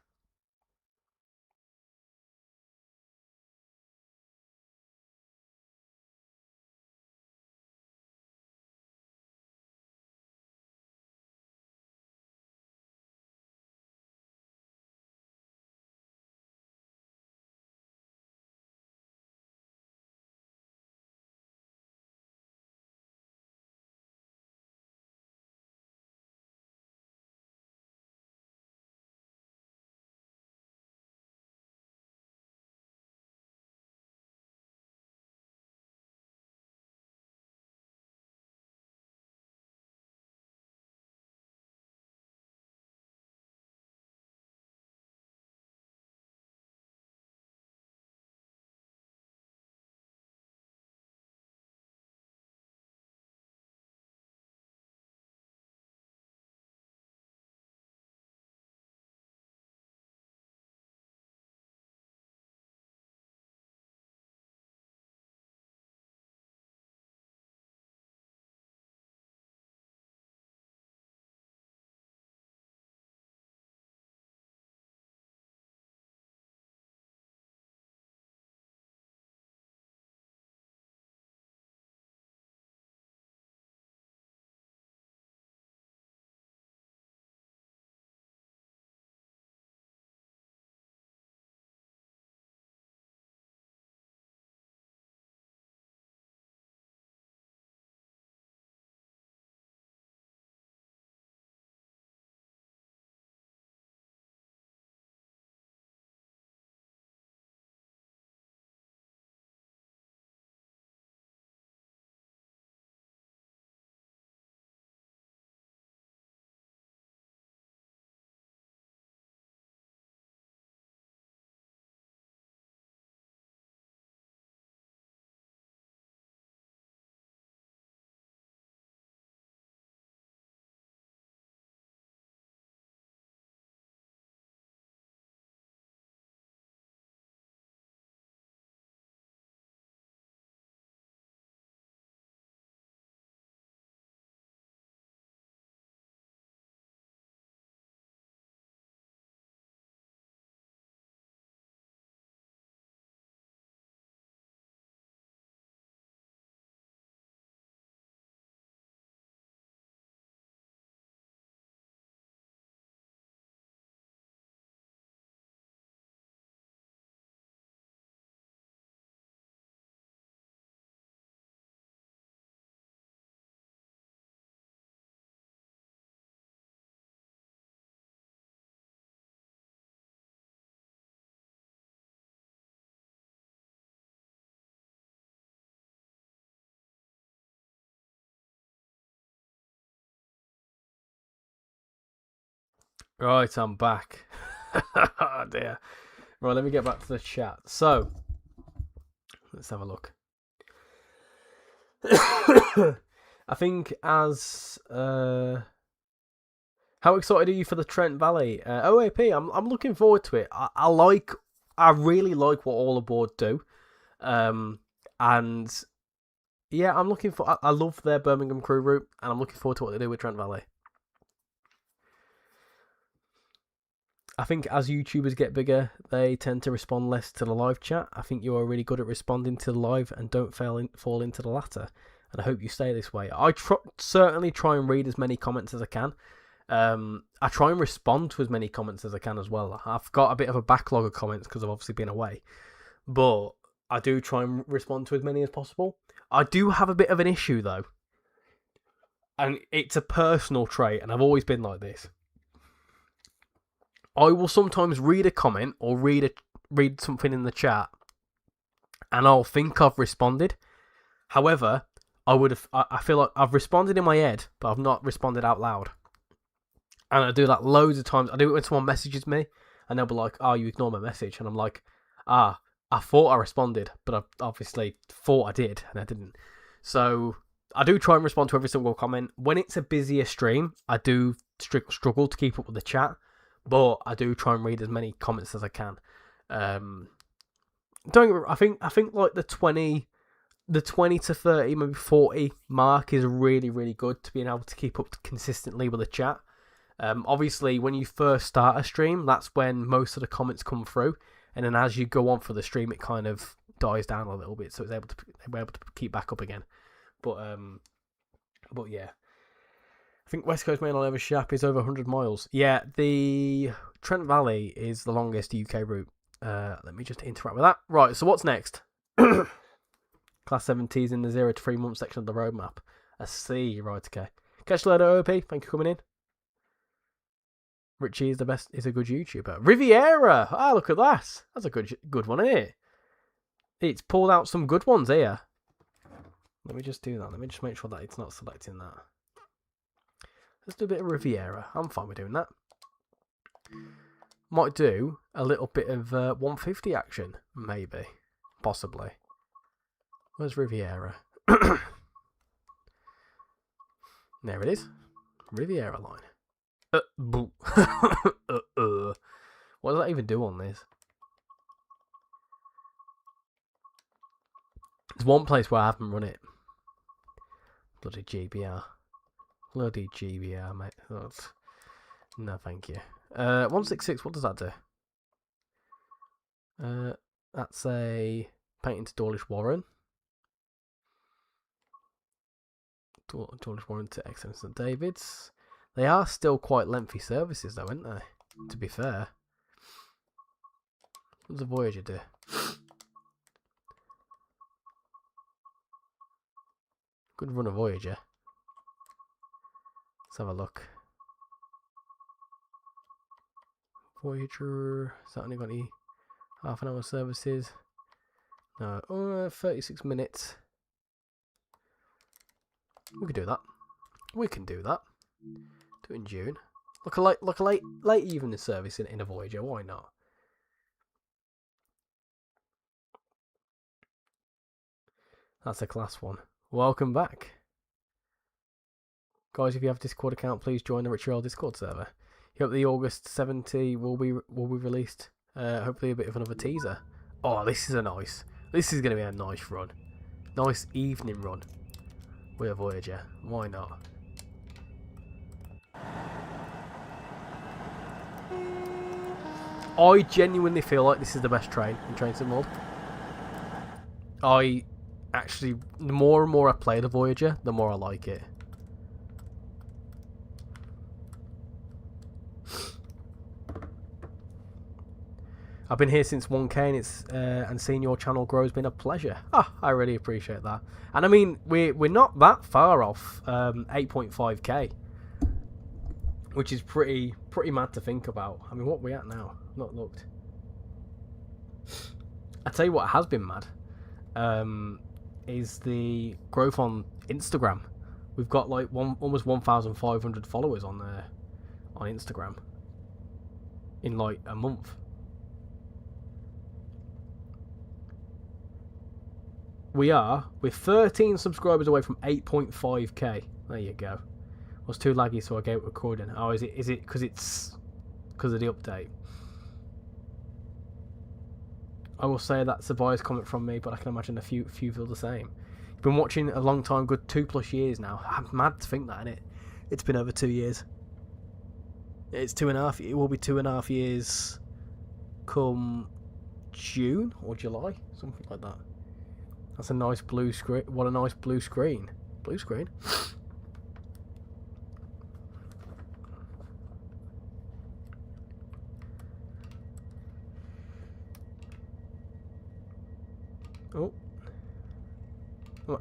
Right, I'm back. Oh dear. Right, let me get back to the chat. So, let's have a look. I think as how excited are you for the Trent Valley OAP? I'm looking forward to it. I really like what all aboard do, and yeah, I'm looking for. I love their Birmingham crew route, and I'm looking forward to what they do with Trent Valley. I think as YouTubers get bigger, they tend to respond less to the live chat. I think you are really good at responding to the live and don't fall into the latter. And I hope you stay this way. I certainly try and read as many comments as I can. I try and respond to as many comments as I can as well. I've got a bit of a backlog of comments because I've obviously been away. But I do try and respond to as many as possible. I do have a bit of an issue though. And it's a personal trait, and I've always been like this. I will sometimes read a comment or read something in the chat, and I'll think I've responded. However, I feel like I've responded in my head, but I've not responded out loud. And I do that loads of times. I do it when someone messages me, and they'll be like, "Oh, you ignore my message," and I'm like, "Ah, I thought I responded, but I obviously thought I did, and I didn't." So I do try and respond to every single comment. When it's a busier stream, I do struggle to keep up with the chat, but I do try and read as many comments as I can. I think like the 20 to 30, maybe 40 mark is really, really good to being able to keep up consistently with the chat. Obviously, when you first start a stream, that's when most of the comments come through, and then as you go on for the stream, it kind of dies down a little bit, so it's able to keep back up again. But yeah, I think West Coast Main Line over Shap is over 100 miles. Yeah, the Trent Valley is the longest UK route. Let me just interact with that. Right, so what's next? Class 7Ts in the 0 to 3 month section of the roadmap. I see. Right, okay. Catch you later, OP. Thank you for coming in. Richie is a good YouTuber. Riviera! Ah, look at that. That's a good one, isn't it? It's pulled out some good ones here. Let me just do that. Let me just make sure that it's not selecting that. Let's do a bit of Riviera. I'm fine with doing that. Might do a little bit of 150 action, maybe. Possibly. Where's Riviera? There it is. Riviera line. What does that even do on this? There's one place where I haven't run it. Bloody GBR. Bloody GBR, mate. No, thank you. 166, what does that do? That's a painting to Dawlish Warren. Dawlish Warren to Exeter St David's. They are still quite lengthy services, though, aren't they? To be fair. What does a Voyager do? Good run of Voyager. Let's have a look. Voyager. Has that only got any half an hour services? No. 36 minutes. We can do that. We can do that. Do it in June. Look a late evening service in a Voyager. Why not? That's a class one. Welcome back, guys. If you have a Discord account, please join the RichyRail Discord server. Hope the August 70 will be released. Hopefully a bit of another teaser. Oh, this is This is going to be a nice run. Nice evening run with a Voyager. Why not? I genuinely feel like this is the best train in Train Sim World. The more and more I play the Voyager, the more I like it. I've been here since 1K and seeing your channel grow has been a pleasure. I really appreciate that. And I mean, we're not that far off 8.5K, which is pretty mad to think about. I mean, what are we at now? I've not looked. I tell you what has been mad, is the growth on Instagram. We've got like almost 1,500 followers on Instagram in like a month. We're 13 subscribers away from 8.5k. There you go. I was too laggy, so I gave it recording. Oh, is it because of the update? I will say that's a biased comment from me, but I can imagine a few feel the same. You've been watching a long time, good 2+ years now. I'm mad to think that, innit? It's been over 2 years. It's 2.5. It will be 2.5 years come June or July, something like that. That's a nice blue screen. What a nice blue screen. Blue screen. Oh.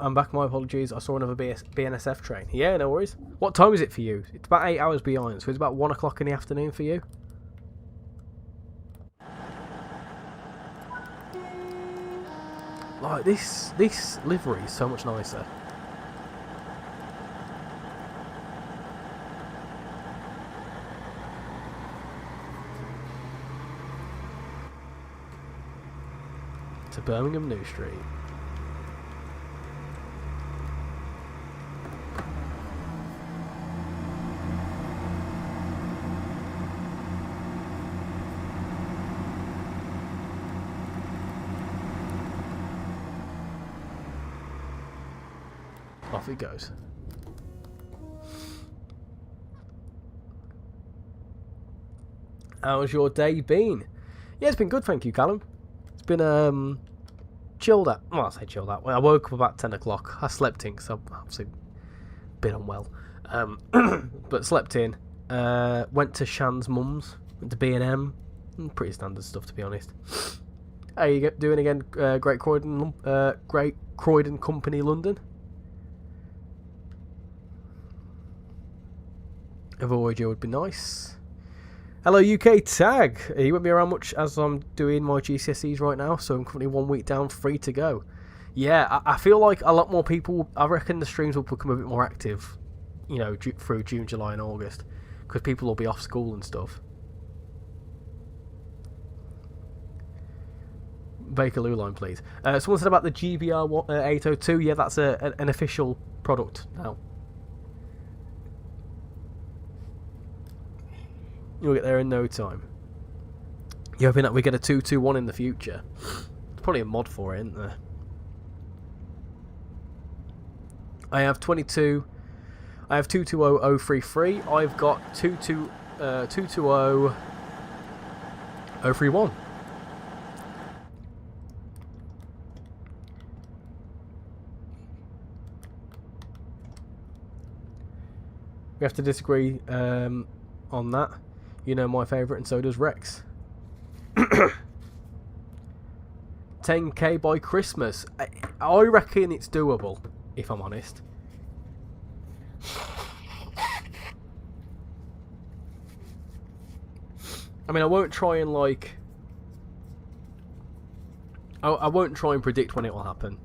I'm back, my apologies. I saw another BNSF train. Yeah, no worries. What time is it for you? It's about 8 hours behind, so it's about 1 o'clock in the afternoon for you. Like, this livery is so much nicer. To Birmingham New Street. off it goes. How's your day been? Yeah, it's been good, thank you, Callum. It's been chilled out. Well, I say chilled out. Well, I woke up about 10 o'clock. I slept in because I've obviously been unwell. But slept in. Went to Shan's mum's. Went to B&M. Pretty standard stuff, to be honest. How are you doing again? Great Croydon Company, London. A Voyager would be nice. Hello UK Tag. You won't be around much as I'm doing my GCSEs right now, so I'm currently 1 week down, 3 to go. Yeah, I feel like a lot more people, I reckon the streams will become a bit more active, you know, through June, July and August, because people will be off school and stuff. Bakerloo line, please. Someone said about the GBR 802. Yeah, that's an official product now. You'll get there in no time. You're hoping that we get a 221 in the future. There's probably a mod for it, isn't there? I have 22. I have 220033. I've got 220031. We have to disagree on that. You know my favourite, and so does Rex. 10k by Christmas. I reckon it's doable, if I'm honest. I mean, I won't try and like... I won't try and predict when it will happen.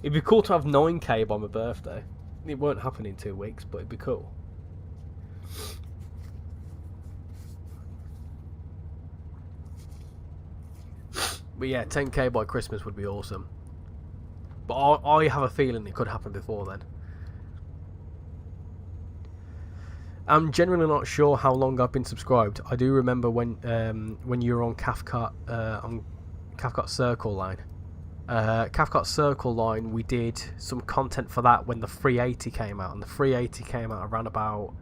It'd be cool to have 9k by my birthday. It won't happen in 2 weeks, but it'd be cool. But yeah, 10k by Christmas would be awesome. But I have a feeling it could happen before then. I'm genuinely not sure how long I've been subscribed. I do remember when you were on Cathcart Circle Line. Cathcart Circle Line, we did some content for that when the 380 came out, and the 380 came out around about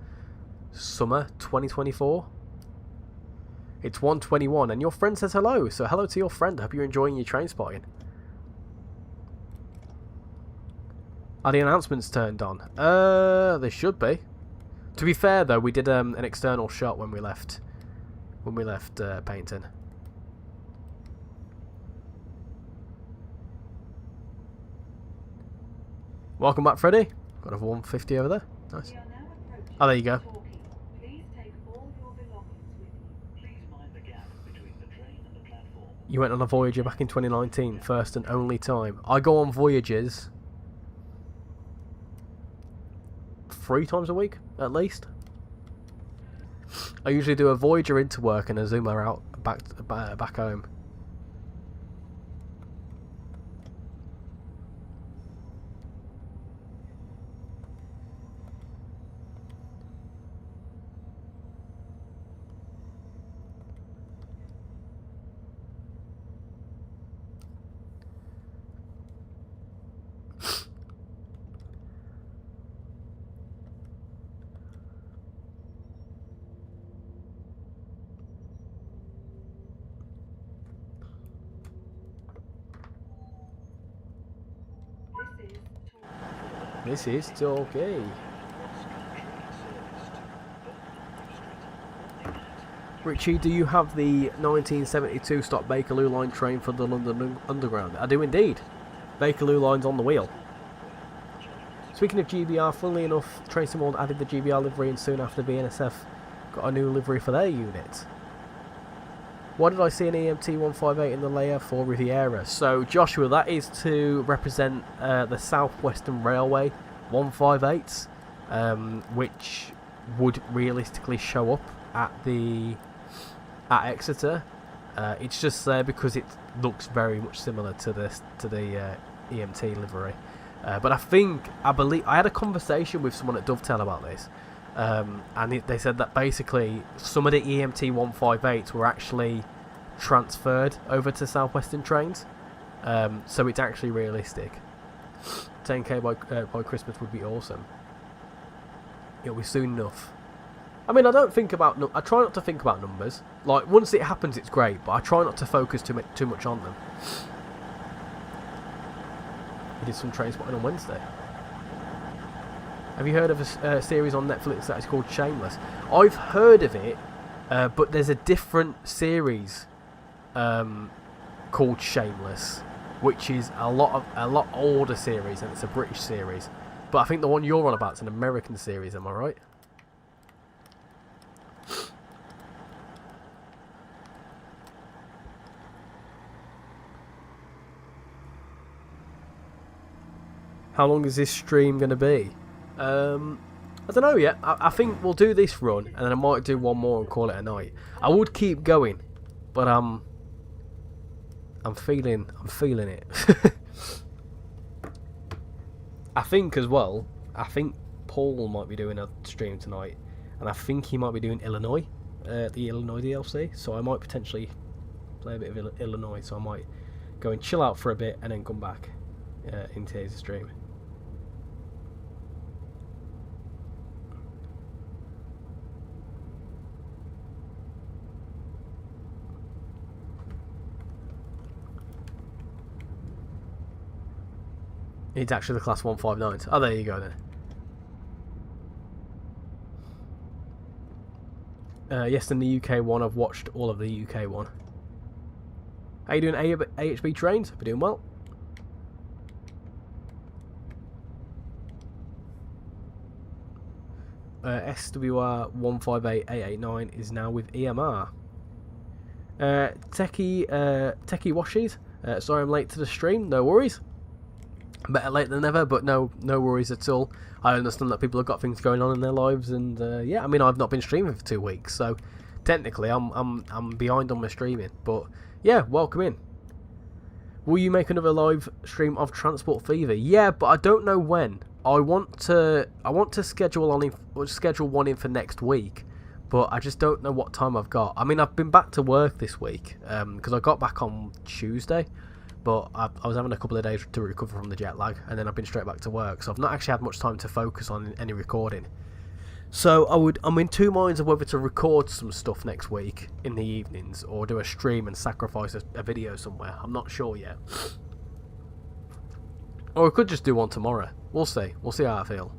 summer 2024. It's 1:21, and your friend says hello, so hello to your friend. I hope you're enjoying your train spotting. Are the announcements turned on? They should be. To be fair though, we did an external shot when we left painting. Welcome back, Freddy. Got a 150 over there. Nice. Oh, there you go. You went on a Voyager back in 2019, first and only time. I go on Voyages 3 times a week, at least. I usually do a Voyager into work and a Zoomer out back home. This is Torquay. Richie, do you have the 1972 stop Bakerloo line train for the London Underground? I do indeed. Bakerloo line's on the wheel. Speaking of GBR, funnily enough, Tracy Mould added the GBR livery, and soon after BNSF got a new livery for their unit. Why did I see an EMT 158 in the layer for Riviera? So, Joshua, that is to represent the South Western Railway 158s, which would realistically show up at Exeter. It's just there because it looks very much similar to the EMT livery. But I believe I had a conversation with someone at Dovetail about this, and they said that basically some of the EMT 158s were actually transferred over to Southwestern trains, so it's actually realistic. 10k by Christmas would be awesome. It'll be soon enough. I mean, I don't think about. I try not to think about numbers. Like once it happens, it's great, but I try not to focus too much on them. We did some train spotting on Wednesday. Have you heard of a series on Netflix that is called Shameless? I've heard of it, but there's a different series called Shameless, which is a lot older series, and it's a British series. But I think the one you're on about is an American series. Am I right? How long is this stream going to be? I don't know yet. I think we'll do this run, and then I might do one more and call it a night. I would keep going, but I'm feeling it. I think as well. I think Paul might be doing a stream tonight, and I think he might be doing Illinois, the Illinois DLC. So I might potentially play a bit of Illinois. So I might go and chill out for a bit, and then come back into his stream. It's actually the Class 159s. Oh, there you go then. Yes, in the UK one, I've watched all of the UK one. How you doing, AHB trains? Hope you're doing well. SWR 158889 is now with EMR. Techie Washies. Sorry I'm late to the stream. No worries. Better late than never, but no worries at all. I understand that people have got things going on in their lives, and yeah, I mean I've not been streaming for 2 weeks, so technically I'm behind on my streaming. But yeah, welcome in. Will you make another live stream of Transport Fever? Yeah, but I don't know when. I want to schedule one in for next week, but I just don't know what time I've got. I mean, I've been back to work this week because I got back on Tuesday. But I was having a couple of days to recover from the jet lag, and then I've been straight back to work, so I've not actually had much time to focus on any recording. So I'm in two minds of whether to record some stuff next week in the evenings, or do a stream and sacrifice a video somewhere. I'm not sure yet. Or I could just do one tomorrow. We'll see. We'll see how I feel.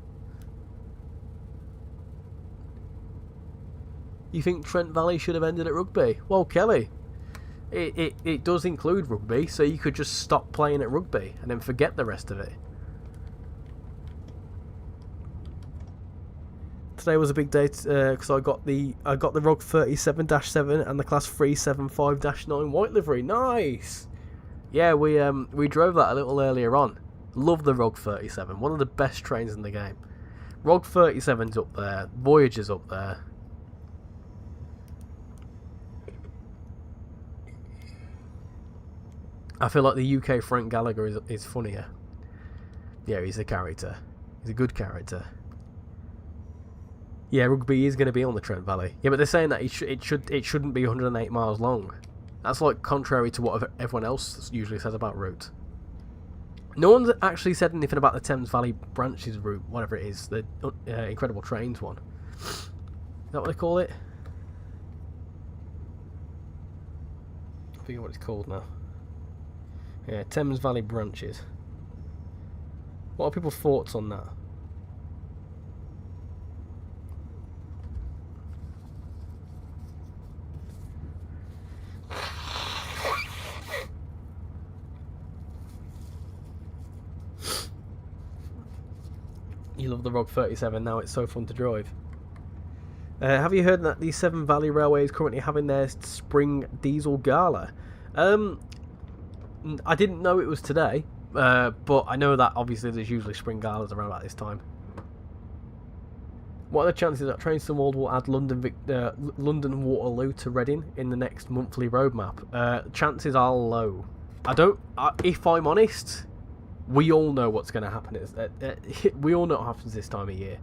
You think Trent Valley should have ended at rugby? Well, Kelly, it does include rugby, so you could just stop playing at rugby and then forget the rest of it. Today was a big day because I got the ROG 37-7 and the Class 375-9 white livery. Nice. Yeah, we drove that a little earlier on. Love the ROG 37, one of the best trains in the game. ROG 37's up there, Voyager's up there. I feel like the UK Frank Gallagher is funnier. Yeah, he's a character. He's a good character. Yeah, rugby is going to be on the Trent Valley. Yeah, but they're saying that it shouldn't be 108 miles long. That's like contrary to what everyone else usually says about route. No one's actually said anything about the Thames Valley branches route, whatever it is, the Incredible Trains one. Is that what they call it? I forget what it's called now. Yeah, Thames Valley branches. What are people's thoughts on that? You love the ROG 37 now, it's so fun to drive. Have you heard that the Severn Valley Railway is currently having their spring diesel gala? I didn't know it was today, but I know that obviously there's usually spring galas around about this time. What are the chances that Trainstone will add London Waterloo to Reading in the next monthly roadmap? Chances are low. If I'm honest, we all know what's going to happen. We all know what happens this time of year.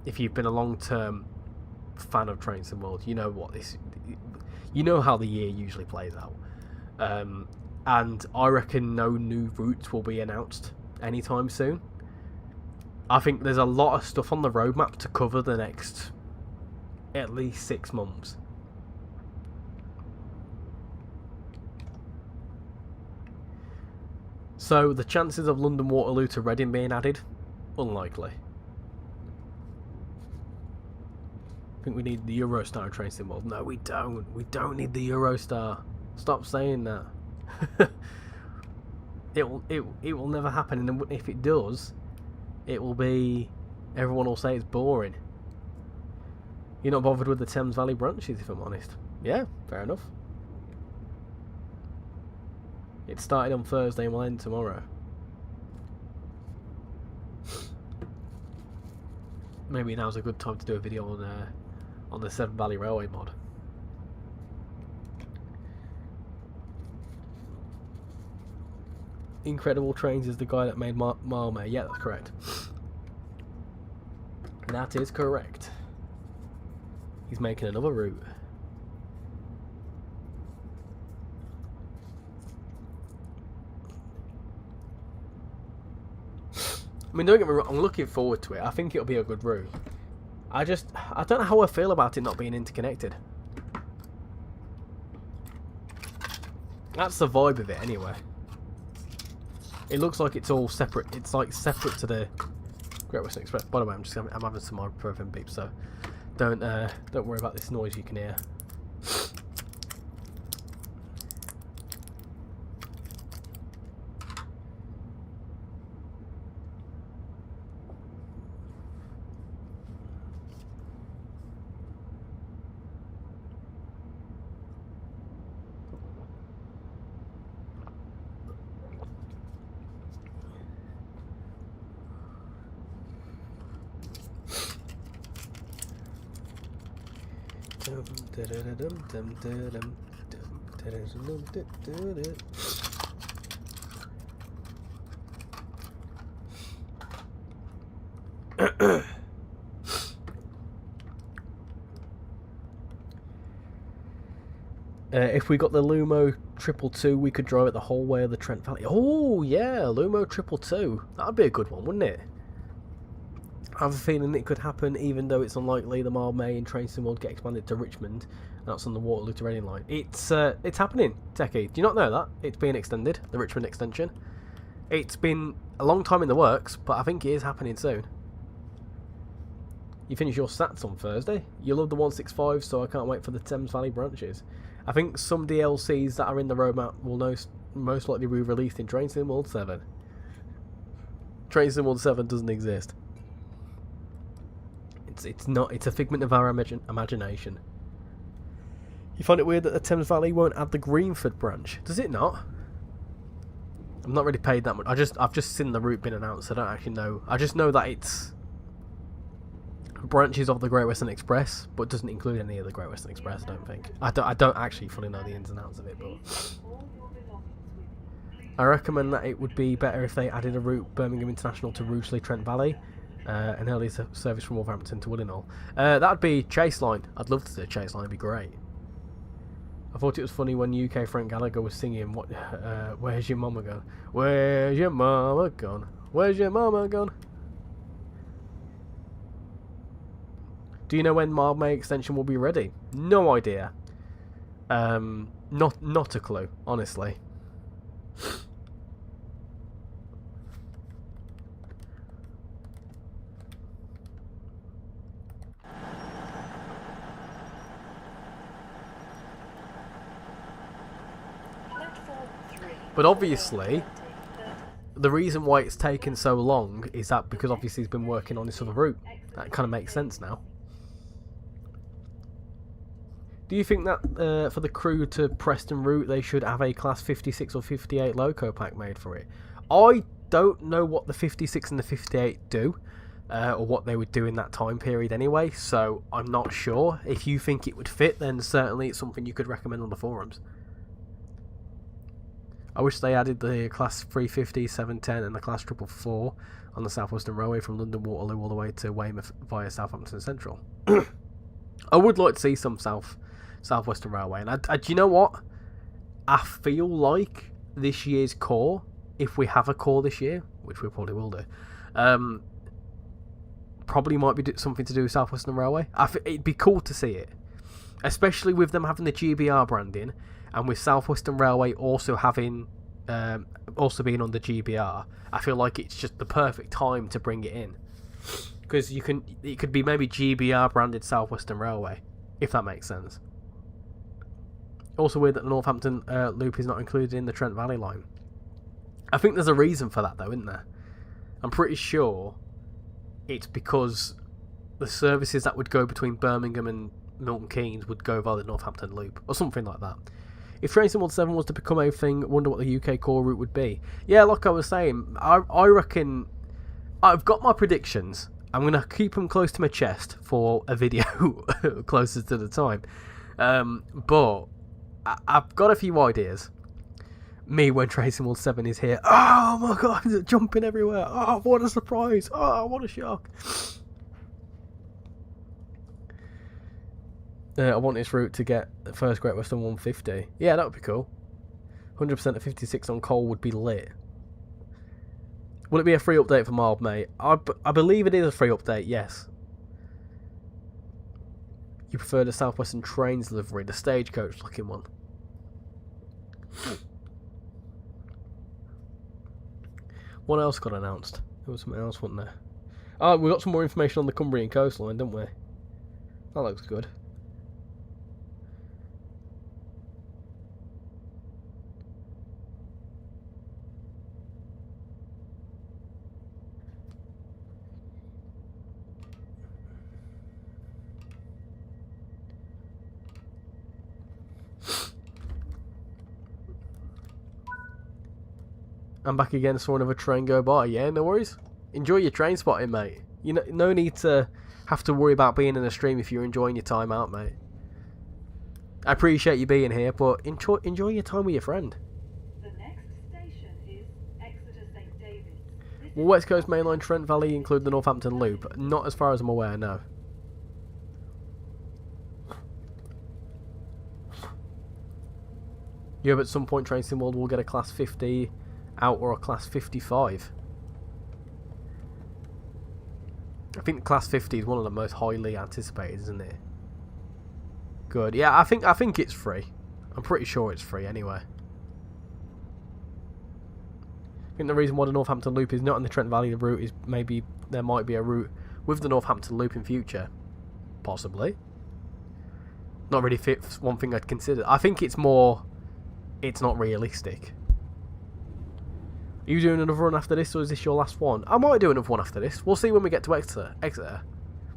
If you've been a long-term fan of Trainstone World, you know how the year usually plays out. And I reckon no new routes will be announced anytime soon. I think there's a lot of stuff on the roadmap to cover the next at least 6 months. So the chances of London Waterloo to Reading being added, unlikely. I think we need the Eurostar train sim world. No, we don't. We don't need the Eurostar. Stop saying that. it will never happen, and if it does, it will be, everyone will say it's boring. You're not bothered with the Thames Valley branches, if I'm honest. Yeah, fair enough. It started on Thursday and will end tomorrow. Maybe now's a good time to do a video on the Severn Valley Railway mod. Incredible Trains is the guy that made Malmö. Yeah, that's correct. That is correct. He's making another route. I mean, don't get me wrong, I'm looking forward to it. I think it'll be a good route. I don't know how I feel about it not being interconnected. That's the vibe of it anyway. It looks like it's all separate. It's like separate to the Great Western Express. By the way, I'm having some ibuprofen beeps, so don't worry about this noise you can hear. If we got the Lumo 222, we could drive it the whole way of the Trent Valley. Oh yeah, Lumo 222. That'd be a good one, wouldn't it? I have a feeling it could happen, even though it's unlikely. The Mile May and Train Sim World get expanded to Richmond. That's on the Waterloo to Reading line. It's happening, Techie. Do you not know that? It's being extended, the Richmond extension. It's been a long time in the works, but I think it is happening soon. You finish your sats on Thursday. You love the 165, so I can't wait for the Thames Valley branches. I think some DLCs that are in the roadmap will most likely be released in Train Sim World 7. Train Sim World 7 doesn't exist. It's not. It's a figment of our imagination. You find it weird that the Thames Valley won't add the Greenford branch? Does it not? I'm not really paid that much. I've just seen the route being announced. I don't actually know. I just know that it's branches of the Great Western Express, but doesn't include any of the Great Western Express. I don't think. I don't actually fully know the ins and outs of it, but I recommend that it would be better if they added a route Birmingham International to Rugeley Trent Valley. An early service from Wolverhampton to Willenhall. That'd be Chase Line. I'd love to do a Chase Line. It'd be great. I thought it was funny when UK Frank Gallagher was singing, "What? Where's your mama gone? Where's your mama gone? Where's your mama gone?" Do you know when Mile May extension will be ready? No idea. Not a clue, honestly. But obviously, the reason why it's taken so long is that because obviously he's been working on this other route. That kind of makes sense now. Do you think that for the Crewe to Preston route they should have a class 56 or 58 loco pack made for it? I don't know what the 56 and the 58 do, or what they would do in that time period anyway, so I'm not sure. If you think it would fit, then certainly it's something you could recommend on the forums. I wish they added the class 350, 710 and the class 444 on the South Western Railway from London Waterloo all the way to Weymouth via Southampton Central. I would like to see some South Western Railway, and do you know what? I feel like this year's core, if we have a core this year, which we probably will do, probably might be something to do with South Western Railway. It'd be cool to see it, especially with them having the GBR branding, and with South Western Railway also having, also being on the GBR. I feel like it's just the perfect time to bring it in, because it could be maybe GBR branded South Western Railway, if that makes sense. Also weird that the Northampton loop is not included in the Trent Valley line. I think there's a reason for that though, isn't there? I'm pretty sure it's because the services that would go between Birmingham and Milton Keynes would go via the Northampton loop, or something like that. If Train Sim World 7 was to become a thing, I wonder what the UK core route would be. Yeah, like I was saying, I reckon I've got my predictions. I'm going to keep them close to my chest for a video closer to the time. But I've got a few ideas. Me when Train Sim World 7 is here. Oh my god, it's jumping everywhere. Oh, what a surprise. Oh, what a shock. I want this route to get the first Great Western 150. Yeah, that would be cool. 100% of 56 on coal would be lit. Will it be a free update for Marb, mate? I believe it is a free update, yes. You prefer the South Western Trains delivery, the stagecoach looking one. What else got announced? There was something else, wasn't there? Oh, we got some more information on the Cumbrian coastline, didn't we? That looks good. I'm back again, saw another train go by. Yeah, no worries. Enjoy your train spotting, mate. You know, no need to have to worry about being in a stream if you're enjoying your time out, mate. I appreciate you being here, but enjoy your time with your friend. The next station is Exeter St David's. Will West Coast Mainline Trent Valley include the Northampton Loop? Not as far as I'm aware, no. You hope at some point Train Sim World will get a Class 50 out or a Class 55. I think Class 50 is one of the most highly anticipated, isn't it? Good. Yeah, I think it's free. I'm pretty sure it's free anyway. I think the reason why the Northampton Loop is not in the Trent Valley route is maybe there might be a route with the Northampton Loop in future. Possibly. Not really one thing I'd consider. I think it's more, it's not realistic. Are you doing another run after this, or is this your last one? I might do another one after this. We'll see when we get to Exeter.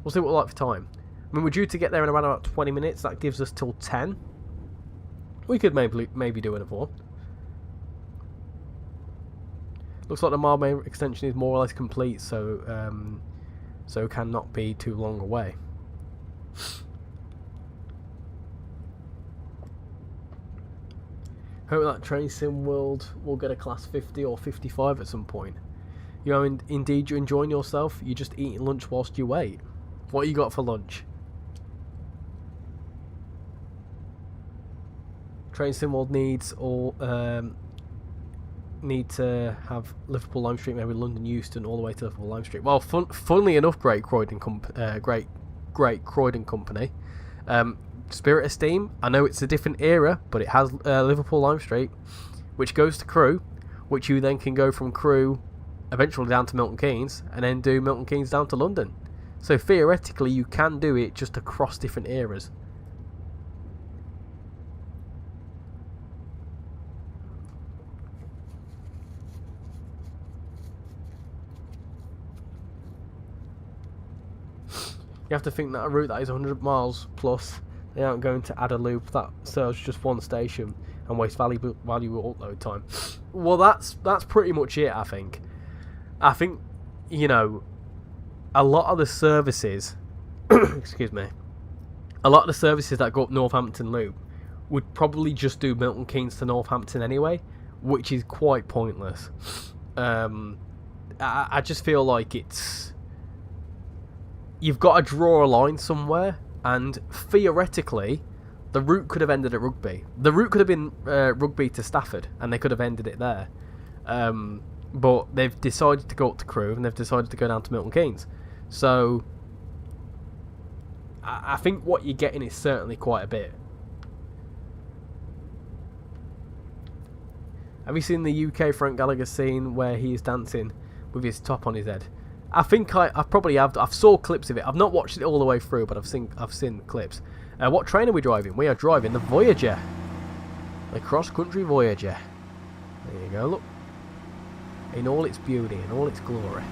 We'll see what we're like for time. I mean, we're due to get there in around about 20 minutes. That gives us till 10. We could maybe do another one. Looks like the Marmain extension is more or less complete, so cannot be too long away. Hope that Train Sim World will get a Class 50 or 55 at some point. You know, indeed you're enjoying yourself, you're just eating lunch whilst you wait. What you got for lunch? Train Sim World needs need to have Liverpool Lime Street, maybe London Euston, all the way to Liverpool Lime Street. Well, funnily enough, Great Croydon Company. Spirit of Steam, I know it's a different era, but it has Liverpool Lime Street, which goes to Crewe, which you then can go from Crewe eventually down to Milton Keynes, and then do Milton Keynes down to London. So theoretically you can do it just across different eras. You have to think that a route that is 100 miles plus, they aren't going to add a loop that serves just one station and waste valuable upload time. Well, that's pretty much it, I think. I think, you know, a lot of the services, excuse me, a lot of the services that go up Northampton Loop would probably just do Milton Keynes to Northampton anyway, which is quite pointless. I just feel like you've got to draw a line somewhere, and theoretically the route could have ended at Rugby. The route could have been Rugby to Stafford, and they could have ended it there. but they've decided to go up to Crewe and they've decided to go down to Milton Keynes. So I think what you're getting is certainly quite a bit. Have you seen the UK Frank Gallagher scene where he is dancing with his top on his head? I think I probably have. I've saw clips of it. I've not watched it all the way through, but I've seen clips. What train are we driving? We are driving the Voyager, the cross-country Voyager. There you go. Look, in all its beauty, in all its glory.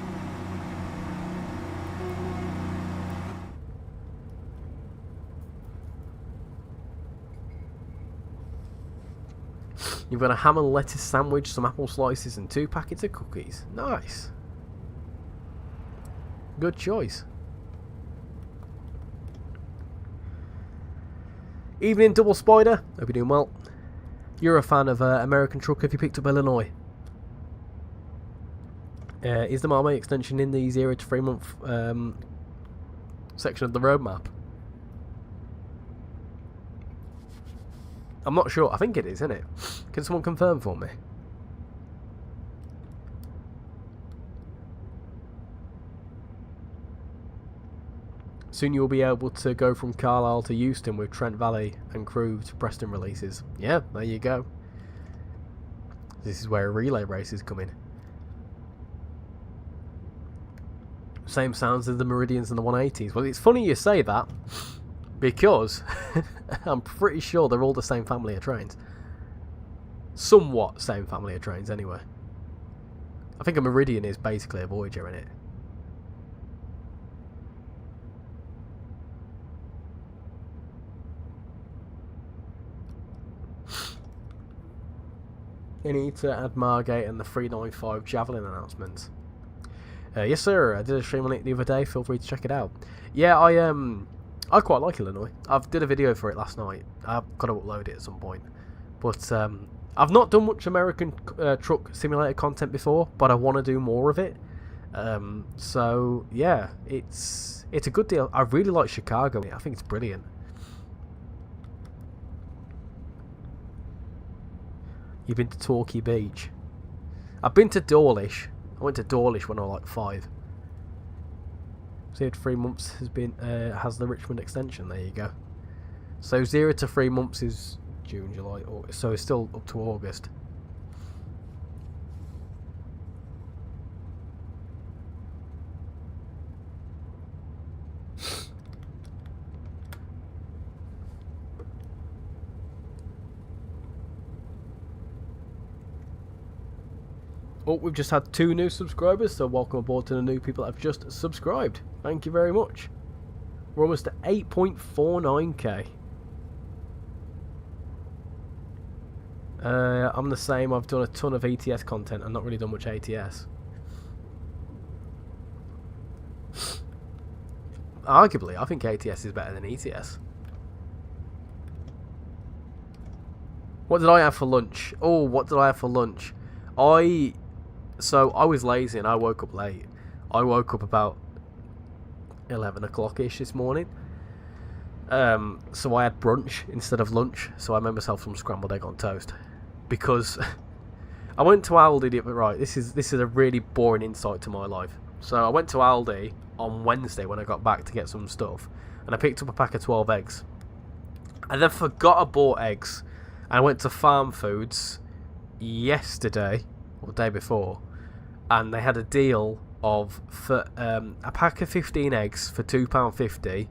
You've got a ham and lettuce sandwich, some apple slices, and 2 packets of cookies. Nice. Good choice. Evening, Double Spider. Hope you're doing well. You're a fan of American Truck. Have you picked up Illinois? Is the Marmite extension in the 0 to 3 month section of the roadmap? I'm not sure. I think it is, isn't it? Can someone confirm for me? Soon you'll be able to go from Carlisle to Euston with Trent Valley and Crewe to Preston releases. Yeah, there you go. This is where a relay race is coming. Same sounds as the Meridians and the 180s. Well, it's funny you say that, because I'm pretty sure they're all the same family of trains. Somewhat same family of trains, anyway. I think a Meridian is basically a Voyager, in it. You need to add Margate and the 395 Javelin announcements. Yes, sir. I did a stream on it the other day. Feel free to check it out. Yeah, I quite like Illinois. I've did a video for it last night. I've got to upload it at some point. But I've not done much American truck simulator content before, but I want to do more of it. So yeah, it's a good deal. I really like Chicago. I think it's brilliant. You've been to Torquay Beach. I've been to Dawlish. I went to Dawlish when I was like 5. So 3 months has the Richmond extension. There you go. So 0 to 3 months is June, July, August. So it's still up to August. Oh, we've just had 2 new subscribers, so welcome aboard to the new people that have just subscribed. Thank you very much. We're almost at 8.49k. I'm the same. I've done a ton of ETS content and not really done much ATS. Arguably, I think ATS is better than ETS. What did I have for lunch? Oh, what did I have for lunch? So I was lazy and I woke up late. I woke up about 11 o'clock-ish this morning. So I had brunch instead of lunch. So I made myself some scrambled egg on toast. Because I went to Aldi. Right, this is a really boring insight to my life. So I went to Aldi on Wednesday when I got back to get some stuff. And I picked up a pack of 12 eggs. I then forgot I bought eggs. And I went to Farm Foods yesterday, or the day before, and they had a deal of for a pack of 15 eggs for £2.50,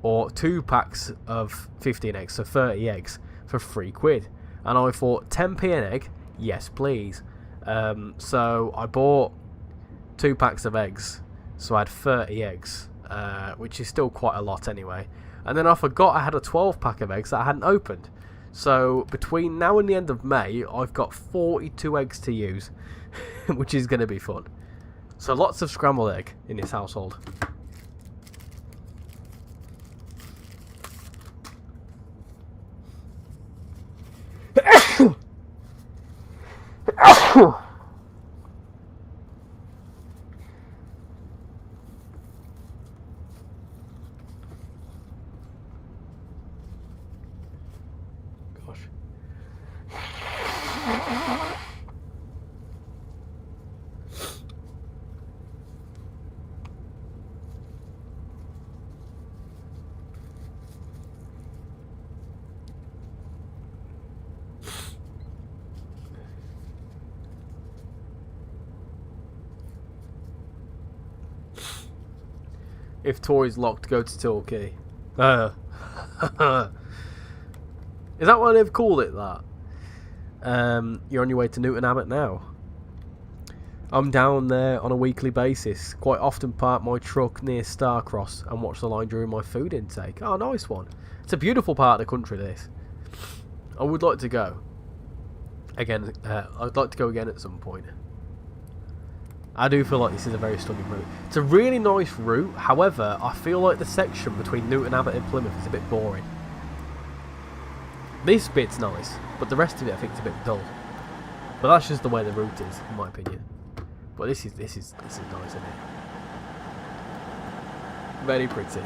or 2 packs of 15 eggs, so 30 eggs for £3. And I thought, 10p an egg, yes please. So I bought 2 packs of eggs, so I had 30 eggs, which is still quite a lot anyway. And then I forgot I had a 12 pack of eggs that I hadn't opened. So between now and the end of May, I've got 42 eggs to use, which is going to be fun. So lots of scrambled egg in this household. If Tory's locked, go to Torquay. Is that why they've called it that? You're on your way to Newton Abbot now. I'm down there on a weekly basis. Quite often park my truck near Starcross and watch the line during my food intake. Oh, nice one. It's a beautiful part of the country, this. I would like to go. Again, I'd like to go again at some point. I do feel like this is a very stunning route. It's a really nice route. However, I feel like the section between Newton Abbot and Plymouth is a bit boring. This bit's nice, but the rest of it I think is a bit dull. But that's just the way the route is, in my opinion. But this is nice, isn't it? Very pretty.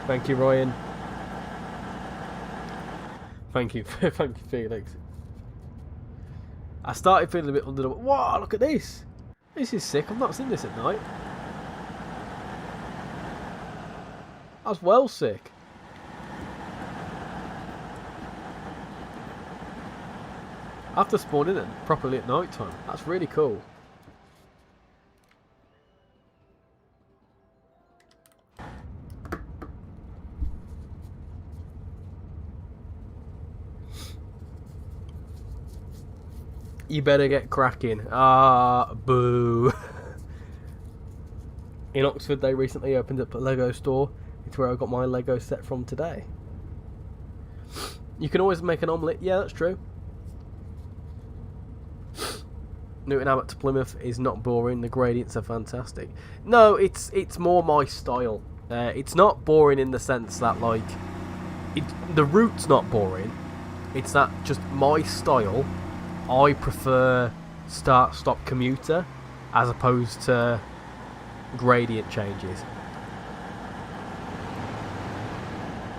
Thank you, Ryan. Thank you, thank you, Felix. I started feeling a bit under the... Wow, look at this! This is sick. I've not seen this at night. That's well sick. I have to spawn in it properly at night time. That's really cool. You better get cracking. Ah, boo. In Oxford, they recently opened up a Lego store. It's where I got my Lego set from today. You can always make an omelette. Yeah, that's true. Newton Abbot to Plymouth is not boring. The gradients are fantastic. No, it's more my style. It's not boring in the sense that, like, the route's not boring. It's that just my style. I prefer start-stop commuter as opposed to gradient changes.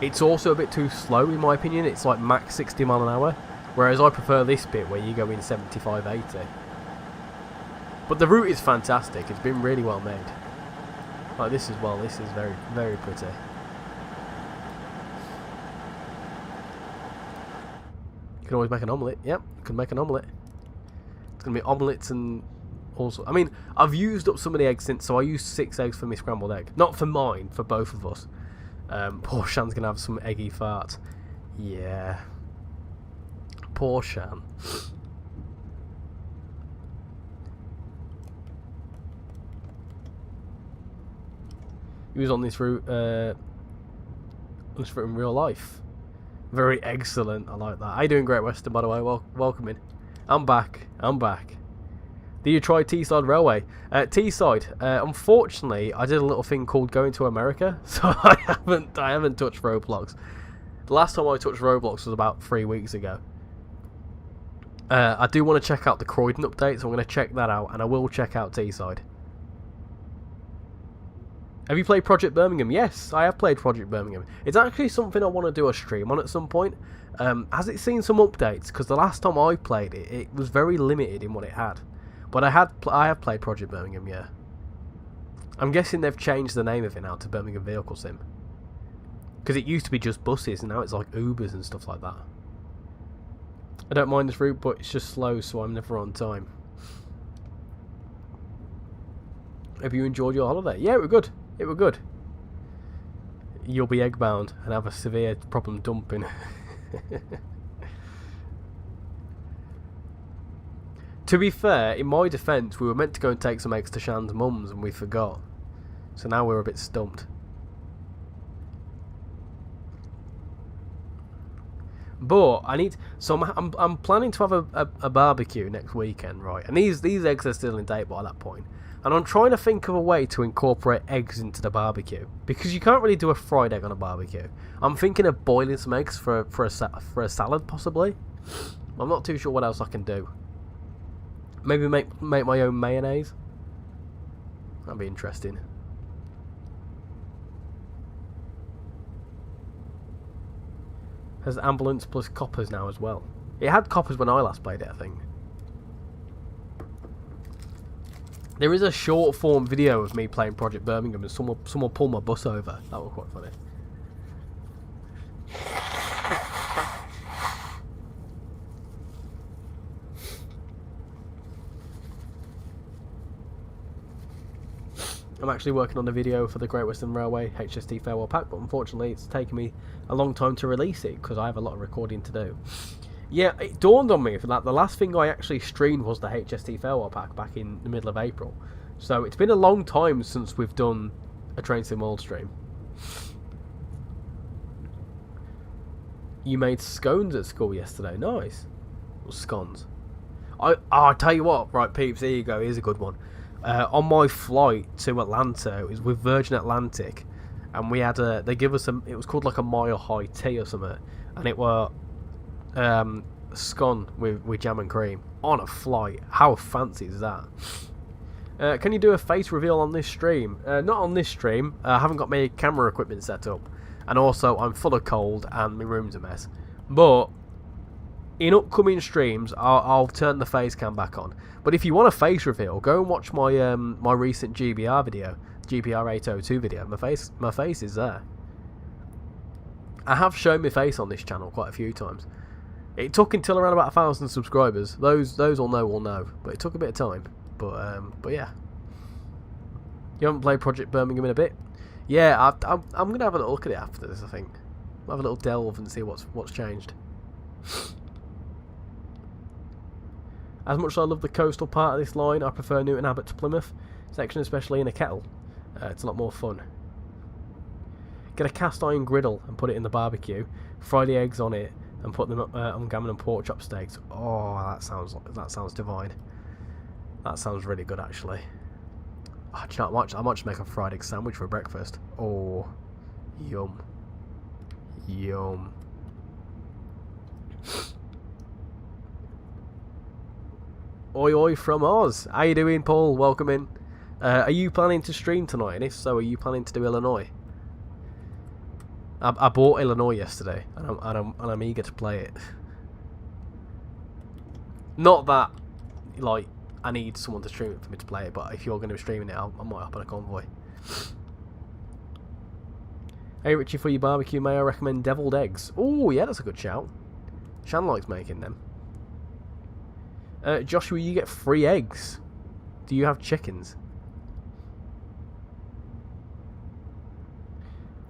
It's also a bit too slow in my opinion. It's like max 60 mile an hour, whereas I prefer this bit where you go in 75, 80. But the route is fantastic. It's been really well made. Like this as well. This is very, very pretty. You can always make an omelette. Yep, you can make an omelette. It's going to be omelettes and also... I mean, I've used up some of the eggs since, so I used 6 eggs for my scrambled egg. Not for mine, for both of us. Poor Shan's going to have some eggy farts. Yeah. Poor Shan. He was on this route in real life. Very excellent. I like that. How you doing, Great Western, by the way? Welcome in. I'm back. Did you try Teesside Railway? Teesside. Unfortunately, I did a little thing called going to America, so I haven't touched Roblox. The last time I touched Roblox was about 3 weeks ago. I do want to check out the Croydon update, so I'm going to check that out, and I will check out Teesside. Have you played Project Birmingham? Yes, I have played Project Birmingham. It's actually something I want to do a stream on at some point. Has it seen some updates? Because the last time I played it, it was very limited in what it had. But I have played Project Birmingham, yeah. I'm guessing they've changed the name of it now to Birmingham Vehicle Sim. Because it used to be just buses, and now it's like Ubers and stuff like that. I don't mind this route, but it's just slow, so I'm never on time. Have you enjoyed your holiday? Yeah, it was good. It was good. You'll be egg-bound and have a severe problem dumping. To be fair, in my defence, we were meant to go and take some eggs to Shan's mum's and we forgot. So now we're a bit stumped. But I need... So I'm planning to have a barbecue next weekend, right? And these eggs are still in date by that point. And I'm trying to think of a way to incorporate eggs into the barbecue. Because you can't really do a fried egg on a barbecue. I'm thinking of boiling some eggs for a salad, possibly. I'm not too sure what else I can do. Maybe make my own mayonnaise. That'd be interesting. Has ambulance plus coppers now as well. It had coppers when I last played it, I think. There is a short form video of me playing Project Birmingham and someone pulled my bus over. That was quite funny. I'm actually working on a video for the Great Western Railway HST Farewell Pack, but unfortunately it's taken me a long time to release it because I have a lot of recording to do. Yeah, it dawned on me for that the last thing I actually streamed was the HST Farewell Pack back in the middle of April. So it's been a long time since we've done a Train Sim World stream. You made scones at school yesterday. Nice. Or scones. I tell you what, right, peeps, here you go. Here's a good one. On my flight to Atlanta, it was with Virgin Atlantic, and we had they give us it was called like a mile high tea or something, and it were scone with jam and cream on a flight. How fancy is that? Can you do a face reveal on this stream? Not on this stream. I haven't got my camera equipment set up, and also I'm full of cold and my room's a mess. But in upcoming streams, I'll turn the face cam back on. But if you want a face reveal, go and watch my my recent GBR video, GBR 802 video. My face is there. I have shown my face on this channel quite a few times. It took until around about 1,000 subscribers. Those will know, but it took a bit of time. But yeah. You haven't played Project Birmingham in a bit? Yeah, I'm gonna have a little look at it after this. I think I'll have a little delve and see what's changed. As much as I love the coastal part of this line, I prefer Newton Abbot to Plymouth section, especially in a kettle. It's a lot more fun. Get a cast iron griddle and put it in the barbecue. Fry the eggs on it and put them on gammon and pork chop steaks. Oh, that sounds divine. That sounds really good, actually. Oh, do you know what, I might just make a fried egg sandwich for breakfast. Oh, yum, yum. Oi oi from Oz. How you doing, Paul? Welcome in. Are you planning to stream tonight? And if so, are you planning to do Illinois? I bought Illinois yesterday, and I'm eager to play it. Not that like I need someone to stream it for me to play it, but if you're going to be streaming it, I might hop on a convoy. Hey Richie, for your barbecue, may I recommend deviled eggs? Oh yeah, that's a good shout. Shan likes making them. Joshua, you get free eggs. Do you have chickens?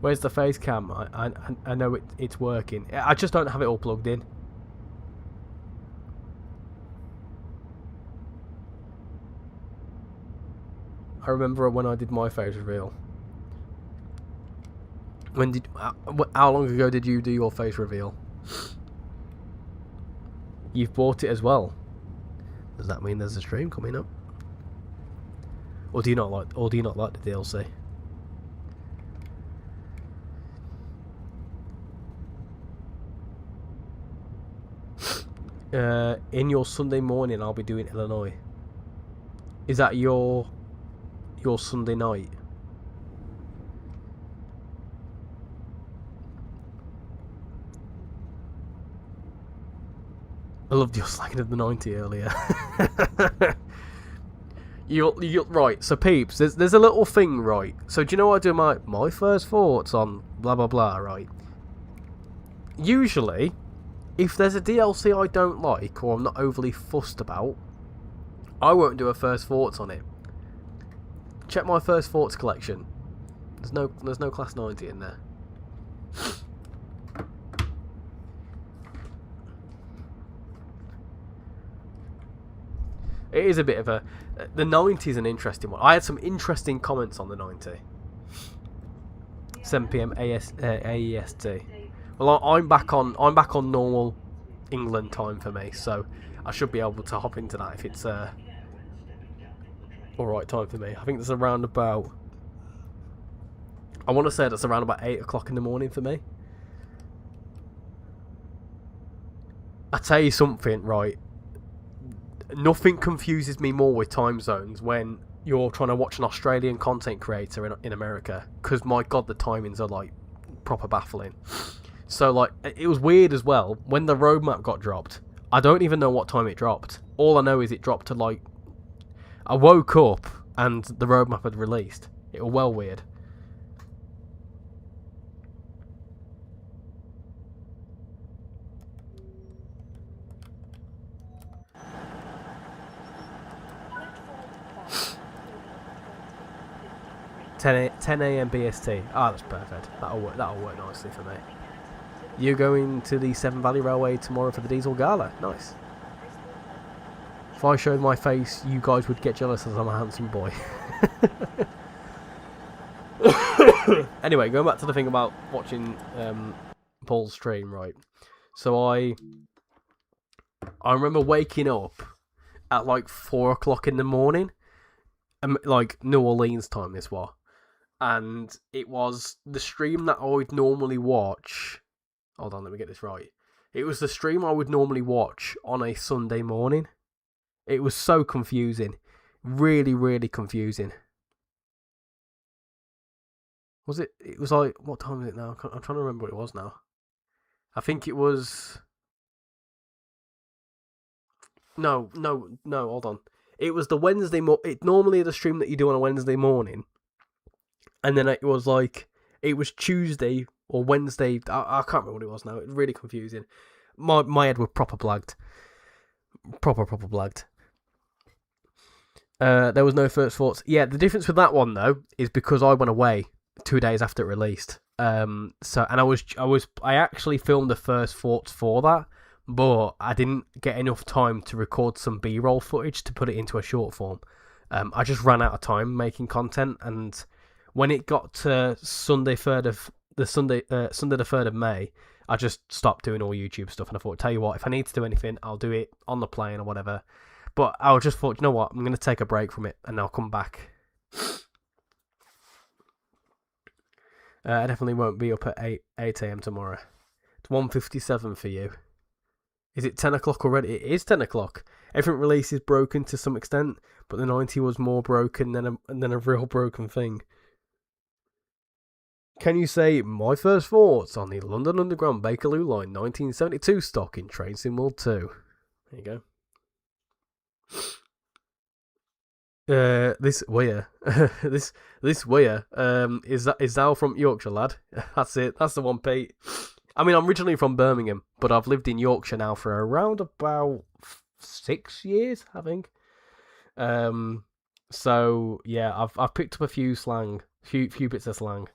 Where's the face cam? I know it's working. I just don't have it all plugged in. I remember when I did my face reveal. How long ago did you do your face reveal? You've bought it as well. Does that mean there's a stream coming up? Or do you not like the DLC? In your Sunday morning, I'll be doing Illinois. Is that your Sunday night? I loved your slagging of the 90 earlier. you right. So peeps, there's a little thing, right? So do you know what I do my first thoughts on blah blah blah, right? Usually, if there's a DLC I don't like or I'm not overly fussed about, I won't do a first thoughts on it. Check my first thoughts collection. There's no class 90 in there. It is a bit of a... The 90 is an interesting one. I had some interesting comments on the 90. 7 PM AEST. Well, I'm back on normal England time for me, so I should be able to hop into that if it's alright time for me. I think that's around about... I want to say that's around about 8 o'clock in the morning for me. I tell you something, right? Nothing confuses me more with time zones when you're trying to watch an Australian content creator in America, because my god, the timings are like proper baffling. So like, it was weird as well when the roadmap got dropped. I don't even know what time it dropped. All I know is it dropped to like, I woke up and the roadmap had released. It was well weird. 10 a.m. BST. Ah, that's perfect. That'll work nicely for me. You going to the Severn Valley Railway tomorrow for the Diesel Gala? Nice. If I showed my face, you guys would get jealous as I'm a handsome boy. Anyway, going back to the thing about watching Paul's stream, right? So I remember waking up at like 4 o'clock in the morning, like New Orleans time this was, and it was the stream that I would normally watch. Hold on, let me get this right. It was the stream I would normally watch on a Sunday morning. It was so confusing. Really, really confusing. Was it? It was like, what time is it now? I'm trying to remember what it was now. I think it was... No, hold on. It was the Wednesday... It normally the stream that you do on a Wednesday morning. And then it was like... It was Tuesday or Wednesday. I can't remember what it was now. It's really confusing. My head was proper blagged. Proper blagged. There was no first thoughts. Yeah, the difference with that one though is because I went away 2 days after it released. I actually filmed the first thoughts for that, but I didn't get enough time to record some B-roll footage to put it into a short form. I just ran out of time making content, and when it got to Sunday the 3rd of May, I just stopped doing all YouTube stuff, and I thought, tell you what, if I need to do anything, I'll do it on the plane or whatever. But I just thought, you know what, I'm going to take a break from it, and I'll come back. I definitely won't be up at 8 a.m. tomorrow. It's 1:57 for you. Is it 10 o'clock already? It is 10 o'clock. Everything release is broken to some extent, but the 90 was more broken than a real broken thing. Can you say my first thoughts on the London Underground Bakerloo Line 1972 stock in Train Sim World 2? There you go. This Weir, this Weir, is Al from Yorkshire, lad? That's it. That's the one, Pete. I mean, I'm originally from Birmingham, but I've lived in Yorkshire now for around about 6 years, I think. So yeah, I've picked up a few bits of slang.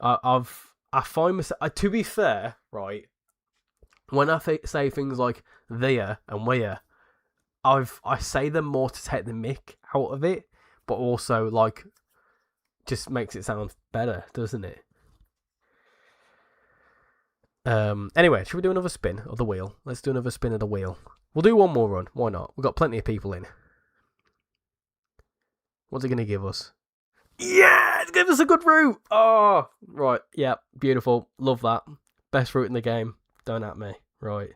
I find myself, to be fair, right, when I say things like there and where, I say them more to take the mick out of it, but also like just makes it sound better, doesn't it? Anyway, should we do another spin of the wheel? Let's do another spin of the wheel. We'll do one more run. Why not? We've got plenty of people in. What's it going to give us? Yeah, it's giving us a good route. Oh, right. Yeah, beautiful. Love that. Best route in the game. Don't at me. Right.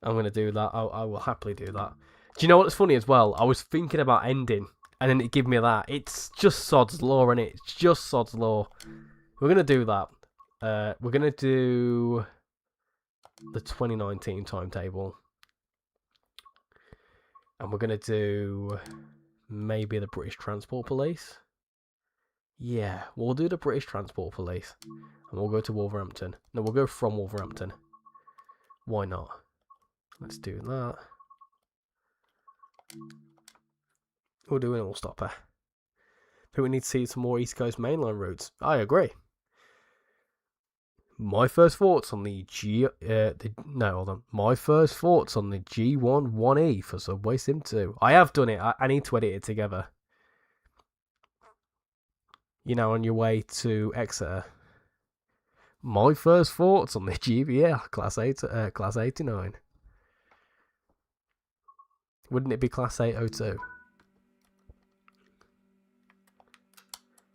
I'm going to do that. I will happily do that. Do you know what's funny as well? I was thinking about ending, and then it gave me that. It's just sod's law, isn't it? It's just sod's law. We're going to do that. We're going to do the 2019 timetable. And we're going to do maybe the British Transport Police. Yeah, we'll do the British Transport Police. And we'll go to Wolverhampton. No, we'll go from Wolverhampton. Why not? Let's do that. We'll do an all-stopper. I think we need to see some more East Coast mainline routes. I agree. My first thoughts on the My first thoughts on the G1 1E for Subway Sim 2. I have done it. I need to edit it together. You know, on your way to Exeter. My first thoughts on the GBR Class 89. Wouldn't it be Class 802?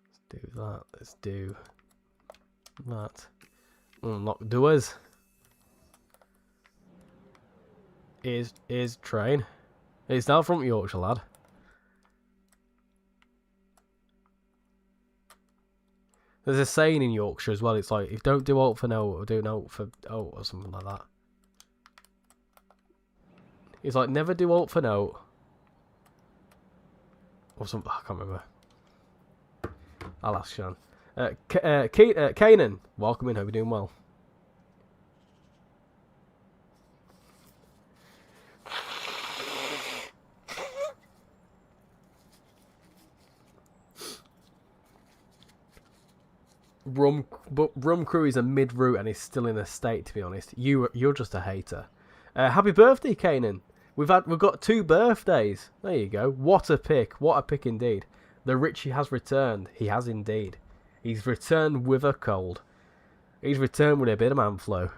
Let's do that. Let's do that. Unlock doors. Is train. It's now from Yorkshire, lad. There's a saying in Yorkshire as well. It's like, if don't do alt for no, or do no for alt, or something like that. It's like, never do alt for no. Or something, I can't remember. I'll ask Sean. Kanan, welcome in, hope you're doing well. But Rum Crew is a mid-route and is still in a state, to be honest. You're just a hater. Happy birthday, Kanan. We've got 2 birthdays. There you go. What a pick. What a pick indeed. The Richie has returned. He has indeed. He's returned with a cold. He's returned with a bit of man flu.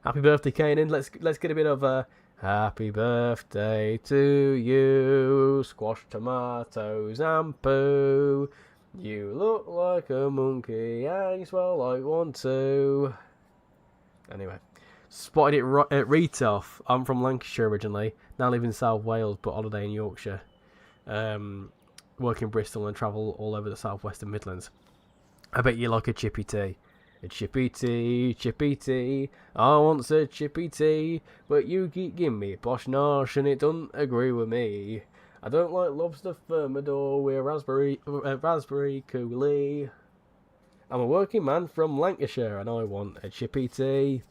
Happy birthday, Kanan. Let's get a bit of a happy birthday to you. Squash, tomatoes, and poo. You look like a monkey and you smell like one too. Anyway, spotted it right at Retoff. I'm from Lancashire originally. Now live in South Wales, but holiday in Yorkshire. Work in Bristol and travel all over the southwest and Midlands. I bet you like a chippy tea. A chippy tea, chippy tea. I want a chippy tea, but you keep giving me posh nosh and it doesn't agree with me. I don't like lobster thermidor with raspberry coulis. I'm a working man from Lancashire and I want a chippy tea.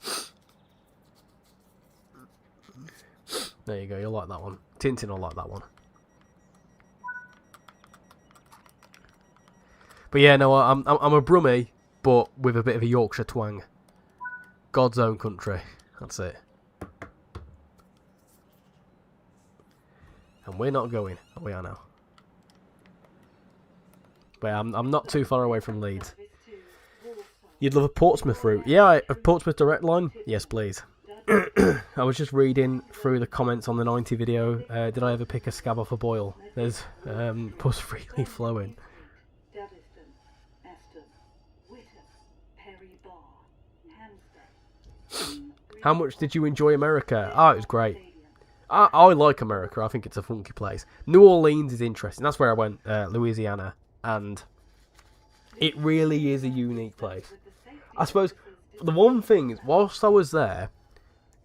There you go, you'll like that one. Tintin will like that one. But yeah, no, I'm a Brummie, but with a bit of a Yorkshire twang. God's own country. That's it. And we're not going. Oh, we are now. But yeah, I'm not too far away from Leeds. You'd love a Portsmouth route. Yeah, a Portsmouth direct line? Yes, please. I was just reading through the comments on the 90 video. Did I ever pick a scab off a boil? There's pus freely flowing. How much did you enjoy America? Oh, it was great. I like America. I think it's a funky place. New Orleans is interesting. That's where I went, Louisiana. And it really is a unique place. I suppose the one thing is, whilst I was there,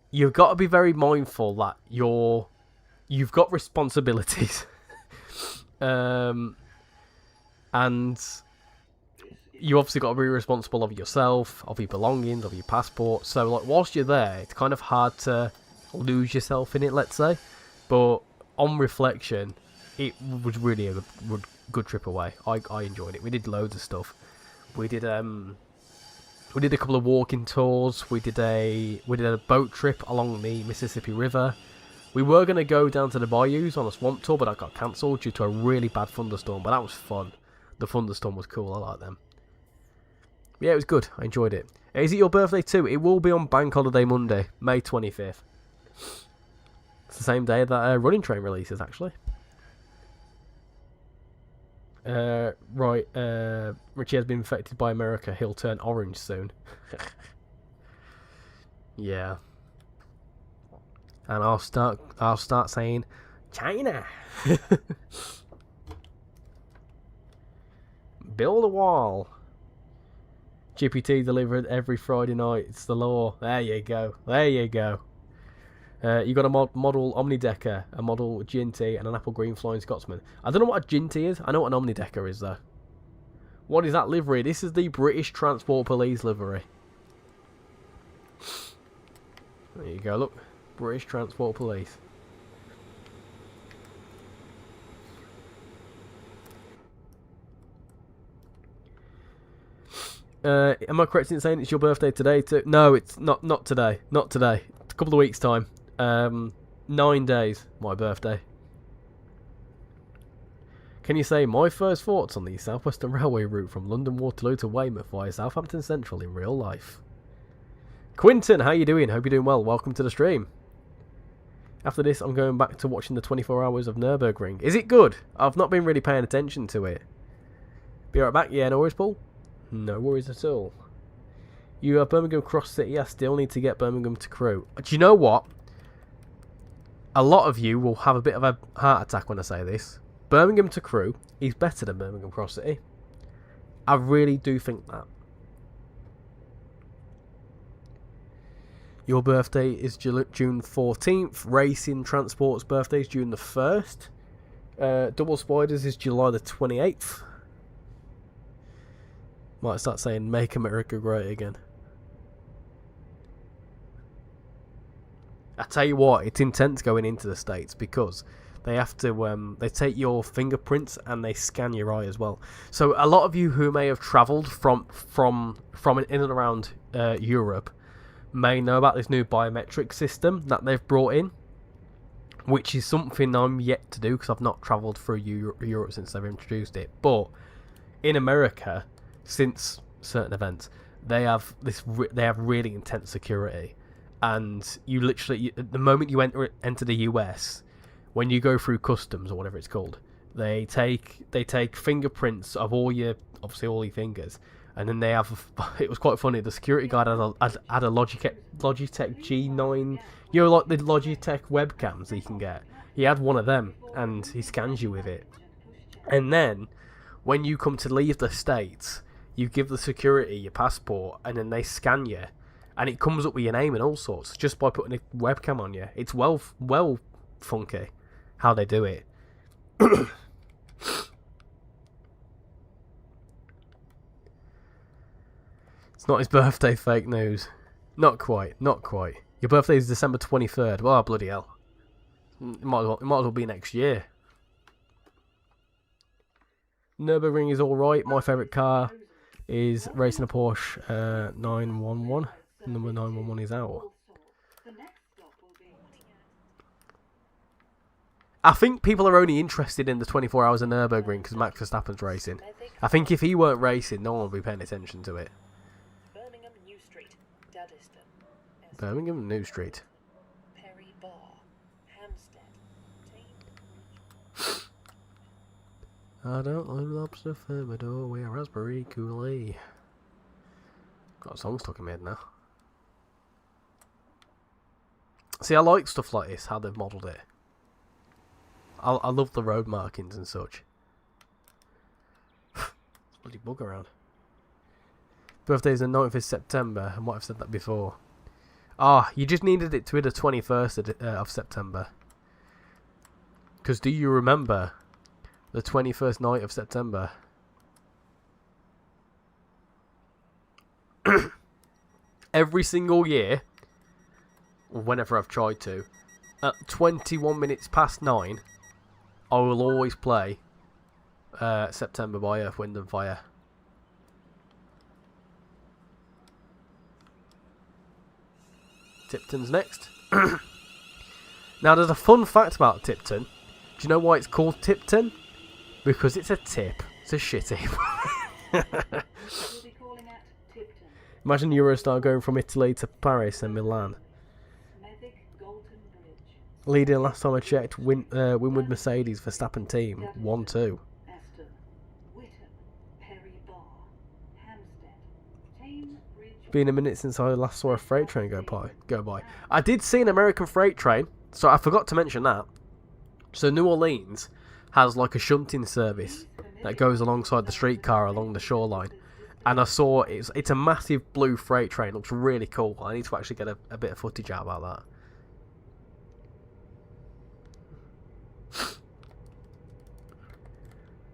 you've got to be very mindful that you've got responsibilities. And you obviously got to be responsible of yourself, of your belongings, of your passport. So, like, whilst you're there, it's kind of hard to lose yourself in it, let's say. But on reflection, it was really a good trip away. I enjoyed it. We did loads of stuff. We did a couple of walking tours. We did a boat trip along the Mississippi River. We were going to go down to the bayous on a swamp tour, but that got cancelled due to a really bad thunderstorm. But that was fun. The thunderstorm was cool. I like them. Yeah, it was good. I enjoyed it. Is it your birthday too? It will be on Bank Holiday Monday, May 25th. It's the same day that Running Train releases, actually. Right. Richie has been infected by America. He'll turn orange soon. Yeah. And I'll start saying China. Build a wall. GPT delivered every Friday night. It's the law. There you go. There you go. You got a model Omnidecker, a model Ginty, and an apple green Flying Scotsman. I don't know what a Ginty is. I know what an Omnidecker is, though. What is that livery? This is the British Transport Police livery. There you go, look. British Transport Police. Am I correct in saying it's your birthday today too? No, it's not today. Not today. It's a couple of weeks' time. 9 days, my birthday. Can you say my first thoughts on the South Western Railway route from London Waterloo to Weymouth via Southampton Central in real life? Quinton, how you doing? Hope you're doing well. Welcome to the stream. After this, I'm going back to watching the 24 Hours of Nürburgring. Is it good? I've not been really paying attention to it. Be right back. Yeah, no worries, Paul. No worries at all. You have Birmingham Cross City. I still need to get Birmingham to Crewe. Do you know what? A lot of you will have a bit of a heart attack when I say this. Birmingham to Crewe is better than Birmingham Cross City. I really do think that. Your birthday is June 14th. Racing Transport's birthday is June the 1st. Double Spiders is July the 28th. Might start saying Make America Great Again. I tell you what, it's intense going into the States because they have to they take your fingerprints and they scan your eye as well. So a lot of you who may have travelled from in and around Europe may know about this new biometric system that they've brought in, which is something I'm yet to do because I've not travelled through Europe since they've introduced it. But in America, since certain events, they have really intense security, and you literally, the moment you enter the US, when you go through customs or whatever it's called, they take fingerprints of all your fingers, and then they have. It was quite funny. The security guard had a Logitech G9, you know, like the Logitech webcams that you can get. He had one of them, and he scans you with it. And then, when you come to leave the States, you give the security your passport, and then they scan you, and it comes up with your name and all sorts just by putting a webcam on you. It's well funky how they do it. It's not his birthday, fake news. Not quite. Your birthday is December 23rd. Well, bloody hell. It might as well be next year. Nürburgring is alright. My favourite car is racing a Porsche 911. Number 911 is out. I think people are only interested in the 24 hours of Nürburgring because Max Verstappen's racing. I think if he weren't racing, no one would be paying attention to it. Birmingham New Street. I don't like lobster thermidor, we are raspberry coulis. Got a song stuck in my head now. See, I like stuff like this, how they've modelled it. I love the road markings and such. Bloody bug around. Birthday is the 9th of September. I might have said that before. You just needed it to be the 21st of September. Because do you remember the 21st night of September? Every single year, or whenever I've tried to, at 21 minutes past 9, I will always play September by Earth, Wind and Fire. Tipton's next. Now, there's a fun fact about Tipton. Do you know why it's called Tipton? Because it's a tip. It's a shitty. Imagine Eurostar going from Italy to Paris and Milan. Leading last time I checked, Winwood Mercedes Verstappen team 1-2. Been a minute since I last saw a freight train go by. I did see an American freight train, so I forgot to mention that. So New Orleans has like a shunting service that goes alongside the streetcar along the shoreline, and I saw it's a massive blue freight train. It looks really cool. I need to actually get a bit of footage out about that.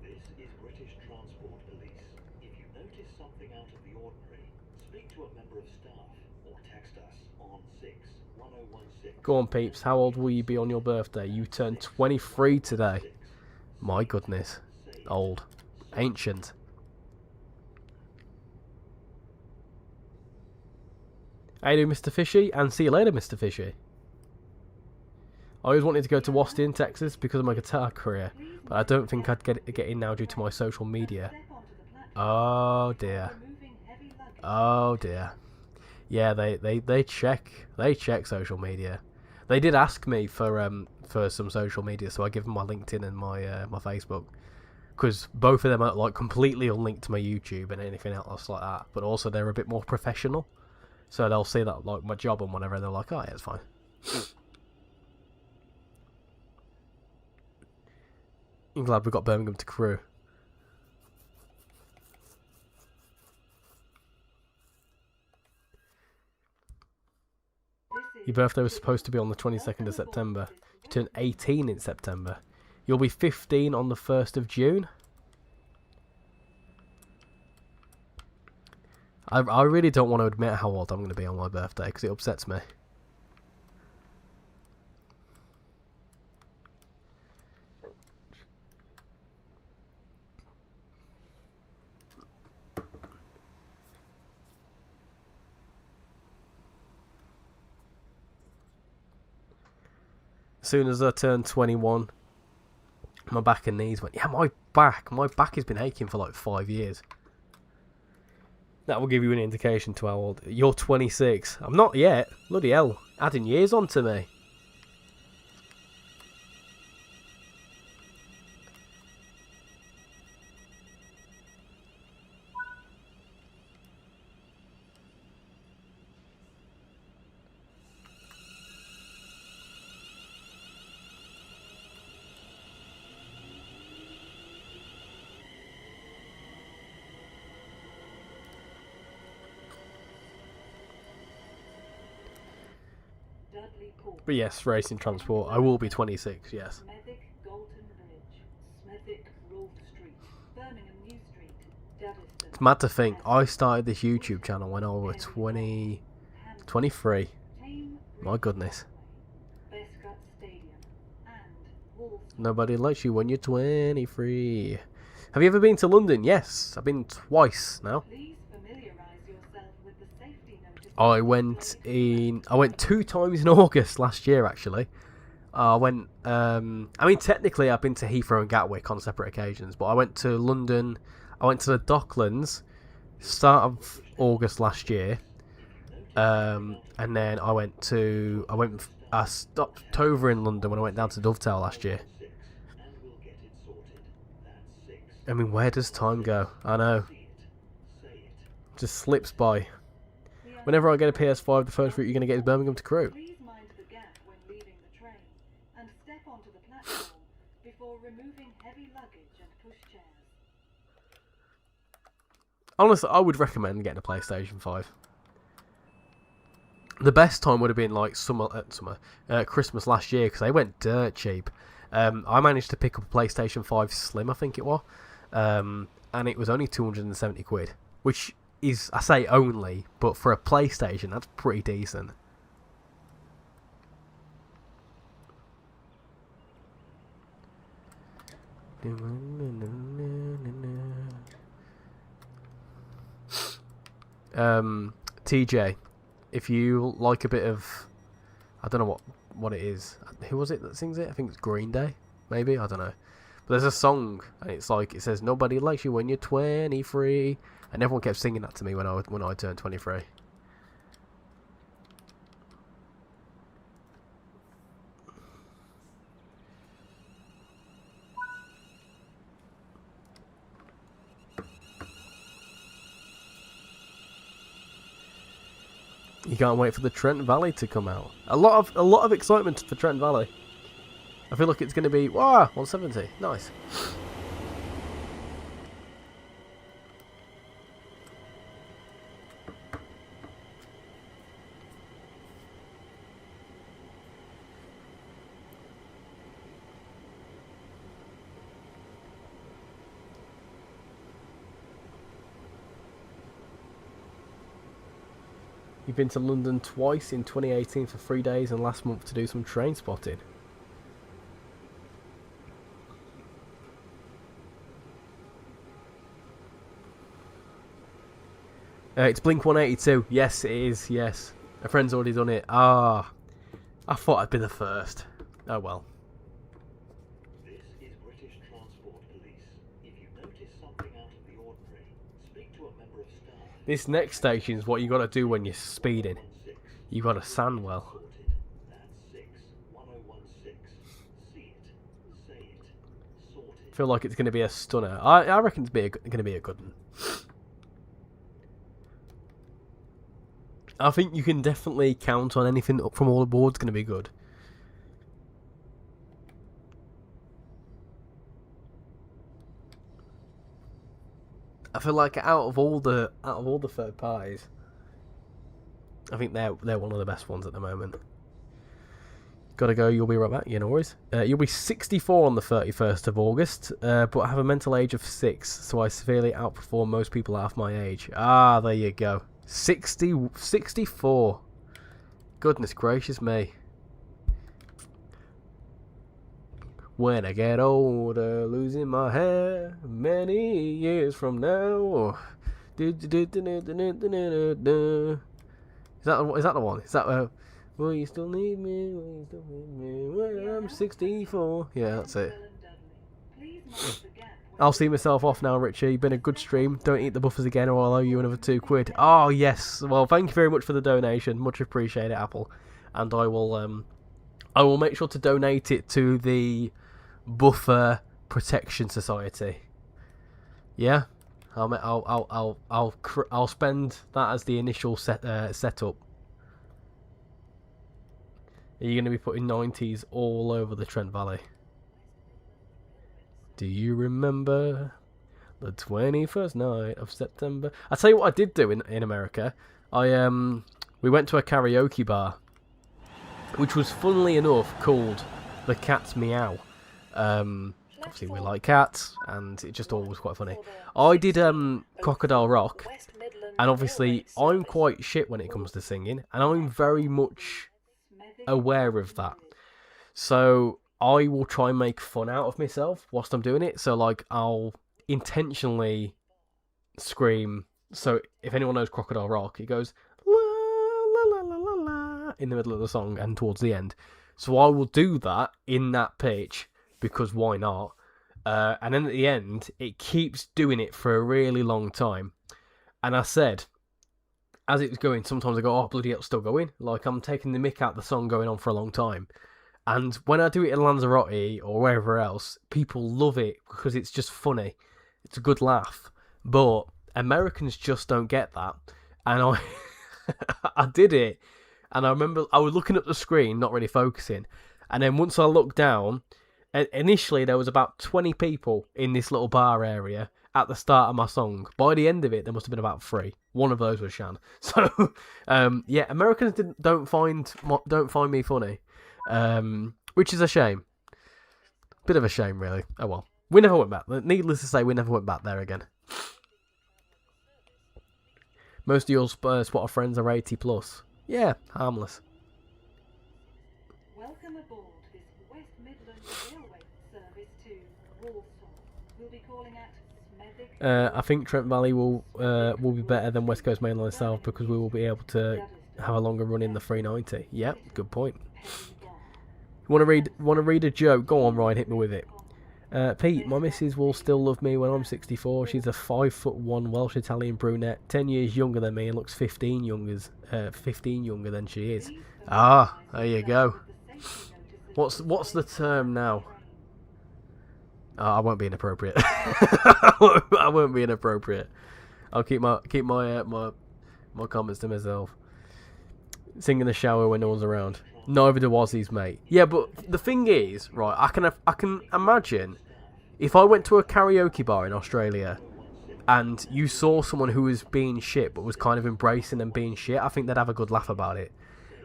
This is British Transport Police. If you notice something out of the ordinary, speak to a member of staff or text us on 61016. Go on, peeps. How old will you be on your birthday? You turn 23 today. My goodness. Old. Ancient. How you doing, Mr. Fishy? And see you later, Mr. Fishy. I always wanted to go to Austin, Texas because of my guitar career, but I don't think I'd get in now due to my social media. Oh dear. Oh dear. Yeah, they check social media. They did ask me for some social media, so I give them my LinkedIn and my Facebook, because both of them are like completely unlinked to my YouTube and anything else like that. But also they're a bit more professional, so they'll see that like my job and whatever, and they're like, oh yeah, it's fine. I'm glad we got Birmingham to Crewe. Your birthday was supposed to be on the 22nd of September. You turn 18 in September. You'll be 15 on the 1st of June. I really don't want to admit how old I'm going to be on my birthday because it upsets me. soon as I turned 21, my back and knees went. Yeah, my back has been aching for like 5 years. That will give you an indication to how old. You're 26. I'm not yet. Bloody hell, adding years onto me. Dudley Court. But yes, racing transport. I will be 26. Yes. Smethwick, Galton Bridge, Smethwick, Rolfe Street, Birmingham New Street, Dadeston. It's mad to think I started this YouTube channel when I was 23. My goodness. Bescott Stadium and Wolf. Nobody likes you when you're 23. Have you ever been to London? Yes, I've been twice now. Please familiarise yourself with the safety notice. I went 2 times in August last year actually. I mean technically I've been to Heathrow and Gatwick on separate occasions, but I went to London, I went to the Docklands start of August last year. And then I stopped over in London when I went down to Dovetail last year. I mean, where does time go? I know. Just slips by. Whenever I get a PS5, the first route you're going to get is Birmingham to Crewe. Please mind the gap when leaving the train and step onto the platform before removing heavy luggage and pushchairs. Honestly, I would recommend getting a PlayStation 5. The best time would have been like Christmas last year because they went dirt cheap. I managed to pick up a PlayStation 5 Slim, I think it was, and it was only 270 quid, which is, I say only, but for a PlayStation, that's pretty decent. TJ, if you like a bit of, I don't know what it is. Who was it that sings it? I think it's Green Day, maybe, I don't know. But there's a song, and it's like, it says, nobody likes you when you're 23. And everyone kept singing that to me when I turned 23. You can't wait for the Trent Valley to come out. A lot of excitement for Trent Valley. I feel like it's going to be 170. Nice. You've been to London twice in 2018 for 3 days and last month to do some train spotting. It's Blink 182. Yes, it is. Yes. A friend's already done it. I thought I'd be the first. Oh well. This is British Transport Police. If you notice something out of the ordinary, speak to a member of staff. This next station is what you got to do when you're speeding. You got to Sandwell. That's 61016. See it, say it, sorted. Feel like it's going to be a stunner. I reckon it's going to be a good one. I think you can definitely count on anything up from all the boards going to be good. I feel like out of all the third parties, I think they're one of the best ones at the moment. Gotta go. You'll be right back. No worries. You'll be 64 on the 31st of August, but I have a mental age of 6, so I severely outperform most people half my age. There you go. 64. Goodness gracious me. When I get older, losing my hair, many years from now. Is that the one? Is that Will you still need me? Will you still need me? When I'm 64. Yeah, that's it. Please mind the gap when I'll see myself off now, Richie. Been a good stream. Don't eat the buffers again or I'll owe you another £2. Oh, yes. Well, thank you very much for the donation. Much appreciated, Apple. And I will make sure to donate it to the Buffer Protection Society. Yeah? I'll spend that as the initial setup. Are you going to be putting 90s all over the Trent Valley? Do you remember the 21st night of September? I'll tell you what I did do in America. We went to a karaoke bar, which was funnily enough called The Cat's Meow. Obviously we like cats, and it just all was quite funny. I did Crocodile Rock, and obviously I'm quite shit when it comes to singing, and I'm very much aware of that. So I will try and make fun out of myself whilst I'm doing it. So like I'll intentionally scream. So if anyone knows Crocodile Rock, it goes la la la la la la in the middle of the song and towards the end. So I will do that in that pitch because why not? And then at the end, it keeps doing it for a really long time. And I said, as it was going, sometimes I go, oh, bloody hell, it's still going. Like, I'm taking the mick out the song going on for a long time. And when I do it in Lanzarote or wherever else, people love it because it's just funny. It's a good laugh. But Americans just don't get that. And I did it. And I remember I was looking at the screen, not really focusing. And then once I looked down, initially there was about 20 people in this little bar area at the start of my song. By the end of it, there must have been about 3. One of those was Shan. So, yeah, Americans don't find me funny, which is a shame. Bit of a shame, really. Oh well, we never went back. Needless to say, we never went back there again. Most of your spotter friends are 80 plus. Yeah, harmless. Welcome aboard this West Midlands Railway service to Walsall. We'll be calling at Smethwick. I think Trent Valley will be better than West Coast Mainline South because we will be able to have a longer run in the 390. Yep, good point. Want to read a joke? Go on, Ryan, hit me with it. Pete, my missus will still love me when I'm 64. She's a 5'1" Welsh Italian brunette, 10 years younger than me, and looks 15 younger than she is. Ah, there you go. What's the term now? I won't be inappropriate. I won't be inappropriate. I'll keep my comments to myself. Sing in the shower when no one's around. Neither do Aussies, mate. Yeah, but the thing is, right? I can imagine if I went to a karaoke bar in Australia and you saw someone who was being shit but was kind of embracing and being shit. I think they'd have a good laugh about it.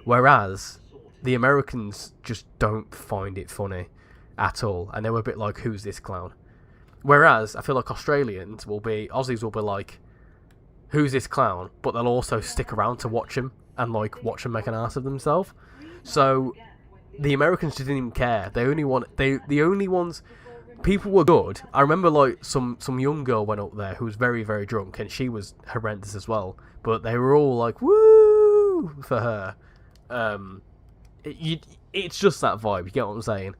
Whereas the Americans just don't find it funny at all, and they were a bit like, "Who's this clown?" Whereas I feel like Aussies will be like, "Who's this clown?" But they'll also stick around to watch him and like watch him make an ass of themselves. So the Americans just didn't even care. The only ones. People were good. I remember like some young girl went up there who was very, very drunk, and she was horrendous as well. But they were all like, "Woo!" for her. It's just that vibe. You get what I'm saying?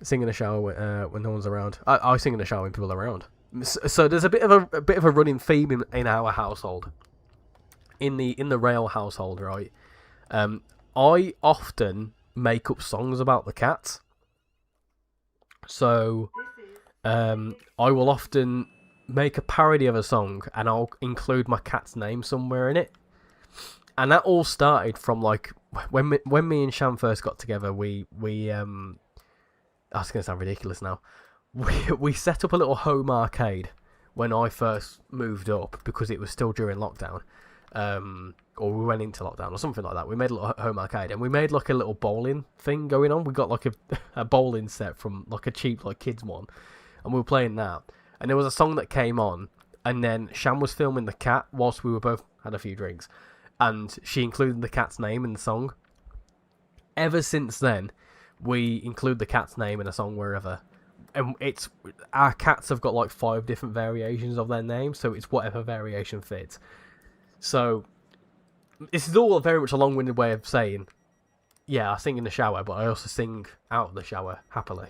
Sing in the shower when no one's around. I sing in the shower when people are around. So there's a bit of a running theme in our household. In the Rail household, right? I often make up songs about the cats. So I will often make a parody of a song and I'll include my cat's name somewhere in it. And that all started from like when me and Sham first got together. We that's going to sound ridiculous now. We set up a little home arcade when I first moved up because it was still during lockdown. Or we went into lockdown or something like that. We made a little home arcade and we made like a little bowling thing going on. We got like a bowling set from like a cheap like kids one, and we were playing that. And there was a song that came on, and then Sham was filming the cat whilst we were both had a few drinks, and she included the cat's name in the song. Ever since then, we include the cat's name in a song wherever. and it's our cats have got like 5 different variations of their name, so it's whatever variation fits. So this is all very much a long-winded way of saying, yeah, I sing in the shower, but I also sing out of the shower happily.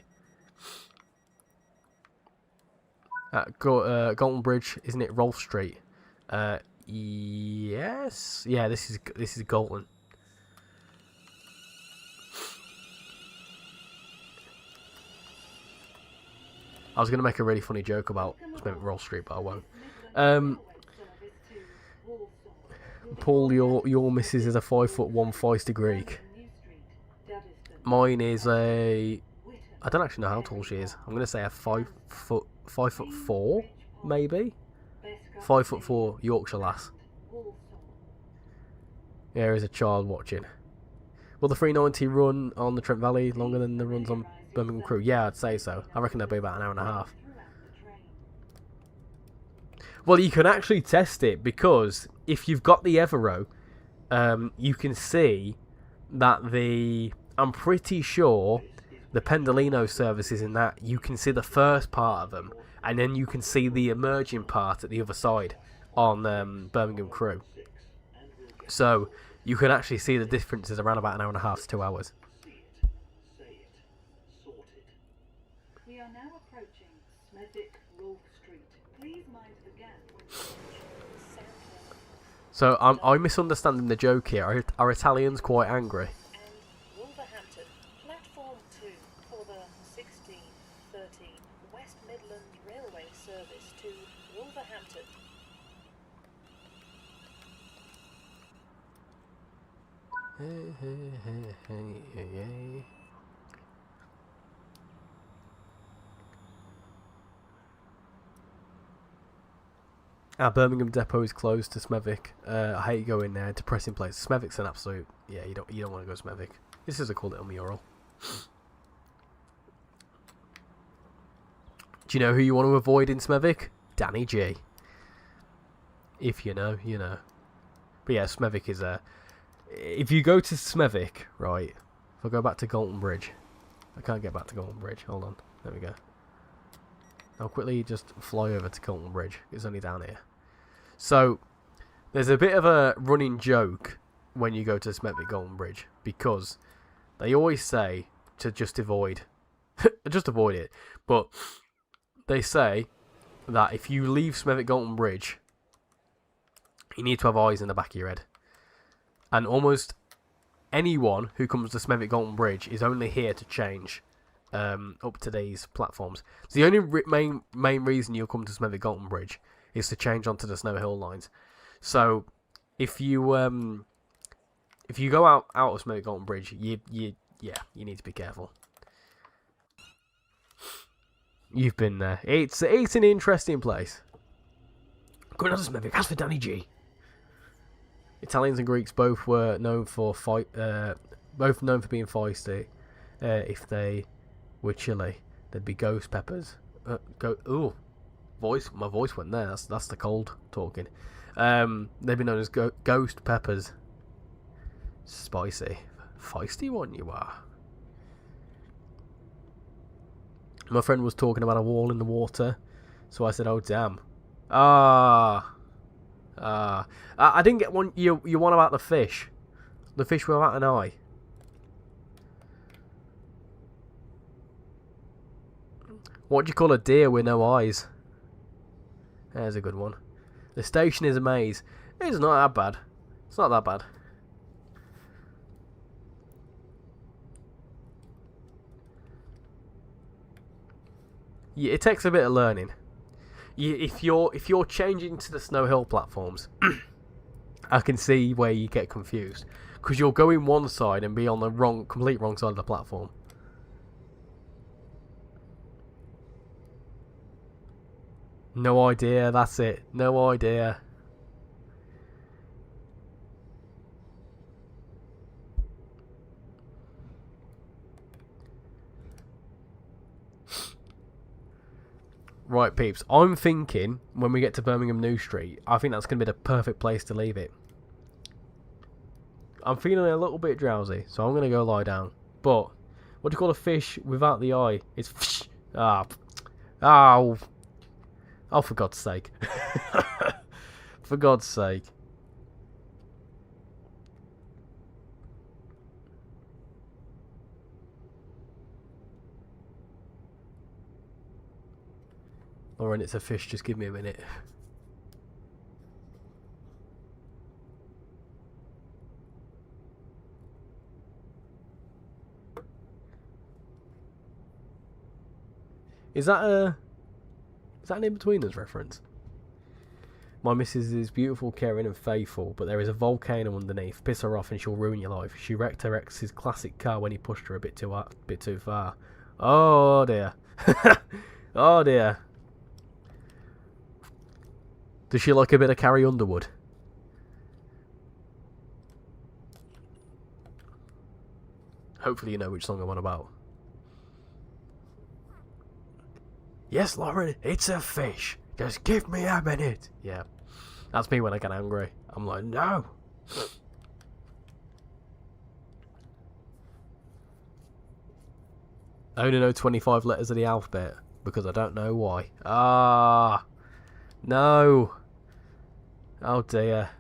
Golden Bridge, isn't it Rolfe Street? Yes. Yeah, this is Galton. I was going to make a really funny joke about Rolfe Street, but I won't. Paul, your missus is a 5'1" feisty Greek. Mine is a... I don't actually know how tall she is. I'm going to say a 5'4", maybe? 5'4" Yorkshire lass. There is a child watching. Will the 390 run on the Trent Valley longer than the runs on Birmingham Crew? Yeah, I'd say so. I reckon they'll be about an hour and a half. Well, you can actually test it, because if you've got the Evero, you can see that I'm pretty sure the Pendolino services in that, you can see the first part of them, and then you can see the emerging part at the other side on Birmingham Crew. So you can actually see the differences around about an hour and a half to 2 hours. We are now approaching Smethwick Rolfe Street. Please mind the gap when So I'm misunderstanding the joke here. Are Italians quite angry? And Wolverhampton, platform 2 for the 1613 West Midland Railway service to Wolverhampton. Hey. Our Birmingham depot is closed to Smethwick. I hate going there. Depressing place. Smethwick's an absolute... Yeah, you don't want to go to Smethwick. This is a cool little mural. Do you know who you want to avoid in Smethwick? Danny G. If you know, you know. But yeah, Smethwick is a... If you go to Smethwick, right, if I go back to Galton Bridge, I can't get back to Galton Bridge, hold on, there we go. I'll quickly just fly over to Galton Bridge, it's only down here. So, there's a bit of a running joke when you go to Smethwick Galton Bridge, because they always say to just avoid, it, but they say that if you leave Smethwick Galton Bridge, you need to have eyes in the back of your head. And almost anyone who comes to Smethwick Galton Bridge is only here to change up to these platforms. So the only main reason you'll come to Smethwick Galton Bridge is to change onto the Snow Hill lines. So if you go out of Smethwick Galton Bridge, you need to be careful. You've been there. It's an interesting place. Going on to Smethwick. As for Danny G. Italians and Greeks both were known for being feisty. If they were chilly, they'd be ghost peppers. My voice went there. That's the cold talking. They'd be known as ghost peppers. Spicy, feisty one you are. My friend was talking about a wall in the water, so I said, "Oh damn." I didn't get one. You one about the fish. The fish without an eye. What do you call a deer with no eyes? There's a good one. The station is a maze. It's not that bad. It's not that bad. Yeah, it takes a bit of learning. If you're changing to the Snow Hill platforms, I can see where you get confused, because you'll go in one side and be on the complete wrong side of the platform. No idea. That's it. No idea. Right, peeps. I'm thinking when we get to Birmingham New Street, I think that's going to be the perfect place to leave it. I'm feeling a little bit drowsy, so I'm going to go lie down. But what do you call a fish without the eye? It's fish. Ah. Oh. Oh, for God's sake. For God's sake. Lauren, it's a fish. Just give me a minute. Is that an In-Betweeners reference? My missus is beautiful, caring and faithful, but there is a volcano underneath. Piss her off and she'll ruin your life. She wrecked her ex's classic car when he pushed her a bit too far. Oh dear. Oh dear. Does she like a bit of Carrie Underwood? Hopefully you know which song I'm on about. Yes, Lauren, it's a fish. Just give me a minute. Yeah, that's me when I get angry. I'm like, no. I only know 25 letters of the alphabet because I don't know why. Ah, no. Oh dear.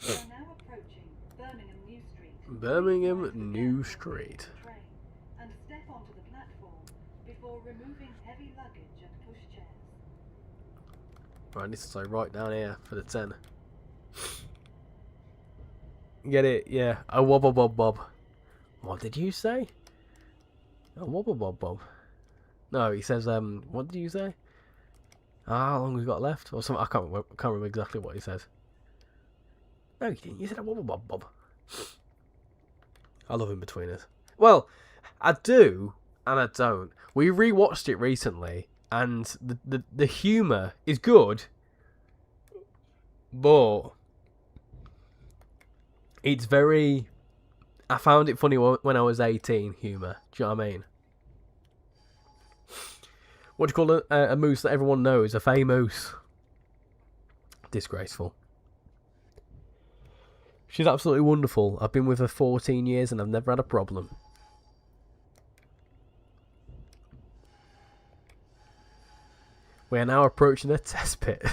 We are now approaching Birmingham New Street. Birmingham Please New rise Street. to the train and step onto the platform before removing heavy luggage and pushchairs. Right, this is like right down here for the 10. Get it? Yeah. A wobble bob bob. What did you say? A wobble bob bob. No, he says, what did you say? How long we got left? Or something. I can't remember exactly what he says. No, you didn't. You said a wobble bob bob. I love In-Betweeners. Well, I do and I don't. We rewatched it recently, and the humour is good, but it's very. I found it funny when I was 18. Humour. Do you know what I mean? What do you call a moose that everyone knows? A fey moose. Disgraceful. She's absolutely wonderful. I've been with her 14 years and I've never had a problem. We are now approaching a test pit.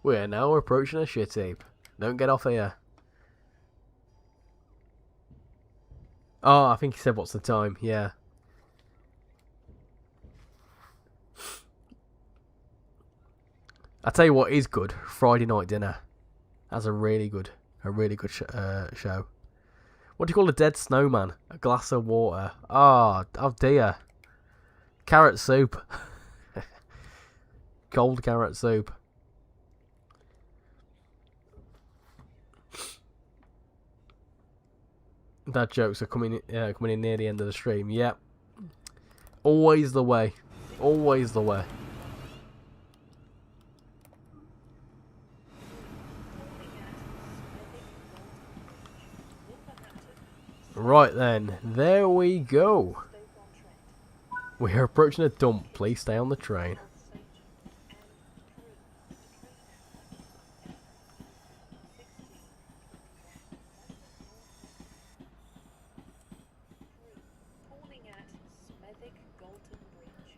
We are now approaching a shit heap. Don't get off here. Oh, I think he said what's the time. Yeah. I tell you what is good. Friday night dinner. That's a really good show. What do you call a dead snowman? A glass of water. Oh dear. Carrot soup. Cold carrot soup. Dad jokes are coming in near the end of the stream. Yep. Always the way. Always the way. Right then, there we go. We are approaching a dump. Please stay on the train.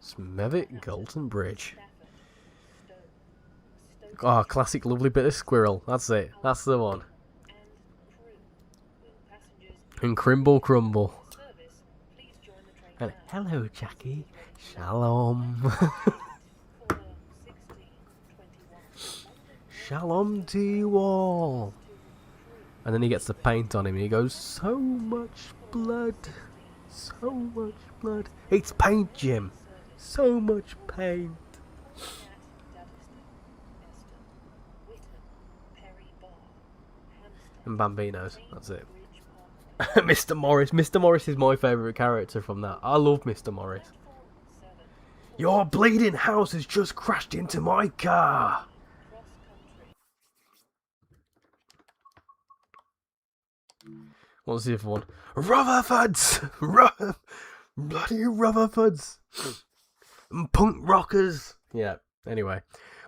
Smethwick Galton Bridge. Oh, classic lovely bit of squirrel. That's it. That's the one. And Crimble Crumble. And hello, Jackie. Shalom. Shalom to you all. And then he gets the paint on him and he goes, so much blood. So much blood. It's paint, Jim. So much paint. And Bambinos. That's it. Mr. Morris. Mr. Morris is my favourite character from that. I love Mr. Morris. Your bleeding house has just crashed into my car. What's the other one? Rutherfords! Bloody Rutherfords! Punk rockers! Yeah, anyway.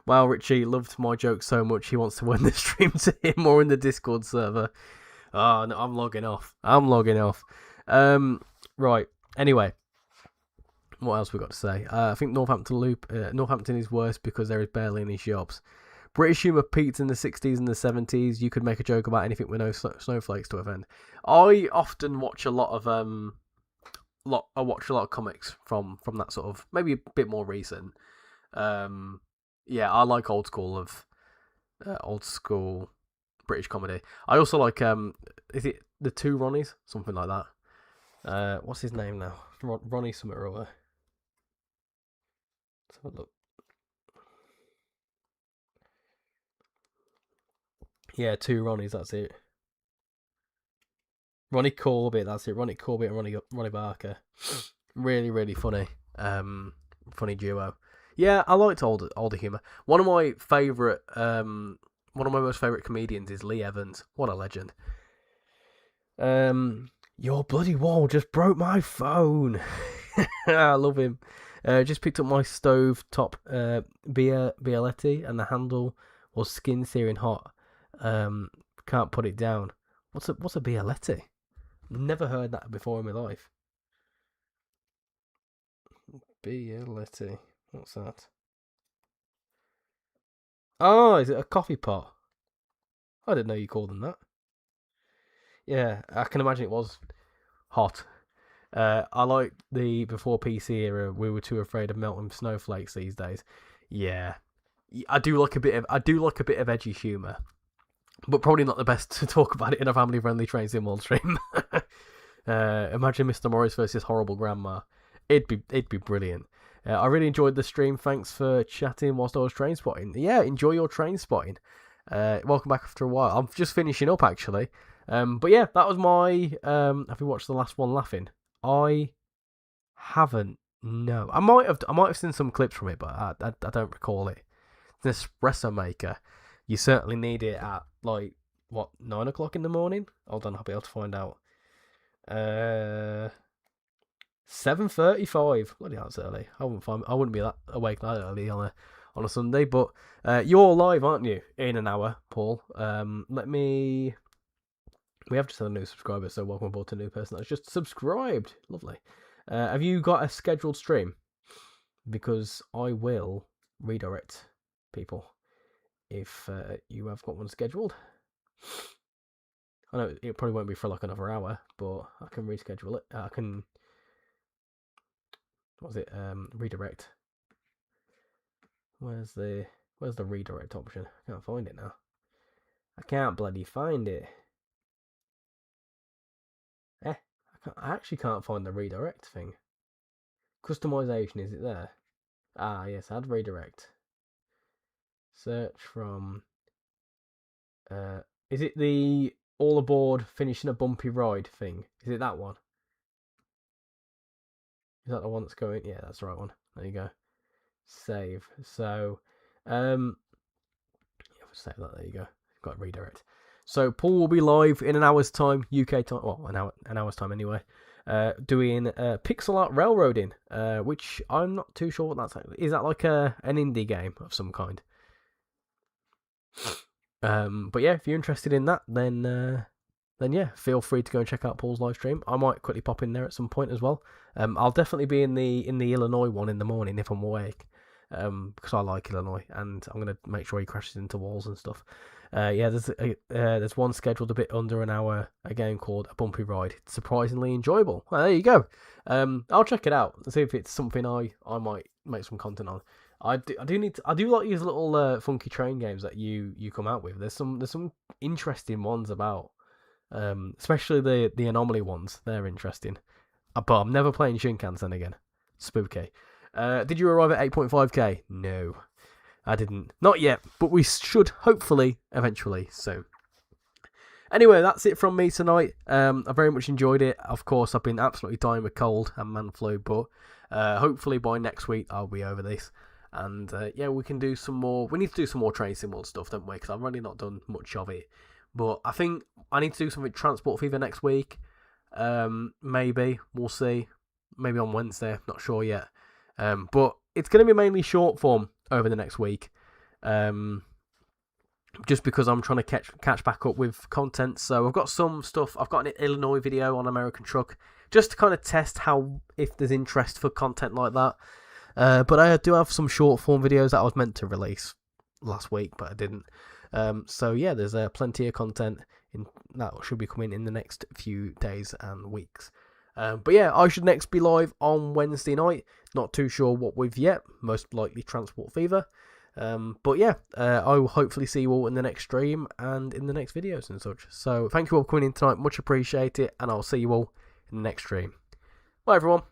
Well, Richie loved my joke so much he wants to win the stream to him or in the Discord server. Oh, no, I'm logging off. Right, anyway. What else we got to say? I think Northampton is worse because there is barely any shops. British humour peaked in the 60s and the 70s. You could make a joke about anything with no snowflakes to offend. I often watch a lot of I watch a lot of comics from that sort of, maybe a bit more recent. Yeah, I like old school British comedy. I also like is it the Two Ronnies, something like that. What's his name now? Ronnie something or other. Let's have a look. Yeah, Two Ronnies, that's it. Ronnie Corbett, that's it. Ronnie Corbett and Ronnie Barker. Really, really funny. Funny duo. Yeah, I liked older humour. One of my most favourite comedians is Lee Evans. What a legend. Your bloody wall just broke my phone. I love him. Just picked up my stove top Bialetti and the handle was skin searing hot. Can't put it down. What's a Bialetti? Never heard that before in my life. Bialetti. What's that? Oh, is it a coffee pot? I didn't know you called them that. Yeah, I can imagine it was hot. I like the before PC era. We were too afraid of melting snowflakes these days. Yeah, I do like a bit of edgy humour, but probably not the best to talk about it in a family-friendly train sim world stream. Imagine Mr. Morris versus Horrible Grandma. It'd be brilliant. I really enjoyed the stream. Thanks for chatting whilst I was train spotting. Yeah, enjoy your train spotting. Welcome back after a while. I'm just finishing up actually. But yeah, that was my. Have you watched the last one laughing? I haven't. No, I might have seen some clips from it, but I don't recall it. It's an espresso maker. You certainly need it at like 9 o'clock in the morning. Hold on, I'll be able to find out. 7:35. Bloody hell, it's early. I wouldn't be that awake that early on a Sunday. But you're live, aren't you? In an hour, Paul. We have just had a new subscriber, so welcome aboard to a new person that's just subscribed. Lovely. Have you got a scheduled stream? Because I will redirect people if you have got one scheduled. I know it probably won't be for like another hour, but I can reschedule it. I can. Redirect. Where's the redirect option? I can't find it now. I can't bloody find it. I actually can't find the redirect thing. Customization, is it there? Ah, yes, add redirect. Search from. Is it the all aboard finishing a bumpy ride thing? Is it that one? Is that the one that's going? Yeah, that's the right one. There you go. Save. So, save that. There you go. Got redirect. So Paul will be live in an hour's time, UK time. Well, an hour's time anyway. Doing pixel art railroading, which I'm not too sure what that's like. Is that like an indie game of some kind? But yeah, if you're interested in that, then yeah, feel free to go and check out Paul's live stream. I might quickly pop in there at some point as well. I'll definitely be in the Illinois one in the morning if I'm awake, because I like Illinois, and I'm gonna make sure he crashes into walls and stuff. Yeah, there's one scheduled a bit under an hour, a game called A Bumpy Ride. It's surprisingly enjoyable. Well, there you go. I'll check it out and see if it's something I might make some content on. I do like these little funky train games that you come out with. There's some interesting ones about. Especially the anomaly ones, they're interesting. But I'm never playing Shinkansen again. Spooky. Did you arrive at 8.5k? No, I didn't. Not yet, but we should hopefully eventually soon. Anyway, that's it from me tonight. I very much enjoyed it. Of course, I've been absolutely dying with cold and man flu, but hopefully by next week I'll be over this. And yeah, we can do some more. We need to do some more train sim world stuff, don't we? Because I've really not done much of it. But I think I need to do something Transport Fever next week. Maybe. We'll see. Maybe on Wednesday. Not sure yet. But it's going to be mainly short form over the next week. Just because I'm trying to catch back up with content. So I've got some stuff. I've got an Illinois video on American Truck, just to kind of test if there's interest for content like that. But I do have some short form videos that I was meant to release last week, but I didn't. So yeah, there's plenty of content that should be coming in the next few days and weeks. But yeah, I should next be live on Wednesday night. Not too sure what with yet. Most likely Transport Fever. But yeah, I will hopefully see you all in the next stream and in the next videos and such. So thank you all for coming in tonight. Much appreciated. And I'll see you all in the next stream. Bye everyone.